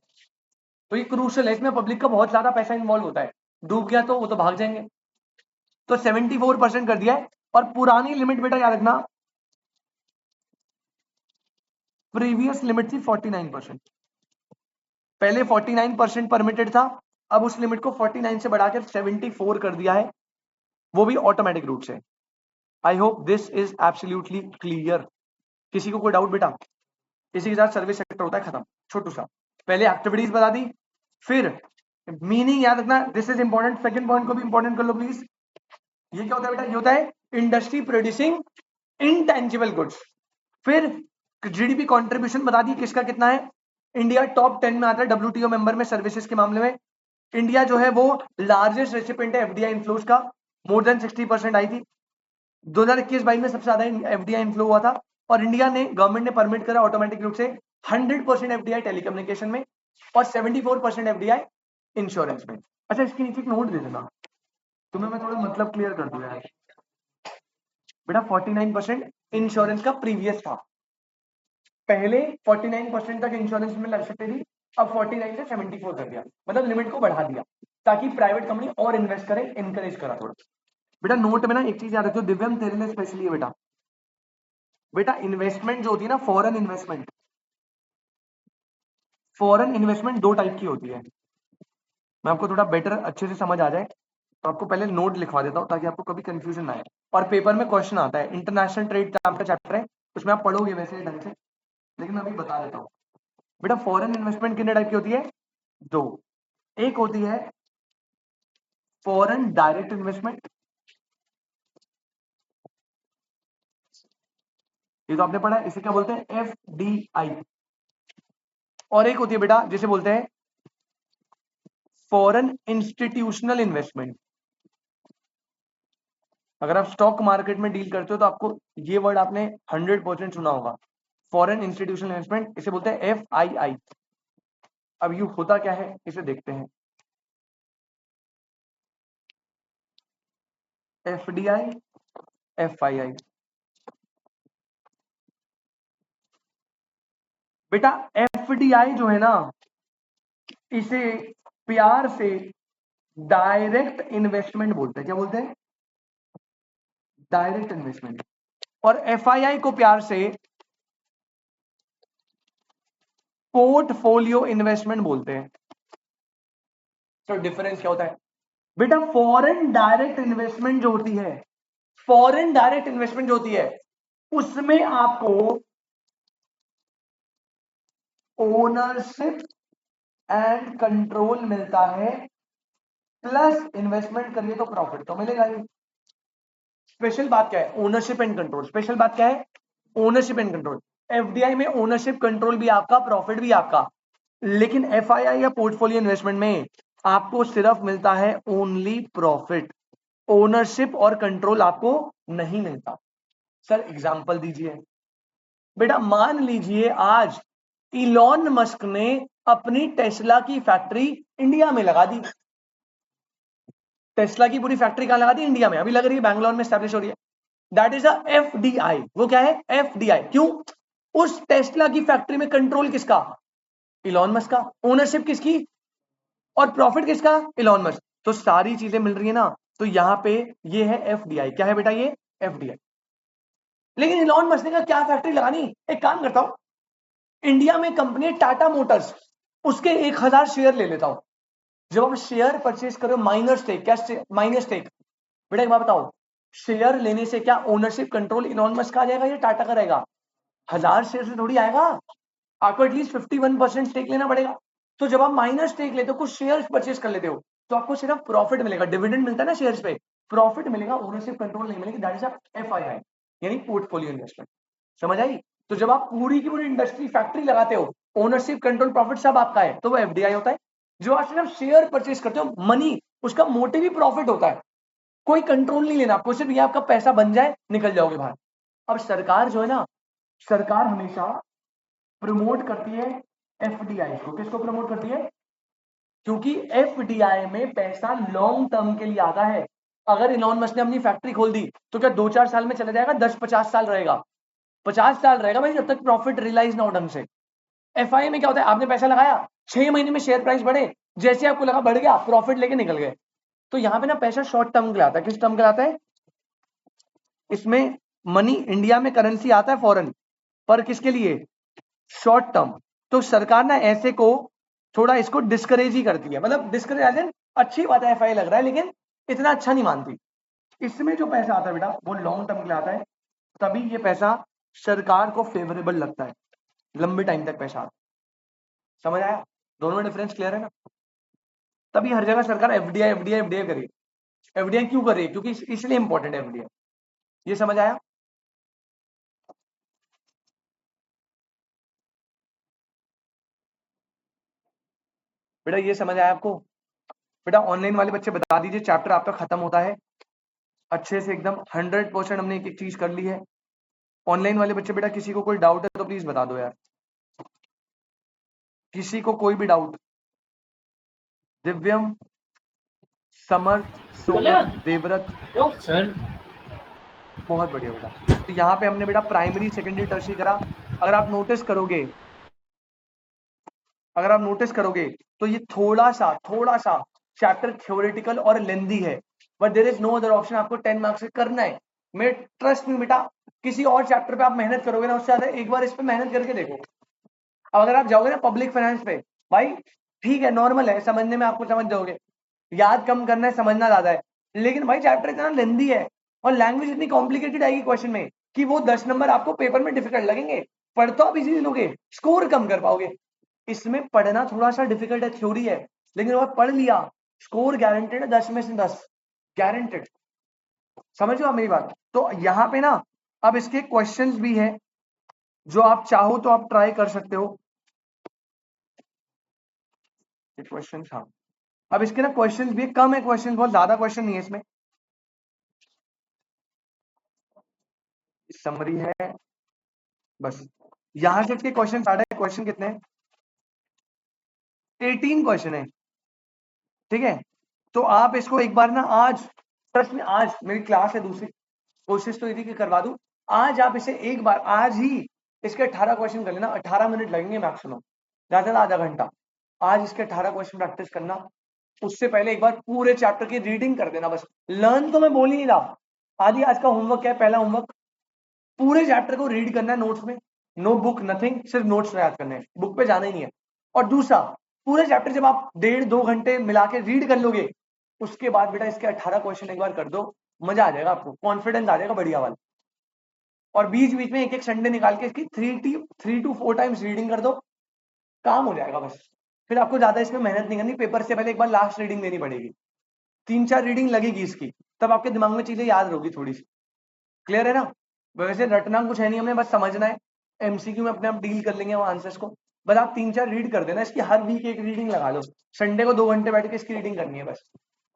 तो ये क्रूशल है, इसमें पब्लिक का बहुत ज्यादा पैसा इन्वॉल्व होता है, डूब गया तो वो तो भाग जाएंगे। तो 74% कर दिया है। और पुरानी लिमिट बेटा याद रखना, प्रीवियस लिमिट थी 49%, पहले 49% परमिटेड था, अब उस लिमिट को 49 से बढ़ाकर 74 कर दिया है, वो भी ऑटोमेटिक रूट से। I hope this is absolutely clear. किसी को कोई डाउट बेटा? इसी के साथ सर्विस सेक्टर होता है खत्म, छोटू सा। पहले एक्टिविटीज बता दी, फिर मीनिंग याद रखना, this is important. Second point को भी इंपॉर्टेंट कर लो प्लीज। ये क्या होता है बेटा? ये होता है इंडस्ट्री प्रोड्यूसिंग इनटेंजिबल गुड्स। फिर जीडीपी कंट्रीब्यूशन बता दी किसका कितना है। इंडिया टॉप 10 में आता है डब्ल्यूटीओ मेंबर में सर्विसेज के मामले में। इंडिया जो है वो लार्जेस्ट रेसिपिएंट है एफडीआई इनफ्लोज का, मोर देन 60% आई थी। 2021-22 में सबसे ज्यादा एफडीआई इनफ्लो हुआ था, और इंडिया ने गवर्नमेंट ने परमिट करा ऑटोमेटिक रूप से 100% एफडीआई टेलीकम्युनिकेशन में और 74% एफडीआई इंश्योरेंस में। अच्छा, इसके नीचे एक नोट दे देना, तुम्हें मैं थोड़ा मतलब क्लियर कर दूं यार। बेटा 49% इंश्योरेंस का प्रीवियस था, पहले 49% तक इंश्योरेंस में लग सकती थी, अब 49 से 74 कर दिया, मतलब लिमिट को बढ़ा दिया ताकि प्राइवेट कंपनी और इन्वेस्ट करे, इनकरेज करा थोड़ा। बेटा नोट में ना एक चीज याद रखो दिव्यम, तेरे लिए स्पेशली है बेटा। बेटा इन्वेस्टमेंट जो होती है ना, फॉरेन इन्वेस्टमेंट दो टाइप की होती है। मैं आपको थोड़ा बेटर अच्छे से समझ आ जाए, तो आपको पहले नोट लिखवा देता हूँ ताकि आपको कभी कंफ्यूजन ना आए, और पेपर में क्वेश्चन आता है। इंटरनेशनल ट्रेड का आपका चैप्टर है, उसमें आप पढ़ोगे वैसे ढंग से, लेकिन मैं अभी बता देता हूँ। बेटा फॉरेन इन्वेस्टमेंट कितने टाइप की होती है? दो। एक होती है फॉरेन डायरेक्ट इन्वेस्टमेंट, ये तो आपने पढ़ा है, इसे क्या बोलते हैं? FDI। और एक होती है बेटा जिसे बोलते हैं फॉरेन इंस्टीट्यूशनल इन्वेस्टमेंट। अगर आप स्टॉक मार्केट में डील करते हो तो आपको ये वर्ड आपने 100% सुना होगा, फॉरेन इंस्टीट्यूशनल इन्वेस्टमेंट, इसे बोलते हैं FII। अब यू होता क्या है इसे देखते हैं। FDI, FII। बेटा FDI जो है ना, इसे प्यार से डायरेक्ट इन्वेस्टमेंट बोलते हैं। क्या बोलते हैं? Direct investment. और FII को प्यार से पोर्टफोलियो इन्वेस्टमेंट बोलते हैं। तो डिफरेंस क्या होता है बेटा? फॉरेन डायरेक्ट इन्वेस्टमेंट जो होती है, फॉरेन डायरेक्ट इन्वेस्टमेंट जो होती है, उसमें आपको ओनरशिप एंड कंट्रोल मिलता है, प्लस इन्वेस्टमेंट करिए तो प्रॉफिट तो मिलेगा ही। स्पेशल बात क्या है? Ownership and control. स्पेशल बात क्या है? Ownership and control. FDI में ओनरशिप कंट्रोल भी आपका, प्रॉफिट भी आपका, लेकिन FII या पोर्टफोलियो इन्वेस्टमेंट में आपको सिर्फ मिलता है ओनली प्रॉफिट, ओनरशिप और कंट्रोल आपको नहीं मिलता। सर एग्जांपल दीजिए। बेटा मान लीजिए आज इलॉन मस्क ने अपनी टेस्ला की फैक्ट्री इंडिया में लगा दी। टेस्ला की पूरी फैक्ट्री कहां लगा दी? इंडिया में। अभी लग रही है बैंगलोर में स्टैब्लिश हो रही है। That is a FDI। वो क्या है? FDI। क्यों? उस टेस्ला की फैक्ट्री में कंट्रोल किसका? इलॉन मस्क का। ओनरशिप किसकी? और प्रॉफिट किसका? Elon Musk. तो सारी चीजें मिल रही है ना, तो यहां पे ये है FDI। क्या है बेटा? ये FDI। लेकिन इलॉन मस्क ने क्या फैक्ट्री लगानी? एक काम करता हूं, इंडिया में कंपनी टाटा मोटर्स, उसके 1000 शेयर ले लेता हूं। जब आप शेयर परचेज करो, माइनर स्टेक, क्या माइनर स्टेक? बेटा एक बात बताओ, शेयर लेने से क्या ओनरशिप कंट्रोल इलॉन मस्क का आ जाएगा या टाटा का रहेगा? 1000 शेयर से थोड़ी आएगा, आपको एटलीस्ट 51% स्टेक लेना पड़ेगा। तो जब आप माइनर स्टेक लेते हो, कुछ शेयर परचेज कर लेते हो, तो आपको सिर्फ प्रॉफिट मिलेगा, डिविडेंड मिलता है ना शेयर्स पे, प्रॉफिट मिलेगा, ओनरशिप कंट्रोल नहीं मिलेगी। दैट इज FII, यानी पोर्टफोलियो इन्वेस्टमेंट। समझ आई? तो जब आप पूरी की पूरी इंडस्ट्री फैक्ट्री लगाते हो, ओनरशिप कंट्रोल प्रॉफिट सब आपका है, तो वो FDI होता है। जो आप सिर्फ शेयर परचेज करते हो, मनी, उसका मोटिव ही प्रॉफिट होता है, कोई कंट्रोल नहीं लेना आपको, सिर्फ ये आपका पैसा बन जाए, निकल जाओगे बाहर। अब सरकार जो है ना, सरकार हमेशा प्रमोट करती है FDI को। किसको प्रमोट करती है? क्योंकि FDI में पैसा लॉन्ग टर्म के लिए आता है। अगर इलॉन मस्क ने अपनी फैक्ट्री खोल दी तो क्या 2-4 साल में चला जाएगा? 10-50 साल रहेगा, 50 साल रहेगा भाई, जब तक प्रॉफिट रियलाइज ना हो ढंग से। FII में क्या होता है? आपने पैसा लगाया, 6 महीने में शेयर प्राइस बढ़े, जैसे आपको लगा बढ़ गया, प्रॉफिट लेके निकल गए। तो यहाँ पे ना पैसा शॉर्ट टर्म के लिए आता है। किस टर्म के लिए आता है? इसमें मनी, इंडिया में करेंसी आता है फॉरेन, पर किसके लिए? Short term. तो सरकार ना ऐसे को थोड़ा इसको डिस्करेज ही करती है, मतलब डिस्करेज एज अच्छी बात है, FII लग रहा है, लेकिन इतना अच्छा नहीं मानती। इसमें जो पैसा आता है बेटा, वो लॉन्ग टर्म के लिए आता है, तभी ये पैसा सरकार को फेवरेबल लगता है, लंबे टाइम तक पैसा आता है। समझ आया? दोनों में डिफरेंस क्लियर है ना? तभी हर जगह सरकार FDI FDI FDI करी। FDI क्यों कर रही है? क्योंकि इसलिए इंपॉर्टेंट है FDI। ये समझ आया? बेटा ये समझ आया आपको? बेटा ऑनलाइन वाले बच्चे बता दीजिए, चैप्टर आपका खत्म होता है अच्छे से एकदम, 100% हमने एक एक चीज कर ली है। ऑनलाइन वाले बच्चे बेटा, किसी को कोई डाउट है तो प्लीज बता दो यार, किसी को कोई भी डाउट? दिव्यम, समर्थ, सोनम, देवव्रत, सर बहुत बढ़िया बेटा। तो यहाँ पे हमने बेटा प्राइमरी सेकेंडरी टर्शियरी करा। अगर आप नोटिस करोगे, अगर आप नोटिस करोगे तो ये थोड़ा सा चैप्टर थ्योरेटिकल और लेंदी है, but there is no other option, आपको 10 मार्क्स से करना है। मैं ट्रस्ट में बेटा, किसी और चैप्टर पे आप मेहनत करोगे ना, उससे ज्यादा एक बार इस पे मेहनत करके देखो। अब अगर आप जाओगे ना पब्लिक फाइनेंस पे, भाई ठीक है, नॉर्मल है, समझने में आपको समझ जाओगे, याद कम करना है, समझना ज्यादा है, लेकिन भाई चैप्टर इतना लेंदी है और लैंग्वेज इतनी कॉम्प्लिकेटेड आएगी क्वेश्चन में कि वो 10 नंबर आपको पेपर में डिफिकल्ट लगेंगे। पढ़ तो आप इजीली लोगे, स्कोर कम कर पाओगे। इसमें पढ़ना थोड़ा सा डिफिकल्ट है, थ्योरी है, लेकिन अगर पढ़ लिया स्कोर गारंटेड है 10 में से 10, गारंटेड। समझ लो आप मेरी बात। तो यहाँ पे ना अब इसके क्वेश्चंस भी है जो आप चाहो तो आप ट्राई कर सकते हो। क्वेश्चन हाँ, अब इसके ना क्वेश्चंस भी कम है, क्वेश्चन बहुत ज्यादा क्वेश्चन नहीं है इसमें। समरी है बस, यहां से इसके क्वेश्चन स्टार्ट है। क्वेश्चन कितने हैं? 18 क्वेश्चन है, ठीक है। तो आप इसको एक बार ना आज, ट्रस्ट में आज मेरी क्लास है दूसरी, कोशिश तो ये थी कि करवा दूं। आज आप इसे एक बार आज ही इसके 18 क्वेश्चन कर लेना, 18 मिनट लगेंगे मैक्सिमम, ज्यादा आधा घंटा। आज इसके 18 क्वेश्चन प्रैक्टिस करना, उससे पहले एक बार पूरे चैप्टर की रीडिंग कर देना। बस लर्न तो मैं बोल ही नहीं रहा, आदि आज का होमवर्क क्या है? पहला होमवर्क पूरे चैप्टर को रीड करना है नोट्स में, नो बुक नथिंग, सिर्फ नोट्स याद करने हैं, बुक पे जाना ही नहीं है। और दूसरा, पूरे चैप्टर जब आप 1.5-2 घंटे मिला के रीड कर लोगे, उसके बाद बेटा इसके 18 क्वेश्चन एक बार कर दो, मजा आ जाएगा, आपको कॉन्फिडेंस आ जाएगा बढ़िया वाला। और बीच बीच में एक एक संडे निकाल के इसकी 3 to 4 टाइम्स रीडिंग कर दो, काम हो जाएगा बस। फिर आपको ज्यादा इसमें मेहनत नहीं करनी, पेपर से पहले एक बार लास्ट रीडिंग देनी पड़ेगी, 3-4 रीडिंग लगेगी इसकी, तब आपके दिमाग में चीजें याद रहोगी थोड़ी सी। क्लियर है ना? वैसे रटना कुछ है नहीं, हमने बस समझना है, एमसीक्यू में अपने आप डील कर लेंगे वो आंसर्स को। बस आप 3-4 रीड कर देना इसकी, हर वीक एक रीडिंग लगा लो, संडे को 2 घंटे बैठ के इसकी रीडिंग करनी है बस।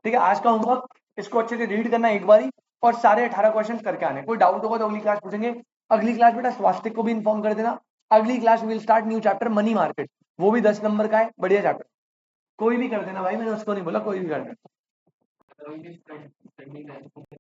ठीक है, आज का होमवर्क इसको अच्छे से रीड करना एक बारी, और सारे 18 क्वेश्चन करके आने। कोई डाउट होगा तो अगली क्लास पूछेंगे। अगली क्लास बेटा स्वास्तिक को भी इन्फॉर्म कर देना, अगली class will start new chapter money market, वो भी 10 नंबर का है, बढ़िया चैप्टर। कोई भी कर देना भाई, मैंने उसको नहीं बोला, कोई भी कर देना।